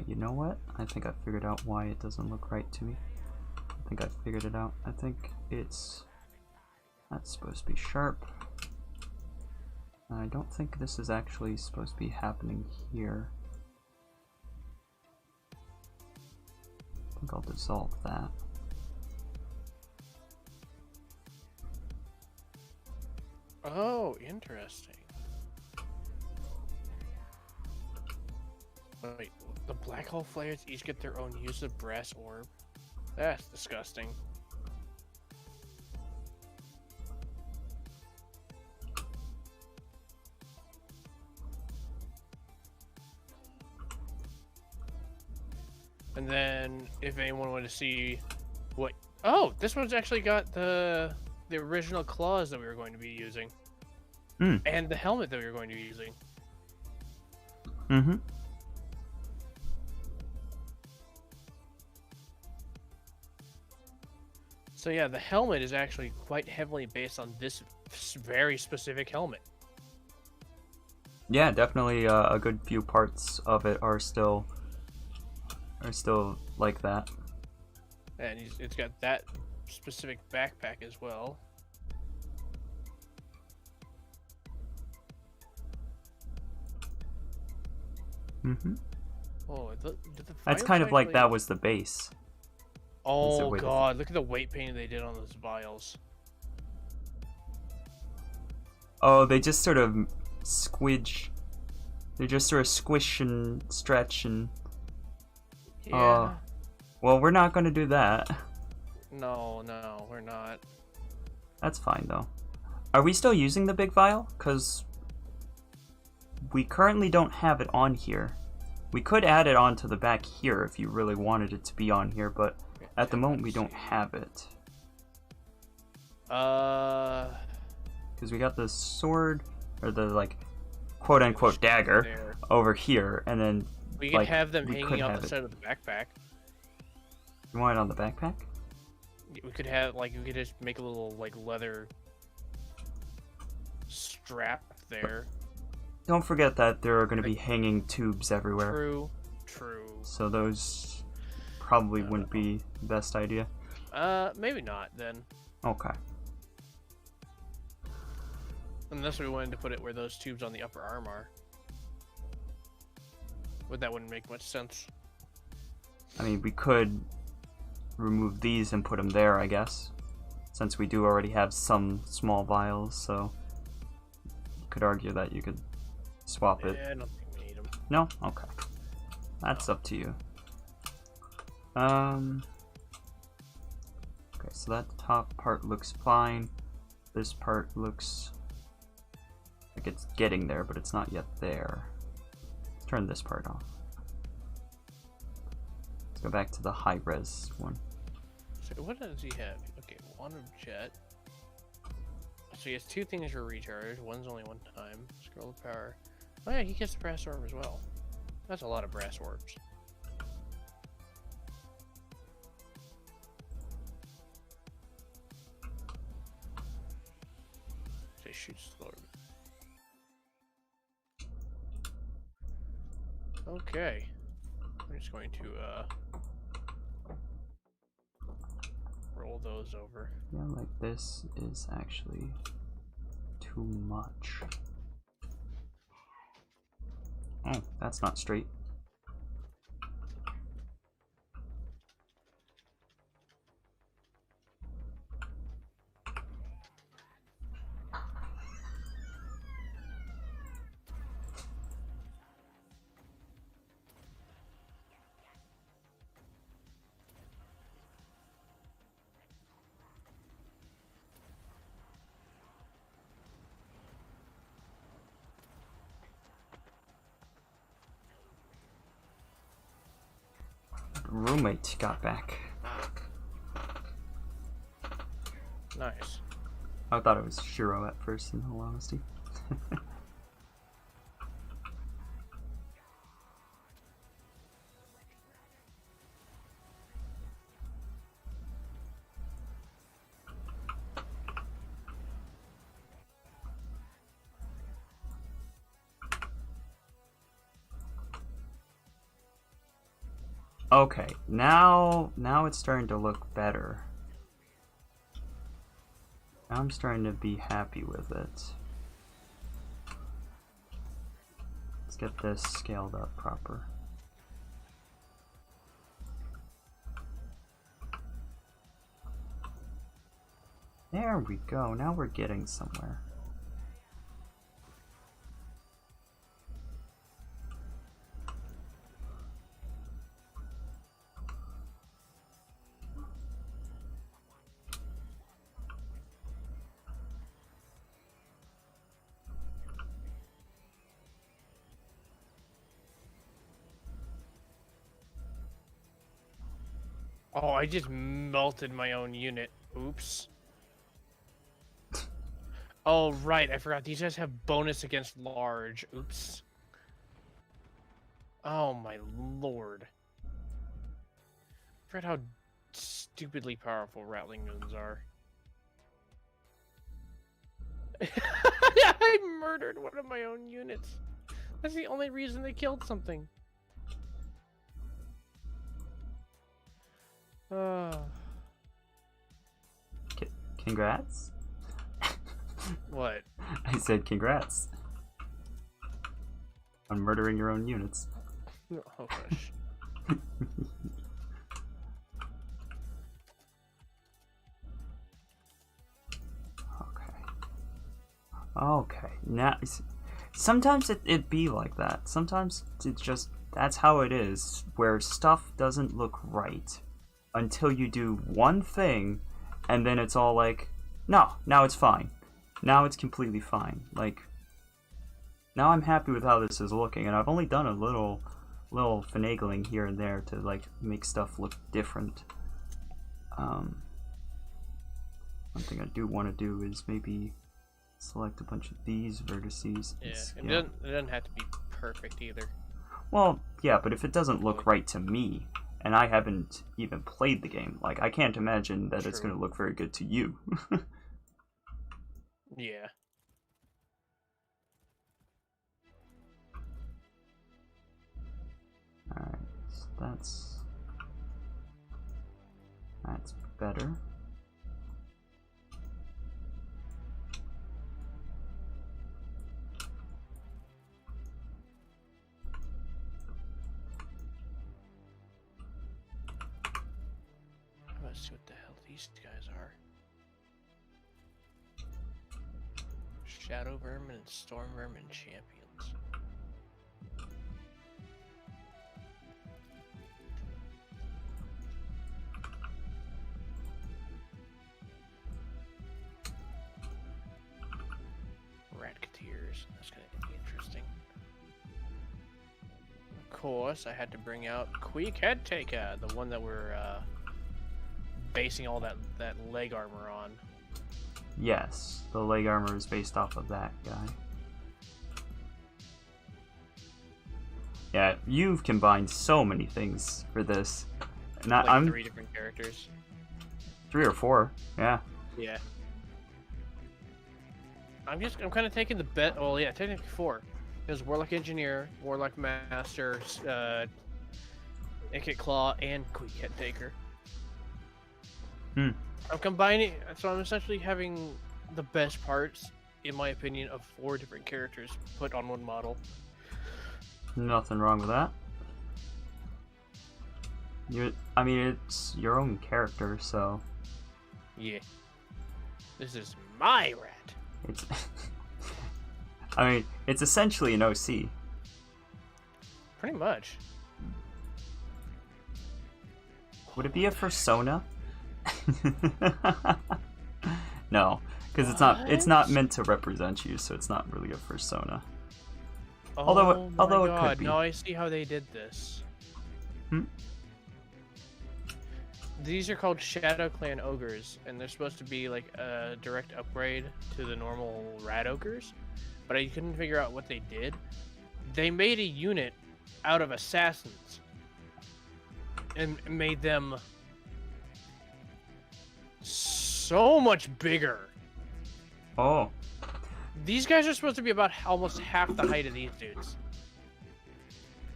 You know what? I think I figured out why it doesn't look right to me. I think I figured it out. I think it's... That's supposed to be sharp. And I don't think this is actually supposed to be happening here. I think I'll dissolve that. Oh, interesting. Wait, the black hole flares each get their own use of brass orb? That's disgusting. And then, if anyone wanted to see what... Oh, this one's actually got the original claws that we were going to be using. And the helmet that we were going to be using. Mm-hmm. So yeah, the helmet is actually quite heavily based on this very specific helmet. Yeah, definitely a good few parts of it are still like that. And it's got that specific backpack as well. Mm-hmm. Oh, That's kind of like that was the base. Oh god, look at the weight painting they did on those vials. Oh, they just sort of squidge. They just sort of squish and stretch and... Yeah. Well, we're not going to do that. No, we're not. That's fine, though. Are we still using the big vial? Because we currently don't have it on here. We could add it onto the back here if you really wanted it to be on here, but at the moment we don't have it. Because we got the sword, or the, like, quote-unquote dagger there over here, and then we could like, have them we hanging could out have the it. side of the backpack. You want it on the backpack? We could have, like, we could just make a little, like, leather strap there. Don't forget that there are going to be hanging tubes everywhere. True. So those probably wouldn't be the best idea. Maybe not, then. Okay. Unless we wanted to put it where those tubes on the upper arm are. But that wouldn't make much sense. I mean, we could remove these and put them there, I guess. Since we do already have some small vials, so... You could argue that you could swap it. Yeah, I don't think we need them. No? Okay. That's up to you. Okay, so that top part looks fine. This part looks like it's getting there, but it's not yet there. Let's turn this part off. Let's go back to the high-res one. So what does he have? Okay, one of jet. So he has two things for recharge. One's only one time. Scroll of power. Oh yeah, he gets the brass orb as well. That's a lot of brass orbs. They shoot slower. Okay. I'm just going to roll those over. Yeah, like this is actually too much. Oh, that's not straight. Roommate got back. Nice. I thought it was Shiro at first, in all honesty. Okay, now it's starting to look better. I'm starting to be happy with it. Let's get this scaled up proper. There we go, now we're getting somewhere. Oh, I just melted my own unit. Oops. Oh, right. I forgot. These guys have bonus against large. Oops. Oh, my lord. I forgot how stupidly powerful Rattling Moons are. I murdered one of my own units. That's the only reason they killed something. Congrats? What? I said congrats. On murdering your own units. Oh, gosh. Okay, now sometimes it be like that. Sometimes it's just that's how it is, where stuff doesn't look right until you do one thing, and then it's all like, no, now it's fine. Now it's completely fine. Like, now I'm happy with how this is looking, and I've only done a little finagling here and there to like make stuff look different. One thing I do want to do is maybe select a bunch of these vertices. Yeah, it doesn't have to be perfect either. Well, yeah, but if it doesn't look right to me, and I haven't even played the game, like, I can't imagine that it's going to look very good to you. Yeah. Alright, so that's better. Let's see what the hell these guys are. Shadow Vermin and Storm Vermin champions. Ratketeers. That's gonna be interesting. Of course, I had to bring out Queek Head Taker, the one that we're basing all that leg armor on. Yes, the leg armor is based off of that guy. Yeah, you've combined so many things for this. And Like I'm 3 different characters. 3 or 4, yeah. Yeah. I'm kind of taking the bet. Well, yeah, technically 4. There's Warlock Engineer, Warlock Master, Inkit Claw, and Queek Head Taker. Hmm. I'm combining, so I'm essentially having the best parts, in my opinion, of 4 different characters put on one model. Nothing wrong with that. I mean, it's your own character, so Yeah. This is my rat. it's. I mean, it's essentially an OC. Pretty much. Would it be a persona? No, because it's not meant to represent you, so it's not really a persona. Oh Although my it god, could be. now I see how they did this. Hmm? These are called Shadow Clan Ogres, and they're supposed to be like a direct upgrade to the normal Rat Ogres, but I couldn't figure out what they did. They made a unit out of assassins and made them so much bigger. Oh, These guys are supposed to be about almost half the height of these dudes.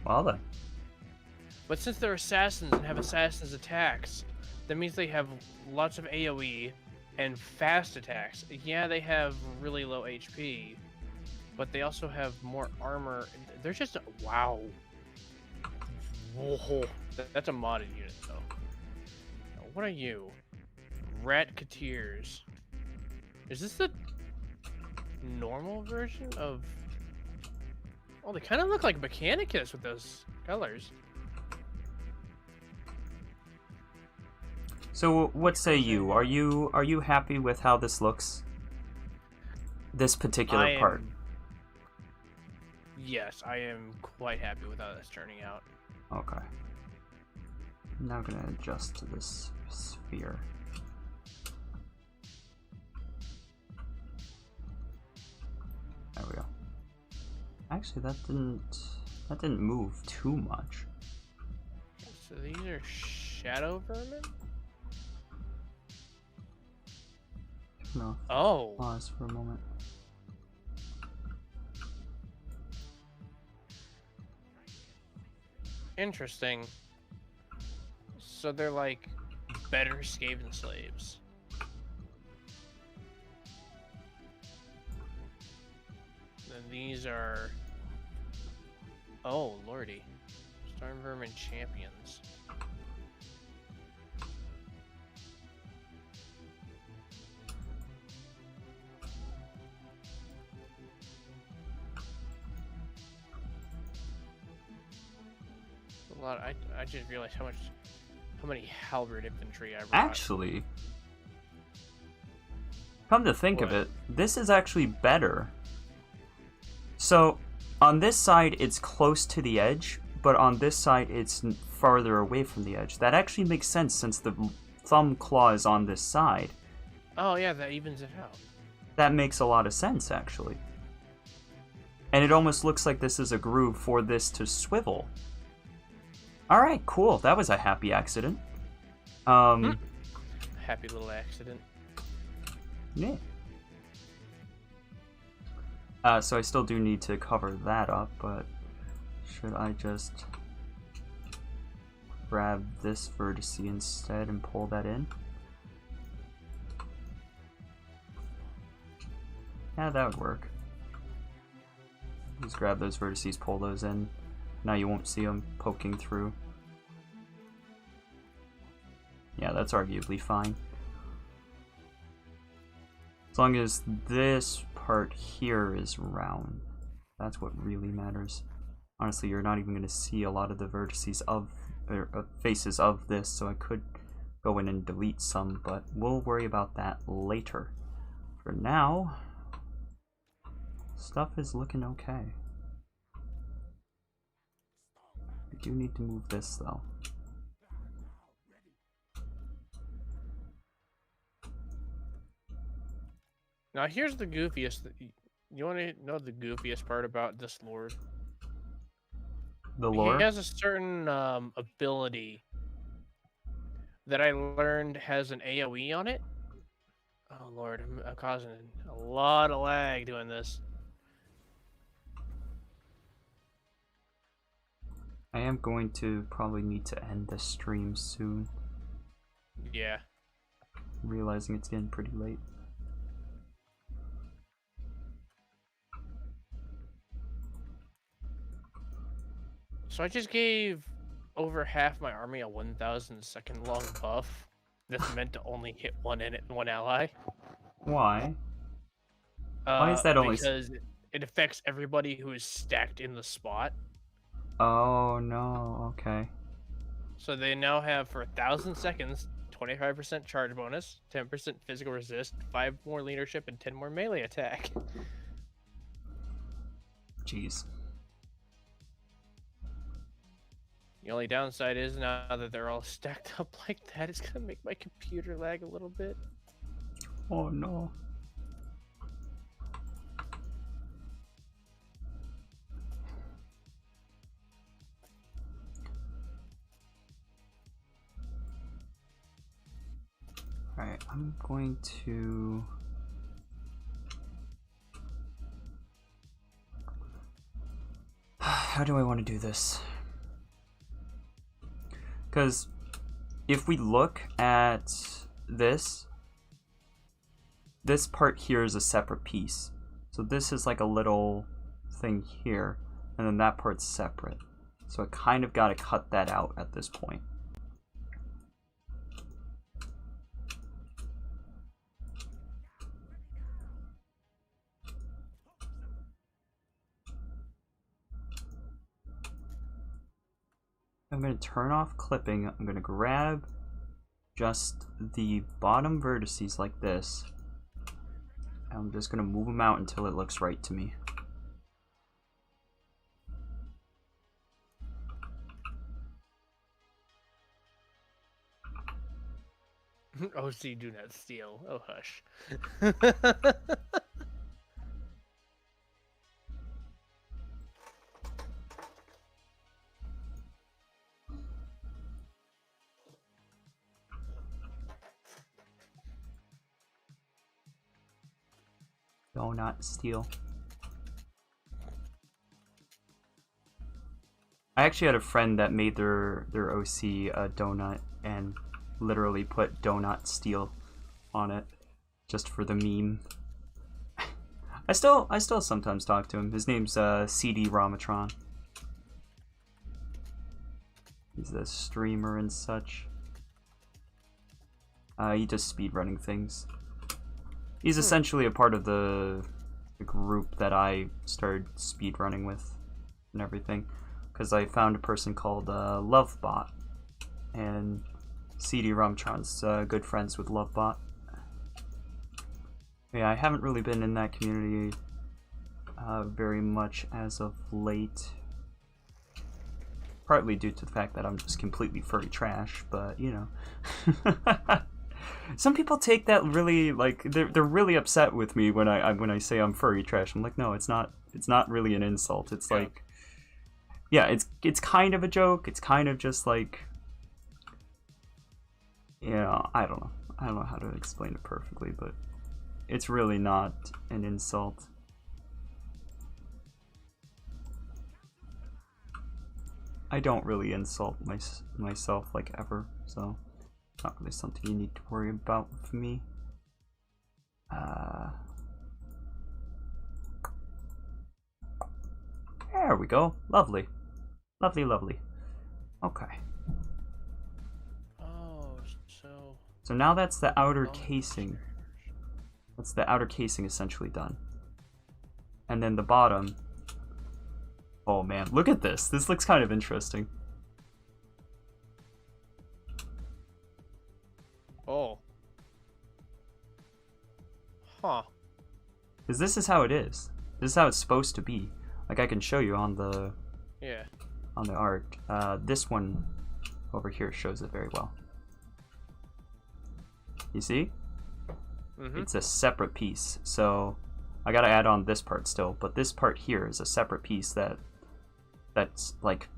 well then. But since they're assassins and have assassins attacks, that means they have lots of AoE and fast attacks. Yeah, they have really low HP, but they also have more armor. They're just, wow. Whoa. That's a modded unit, though. Now, what are you? Ratketeers. Is this the normal version of... Oh, they kind of look like Mechanicus with those colors. So what say you? Are you happy with how this looks? This particular part. Yes, I am quite happy with how that's turning out. Okay. I'm now gonna adjust to this sphere. There we go. Actually, that didn't move too much. So these are shadow vermin? No. Oh. Pause for a moment. Interesting. So they're like better Skaven slaves. Then these are... Oh, lordy. Storm Vermin champions. A lot. I just realized how many halberd infantry I brought. Actually, come to think of it, this is actually better. So, on this side, it's close to the edge, but on this side, it's farther away from the edge. That actually makes sense since the thumb claw is on this side. Oh yeah, that evens it out. That makes a lot of sense, actually. And it almost looks like this is a groove for this to swivel. Alright, cool. That was a happy accident. Happy little accident. Yeah. So I still do need to cover that up, but should I just grab this vertice instead and pull that in? Yeah, that would work. Just grab those vertices, pull those in. Now you won't see them poking through. Yeah, that's arguably fine. As long as this part here is round. That's what really matters. Honestly, you're not even going to see a lot of the vertices of, or faces of this, so I could go in and delete some, but we'll worry about that later. For now, stuff is looking okay. I do need to move this though. Now here's the goofiest. You want to know the goofiest part about this lord? The lore? He has a certain ability that I learned has an AoE on it. Oh lord, I'm causing a lot of lag doing this. I am going to probably need to end this stream soon. Yeah. realizing it's getting pretty late. So I just gave over half my army a 1,000 second long buff that's meant to only hit one ally. Why? Why is that only? Because it affects everybody who is stacked in the spot. Oh no. Okay. So they now have for 1,000 seconds 25% charge bonus, 10% physical resist, 5 more leadership, and 10 more melee attack. Jeez. The only downside is now that they're all stacked up like that, it's gonna make my computer lag a little bit. Oh no. Alright, I'm going to... How do I want to do this? Because if we look at this part here is a separate piece. So this is like a little thing here, and then that part's separate. So I kind of got to cut that out at this point. I'm going to turn off clipping. I'm going to grab just the bottom vertices like this. And I'm just going to move them out until it looks right to me. OC, do not steal. Oh, hush. Do not steal. I actually had a friend that made their OC a donut and literally put "do not steal" on it just for the meme. I still sometimes talk to him. His name's CD Ramatron. He's a streamer and such. He does speedrunning things. He's essentially a part of the group that I started speedrunning with and everything, because I found a person called Lovebot, and CD Rumtron's good friends with Lovebot. Yeah, I haven't really been in that community very much as of late, partly due to the fact that I'm just completely furry trash, but you know. Some people take that really, like, they're really upset with me when I say I'm furry trash. I'm like, no, it's not really an insult. It's like, yeah, it's kind of a joke. It's kind of just like, you know, I don't know how to explain it perfectly, but it's really not an insult. I don't really insult myself like ever, so it's not really something you need to worry about with me. There we go. Lovely. Lovely, lovely. Okay. Oh, so now that's the outer casing. That's the outer casing essentially done. And then the bottom. Oh man, look at this. This looks kind of interesting. Oh. Huh. Because this is how it is. This is how it's supposed to be. Like, I can show you on the on the art. This one over here shows it very well. You see? Mm-hmm. It's a separate piece. So I gotta add on this part still, but this part here is a separate piece that's like,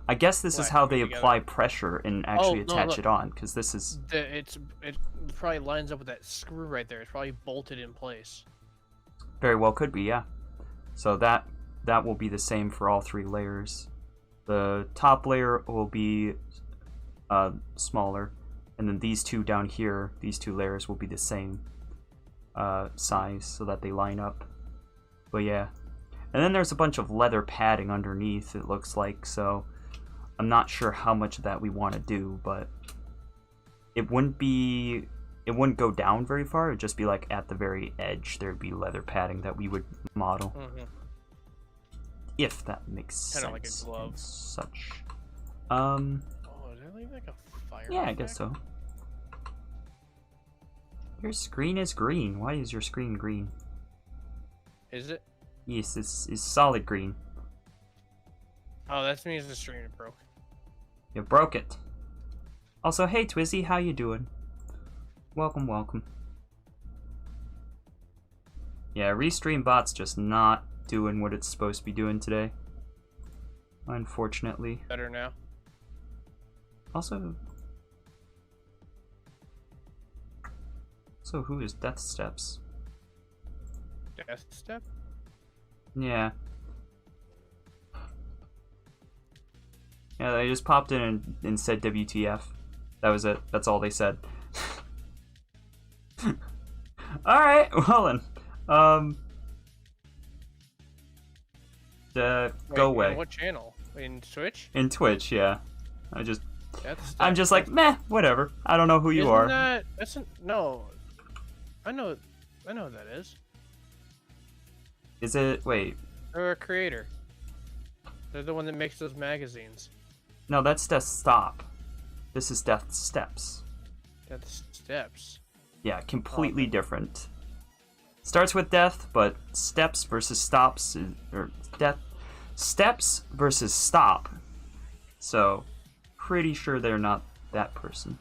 I guess this is how they apply pressure and actually attach it on, because this is... It probably lines up with that screw right there. It's probably bolted in place. Very well could be, yeah. So that will be the same for all three layers. The top layer will be smaller, And then these two down here, these two layers will be the same size so that they line up. But yeah. And then there's a bunch of leather padding underneath, it looks like, so I'm not sure how much of that we want to do, but it wouldn't go down very far. It'd just be like at the very edge there'd be leather padding that we would model. If that makes sense. Kind of like a glove. And such. Oh, is that like a fire? Yeah, I guess so. Your screen is green. Why is your screen green? Is it? Yes, it's solid green. Oh, that means the stream broke. You broke it. Also, hey Twizzy, how you doing? Welcome, welcome. Yeah, Restream bot's just not doing what it's supposed to be doing today. Unfortunately. Better now. Also, who is Death Steps? Death Step? Yeah. Yeah, they just popped in and said WTF. That was it. That's all they said. Alright, well then. Go away. In what channel? In Twitch? In Twitch, yeah. Death Step. I'm just like, meh, whatever. I don't know who you are. No. I know what that is. Is it? Wait. They're a creator. They're the one that makes those magazines. No, that's Death Stop. This is Death Steps. Death Steps. Yeah, completely different. Starts with death, but steps versus stops, or death. Steps versus stop. So, pretty sure they're not that person.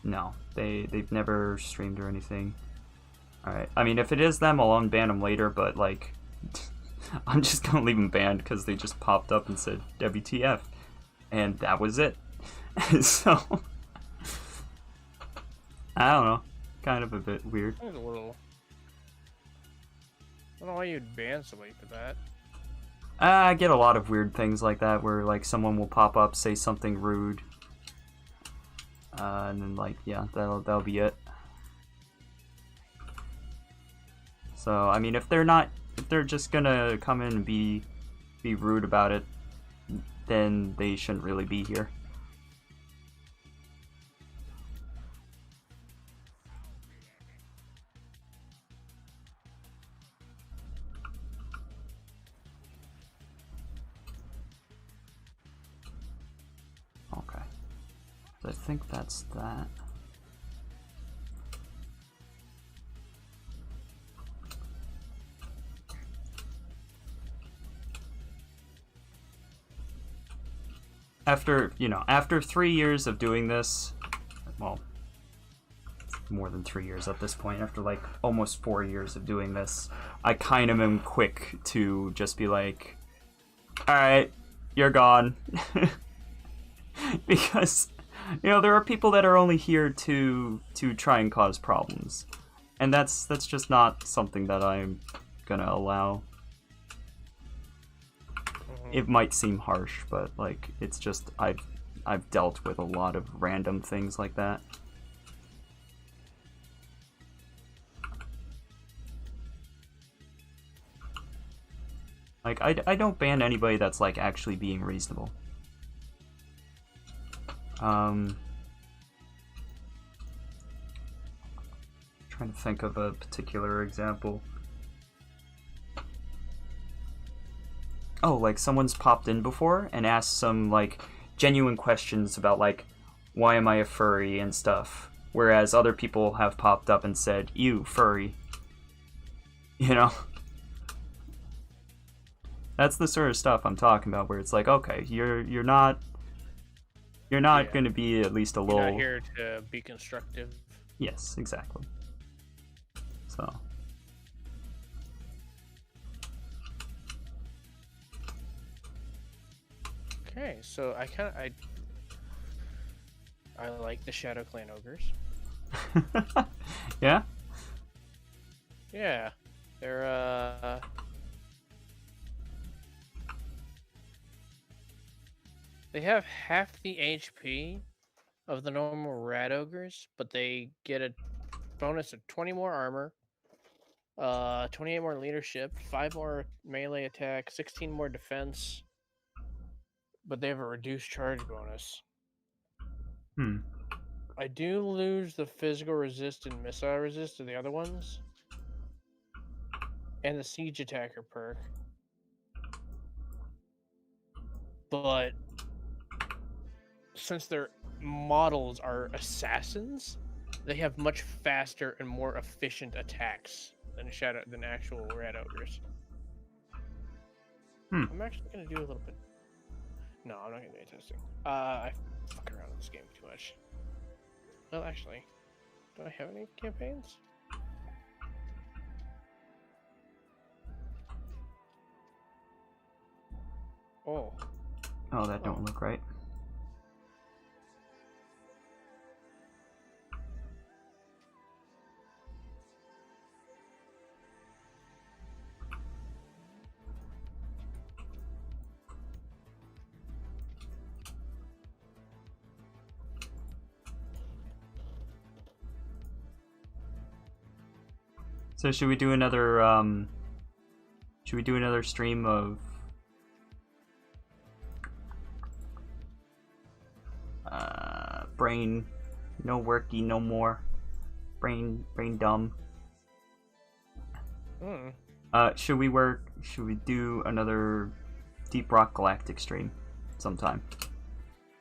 No, they've never streamed or anything. Alright, I mean, if it is them, I'll unban them later, but, like, I'm just gonna leave them banned because they just popped up and said WTF. And that was it. So, I don't know. Kind of a bit weird. That was a little... I don't know why you'd ban somebody for that. I get a lot of weird things like that where, like, someone will pop up, say something rude. And then, like, yeah, that'll be it. So, I mean, if they're just gonna come in and be rude about it, then they shouldn't really be here. Okay. So I think that's that. After 3 years of doing this, well, more than 3 years at this point, after like almost 4 years of doing this, I kind of am quick to just be like, alright, you're gone. Because, there are people that are only here to try and cause problems. And that's just not something that I'm gonna allow. It might seem harsh, but like it's just I've dealt with a lot of random things like that. Like I don't ban anybody that's like actually being reasonable. Trying to think of a particular example. Oh, like someone's popped in before and asked some like genuine questions about like why am I a furry and stuff, whereas other people have popped up and said, "You furry." That's the sort of stuff I'm talking about, where it's like, okay, you're not going to be at least a little. You're not here to be constructive. Yes, exactly. So. Okay, so I like the Shadow Clan Ogres. Yeah? Yeah. They're they have half the HP of the normal rat ogres, but they get a bonus of 20 more armor, 28 more leadership, 5 more melee attack, 16 more defense, but they have a reduced charge bonus. Hmm. I do lose the physical resist and missile resist to the other ones, and the siege attacker perk. But since their models are assassins, they have much faster and more efficient attacks than actual rat ogres. I'm actually gonna do a little bit. No, I'm not gonna do any testing. I fuck around in this game too much. Well, actually, do I have any campaigns? Oh. Oh, that don't look right. So should we do another stream of brain no worky no more. Brain dumb. Should we do another Deep Rock Galactic stream sometime?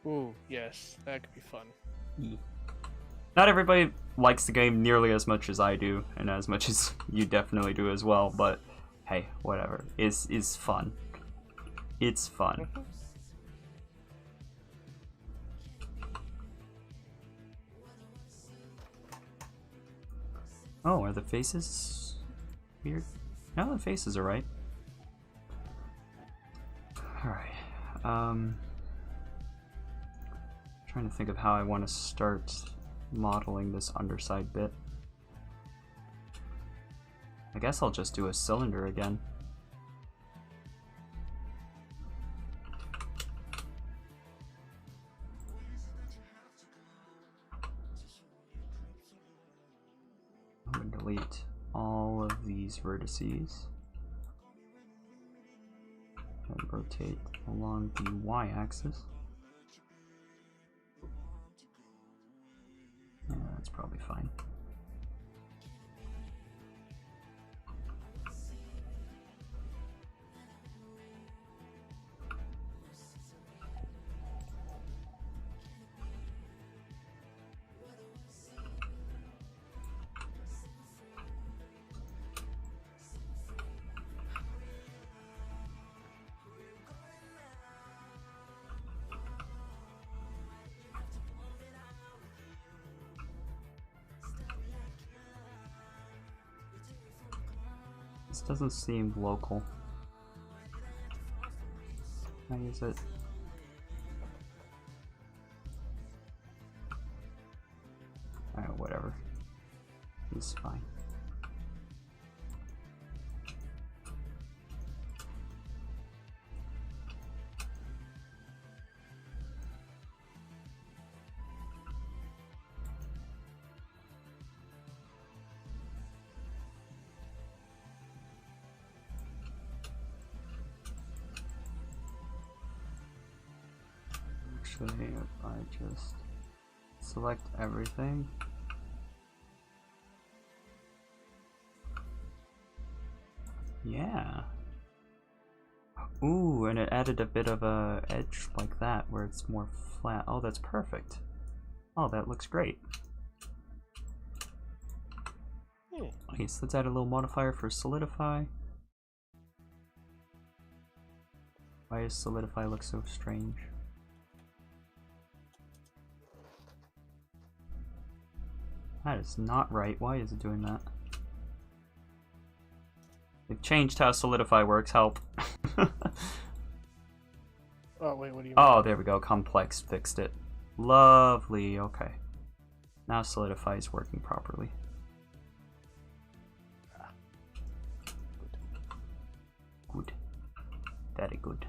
Ooh, yes, that could be fun. Yeah. Not everybody likes the game nearly as much as I do, and as much as you definitely do as well, but hey, whatever. It's fun. It's fun. Oh, are the faces weird? No, the faces are right. Alright. Trying to think of how I want to start modeling this underside bit. I guess I'll just do a cylinder again. I'm going to delete all of these vertices and rotate along the y-axis. Yeah, that's probably fine. This doesn't seem local. Can I use it? Alright, whatever. It's fine. Actually, if I just select everything. Yeah. Ooh, and it added a bit of a edge like that where it's more flat. Oh, that's perfect. Oh, that looks great. Nice. Let's add a little modifier for solidify. Why does solidify look so strange? That is not right. Why is it doing that? They've changed how solidify works. Help. Oh, wait, what do you mean? Oh, there we go. Complex fixed it. Lovely. Okay. Now solidify is working properly. Good. Very good.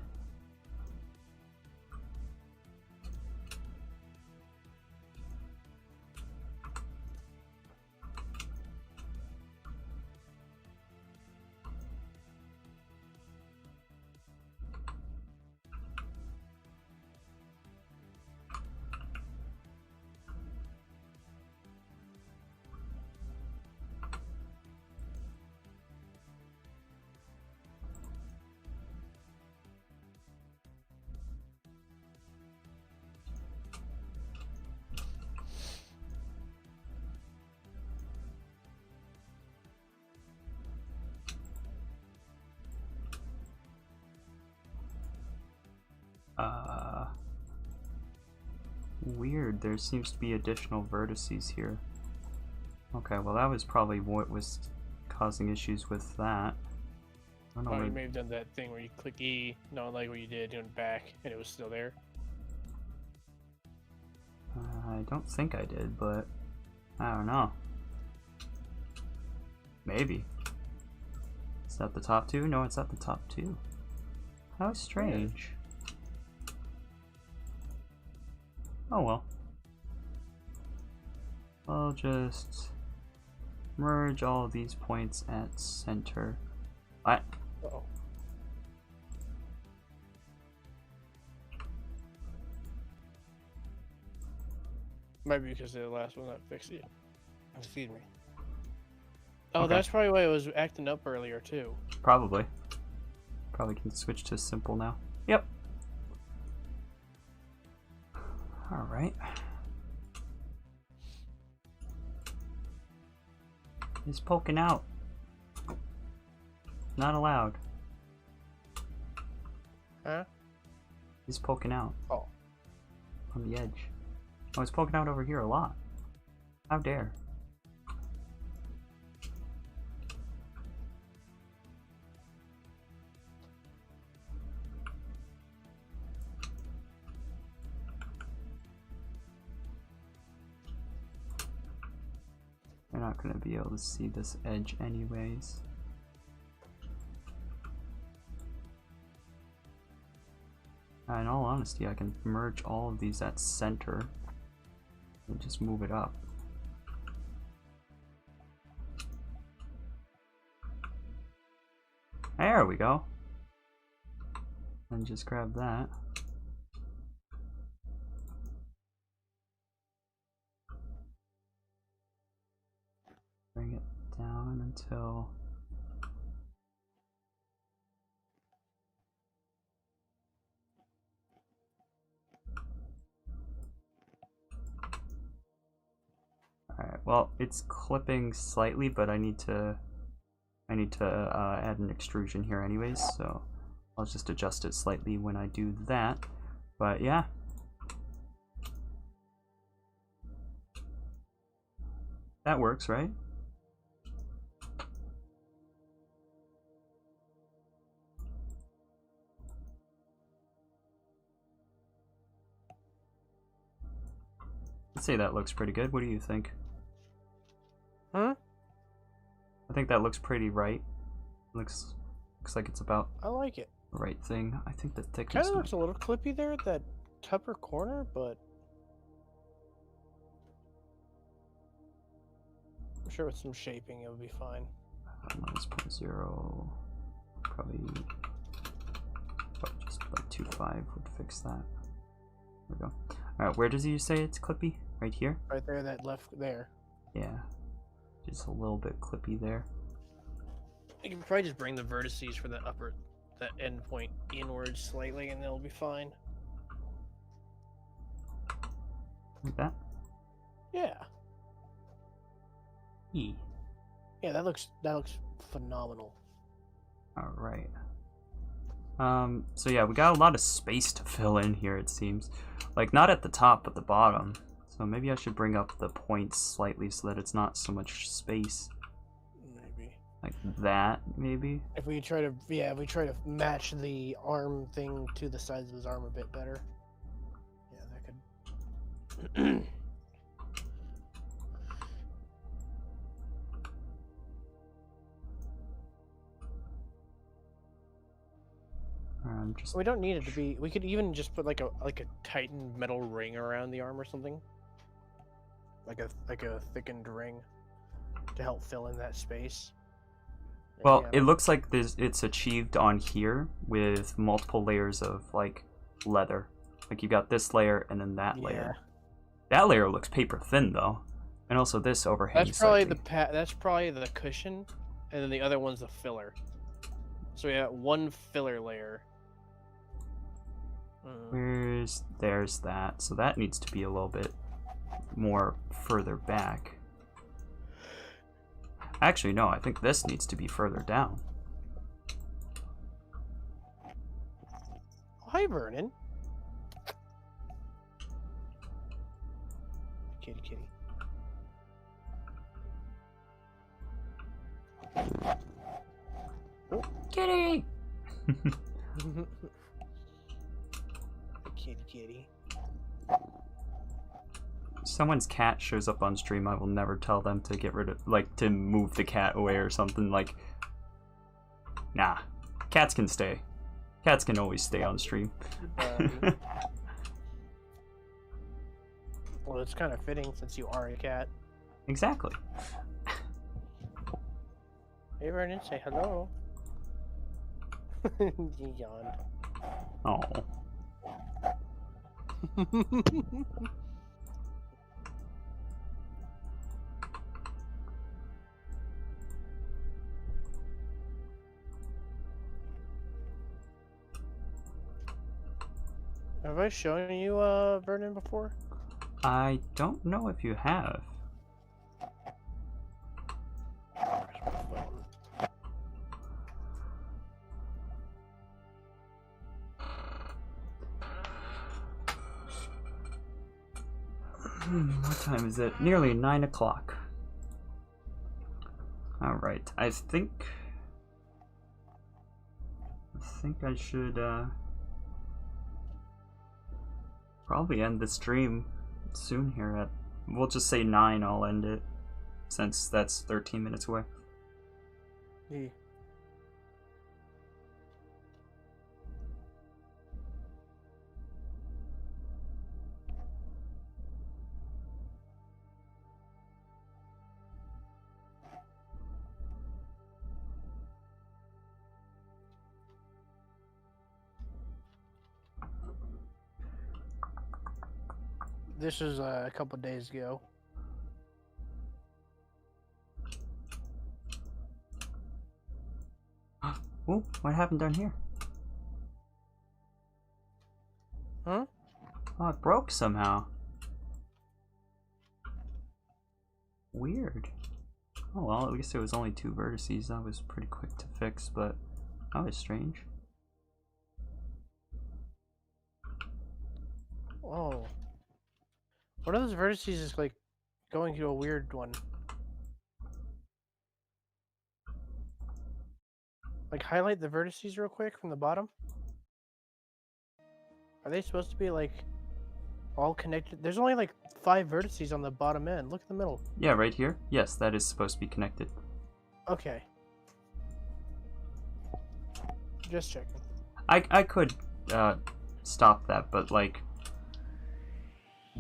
weird. There seems to be additional vertices here. Okay, well that was probably what was causing issues with that. I don't know Oh, you where- may have done that thing where you click E, not like what you did, doing back, and it was still there. I don't think I did, but I don't know. Maybe. Is that the top two? No, it's at the top two. How strange. Oh well. I'll just merge all of these points at center. What? Uh-oh. Might be because the last one that fixed it. Excuse me. Oh, Okay. that's probably why it was acting up earlier too. Probably. Probably can switch to simple now. Yep. Alright. He's poking out. Not allowed. Huh? He's poking out. Oh. On the edge. Oh, he's poking out over here a lot. How dare. They're not going to be able to see this edge anyways. In all honesty, I can merge all of these at center and just move it up. There we go. And just grab that. Bring it down until alright, well, it's clipping slightly, but I need to add an extrusion here anyways, so I'll just adjust it slightly when I do that. But yeah. That works, right? I'd say that looks pretty good. What do you think? Huh? I think that looks pretty right. Looks like it's about I like it. the right thing. I think the Kind thickness. of looks a little clippy there at that upper corner, but I'm sure with some shaping it would be fine. -0.0, probably just like 2.5 would fix that. There we go. All right, where does you say it's clippy? Right here? Right there, that left there. Yeah, just a little bit clippy there. You can probably just bring the vertices for that end point inwards slightly, and it'll be fine. Like that. Yeah. E. Yeah, that looks phenomenal. All right. So yeah, we got a lot of space to fill in here, it seems. Like, not at the top, but the bottom. So maybe I should bring up the points slightly so that it's not so much space. Maybe. Like that, maybe? If we try to match the arm thing to the size of his arm a bit better. Yeah, that could. Just... We don't need it to be. We could even just put like a tightened metal ring around the arm or something. Like a thickened ring to help fill in that space. Well, Yeah. it looks like it's achieved on here with multiple layers of like leather. Like you got this layer and then that layer. That layer looks paper thin though, and also this overhang. That's probably that's probably the cushion, and then the other one's the filler. So we got one filler layer. There's that. So that needs to be a little bit more further back. Actually, no, I think this needs to be further down. Hi, Vernon. kitty, kitty. Kitty! Kitty, kitty. Someone's cat shows up on stream, I will never tell them to get rid of, like, to move the cat away or something. Like, nah, cats can stay. Cats can always stay on stream. Well, it's kind of fitting since you are a cat. Exactly. Hey, Vernon, say hello. You yawned. Oh. Have I shown you Vernon before? I don't know if you have. What time is it? Nearly 9 o'clock. Alright, I think I should probably end the stream soon here at, we'll just say 9, I'll end it, since that's 13 minutes away. Yeah. This was a couple days ago. Oh, what happened down here? Huh? Oh, it broke somehow. Weird. Oh well, at least it was only 2 vertices. That was pretty quick to fix, but that was strange. Oh. One of those vertices is like going to a weird one. Like highlight the vertices real quick from the bottom. Are they supposed to be like all connected? There's only like 5 vertices on the bottom end. Look at the middle. Yeah, right here. Yes, that is supposed to be connected. Okay. Just checking. I could stop that, but like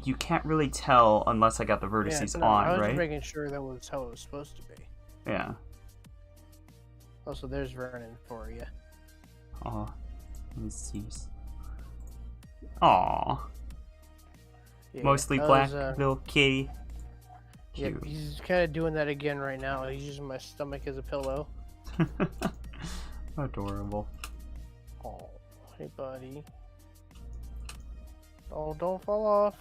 you can't really tell unless I got the vertices no, on, I was right? just making sure that was how it was supposed to be. Yeah. Also, there's Vernon for you. Oh, let's Aw. Yeah, Mostly that black, was, little kitty. Yeah, Cute. he's kind of doing that again right now. He's using my stomach as a pillow. Adorable. Oh, hey buddy. Oh, don't fall off.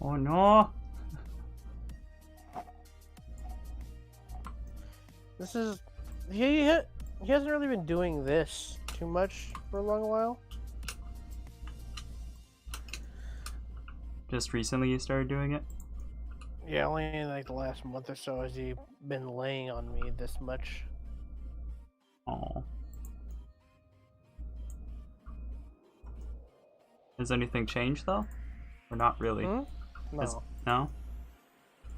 Oh no. This is he hasn't really been doing this too much for a long while. Just recently you started doing it? Yeah, only in like the last month or so has he been laying on me this much. Oh. Has anything changed though? Or not really? Hmm? No. No?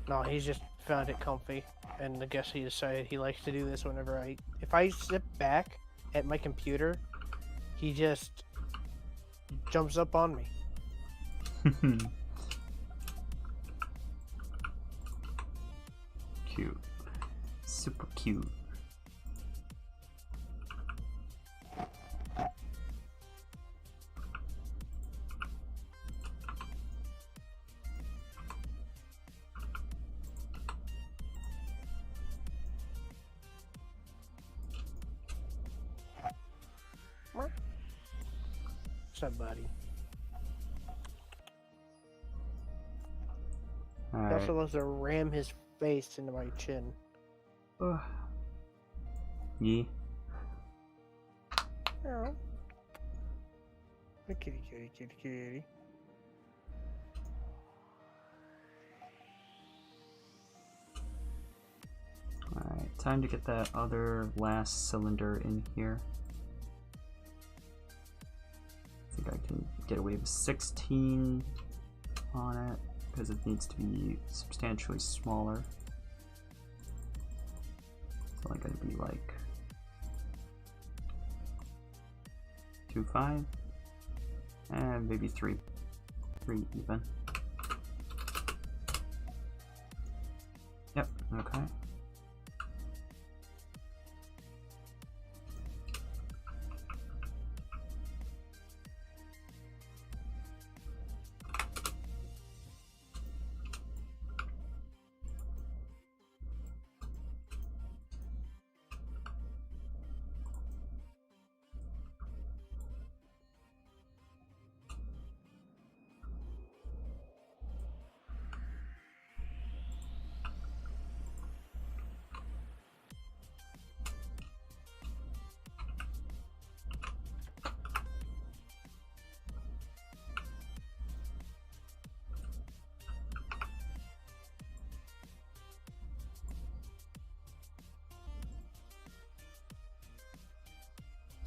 No, he's just found it comfy, and I guess he decided he likes to do this whenever if I sit back at my computer, he just jumps up on me. Cute. Super cute. What's up, buddy? He Alright. also loves to ram his face into my chin. Yeah. Oh. Hey, kitty, kitty, kitty, kitty. Time to get that other last cylinder in here. I think I can get away with 16 on it because it needs to be substantially smaller. It's only going to be like 2.5 and maybe 3 even. Yep, okay.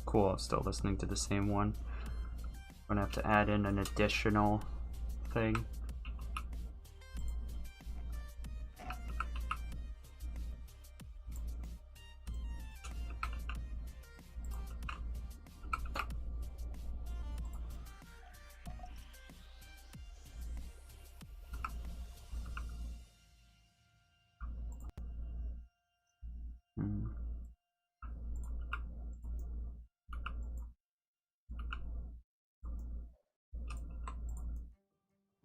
Cool, I'm still listening to the same one. I'm gonna have to add in an additional thing.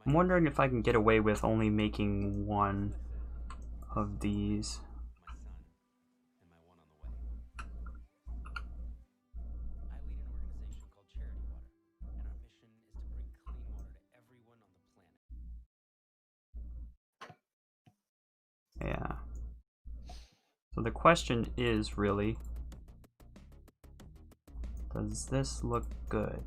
I'm wondering if I can get away with only making one of these. Yeah. So the question is really, does this look good?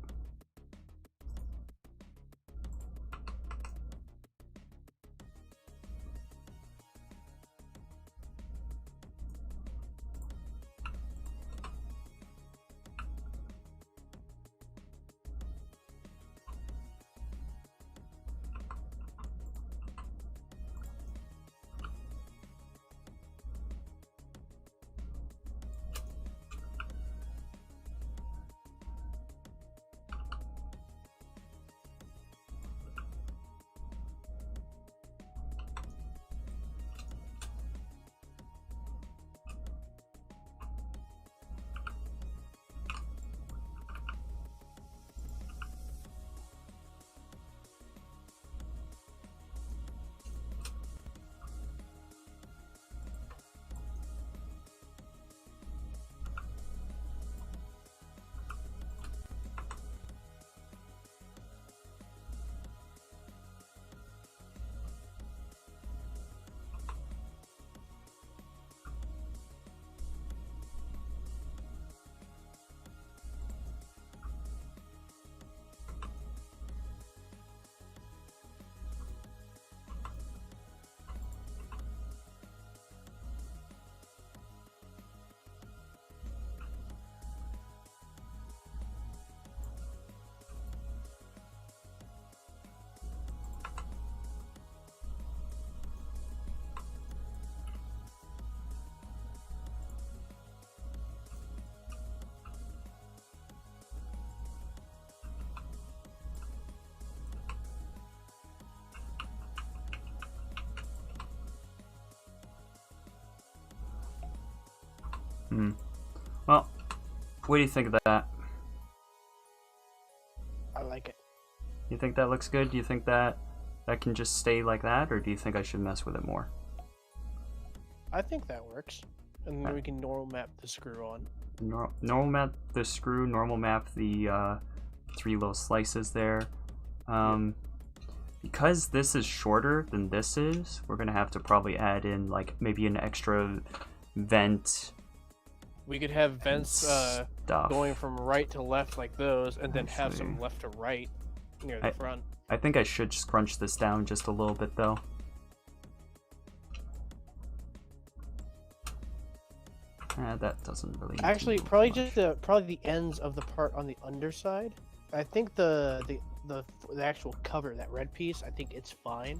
Well, what do you think of that? I like it. You think that looks good? Do you think that can just stay like that, or do you think I should mess with it more? I think that works. And then we can normal map the screw on. Normal map the screw, normal map the 3 little slices there. Because this is shorter than this is, we're gonna have to probably add in like maybe an extra vent. We could have vents going from right to left like those, and then have some left to right near the front. I think I should scrunch this down just a little bit though. That doesn't really. Actually, move probably much. just the ends of the part on the underside. I think the actual cover, that red piece, I think it's fine.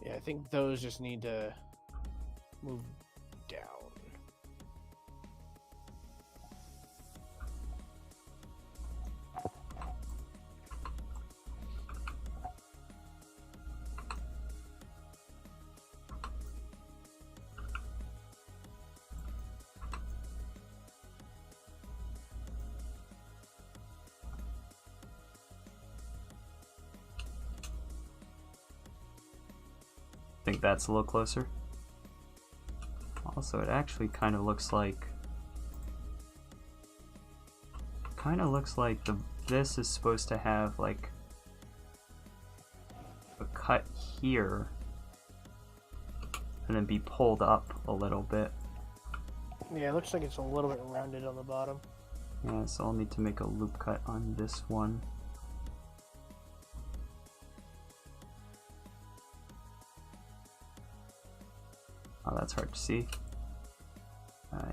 Yeah, I think those just need to move down. I think that's a little closer. Also, it actually kind of looks like this is supposed to have like a cut here and then be pulled up a little bit. Yeah, it looks like it's a little bit rounded on the bottom. Yeah, so I'll need to make a loop cut on this one. Oh, that's hard to see.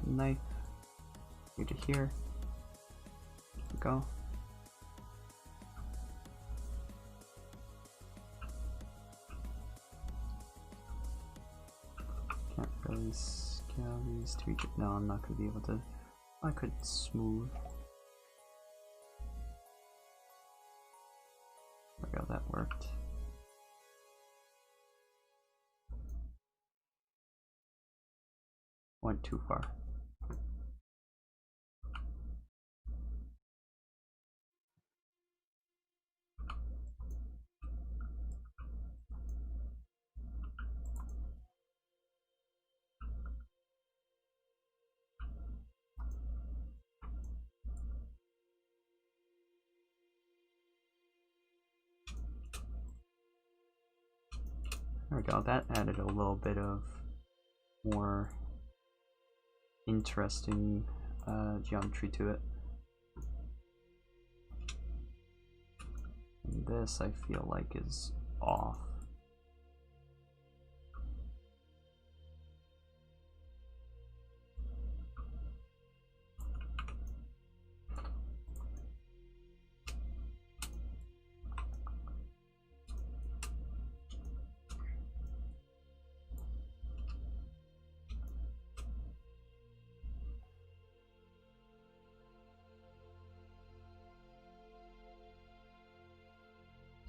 Knife. Here to here. Go. Can't really scale these to each. No, I'm not gonna be able to. I could smooth. There we go, that worked. Went too far. There we go, that added a little bit of more interesting geometry to it. And this I feel like is off.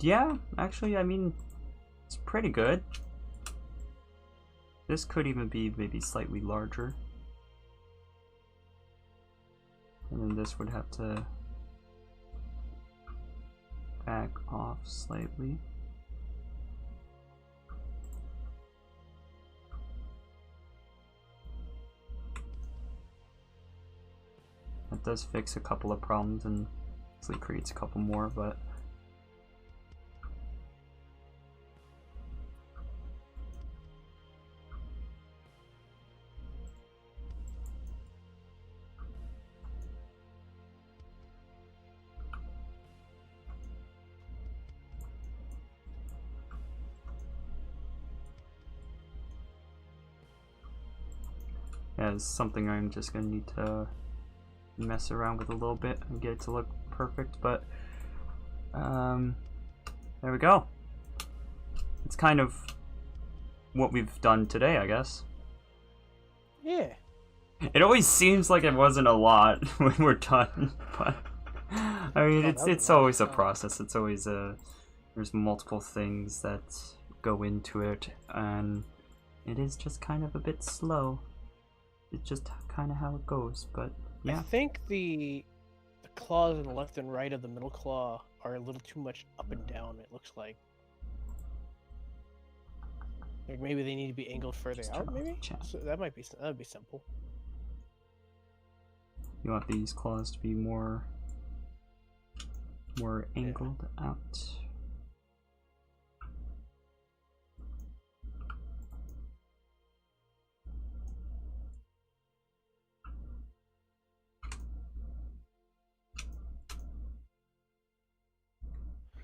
Yeah, actually, I mean, it's pretty good. This could even be maybe slightly larger. And then this would have to back off slightly. That does fix a couple of problems and actually creates a couple more, but yeah, it's something I'm just gonna need to mess around with a little bit and get it to look perfect, but there we go. It's kind of what we've done today, I guess. Yeah. It always seems like it wasn't a lot when we're done, but I mean, it's always a process. It's always there's multiple things that go into it, and it is just kind of a bit slow. It's just kind of how it goes, but yeah. I think the claws on the left and right of the middle claw are a little too much up and down, it looks like. Like maybe they need to be angled further Just out, turn off maybe? the chat. So that would be simple. You want these claws to be more angled out.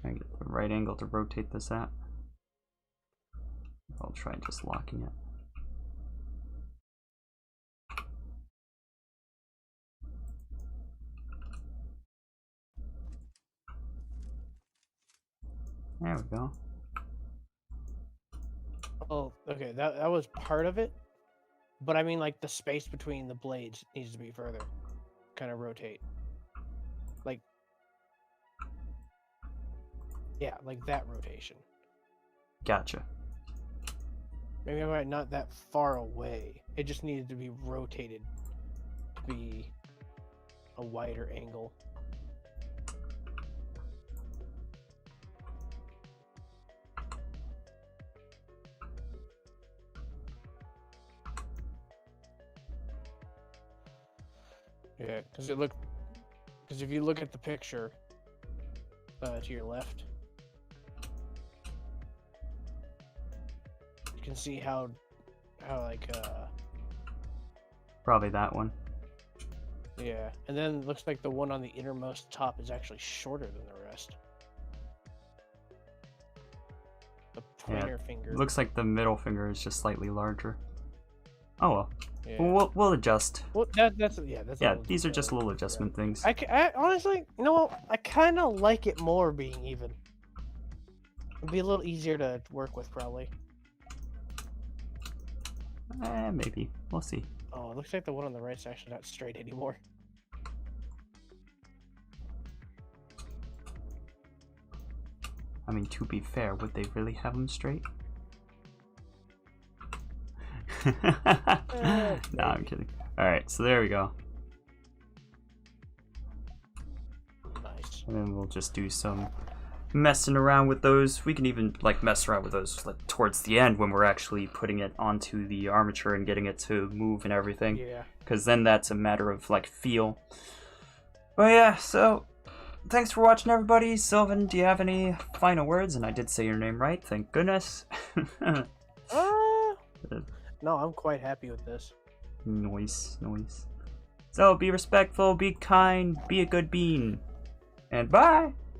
Try and get the right angle to rotate this at. I'll try just locking it. There we go. Oh, okay, that was part of it. But I mean, like, the space between the blades needs to be further. Kind of rotate. Like, yeah, like that rotation. Gotcha. Maybe I'm not that far away. It just needed to be rotated to be a wider angle. Yeah, because if you look at the picture to your left, you can see how like Probably that one. yeah, and then it looks like the one on the innermost top is actually shorter than the rest. The pointer finger. Looks like the middle finger is just slightly larger. Oh well. Yeah. We'll adjust. Well, that's Yeah, all these are just little adjustment things. I honestly, you know what? I kind of like it more being even. It'd be a little easier to work with, probably. Maybe. We'll see. Oh, it looks like the one on the right's actually not straight anymore. I mean, to be fair, would they really have them straight? No, I'm kidding. Alright, so there we go. Nice. And then we'll just do some messing around with those. We can even like mess around with those like towards the end when we're actually putting it onto the armature and getting it to move and everything. Yeah. Because then that's a matter of like feel. But yeah, so thanks for watching, everybody. Sylvan, do you have any final words? And I did say your name right, thank goodness. No, I'm quite happy with this. Noise. So be respectful, be kind, be a good bean. And bye!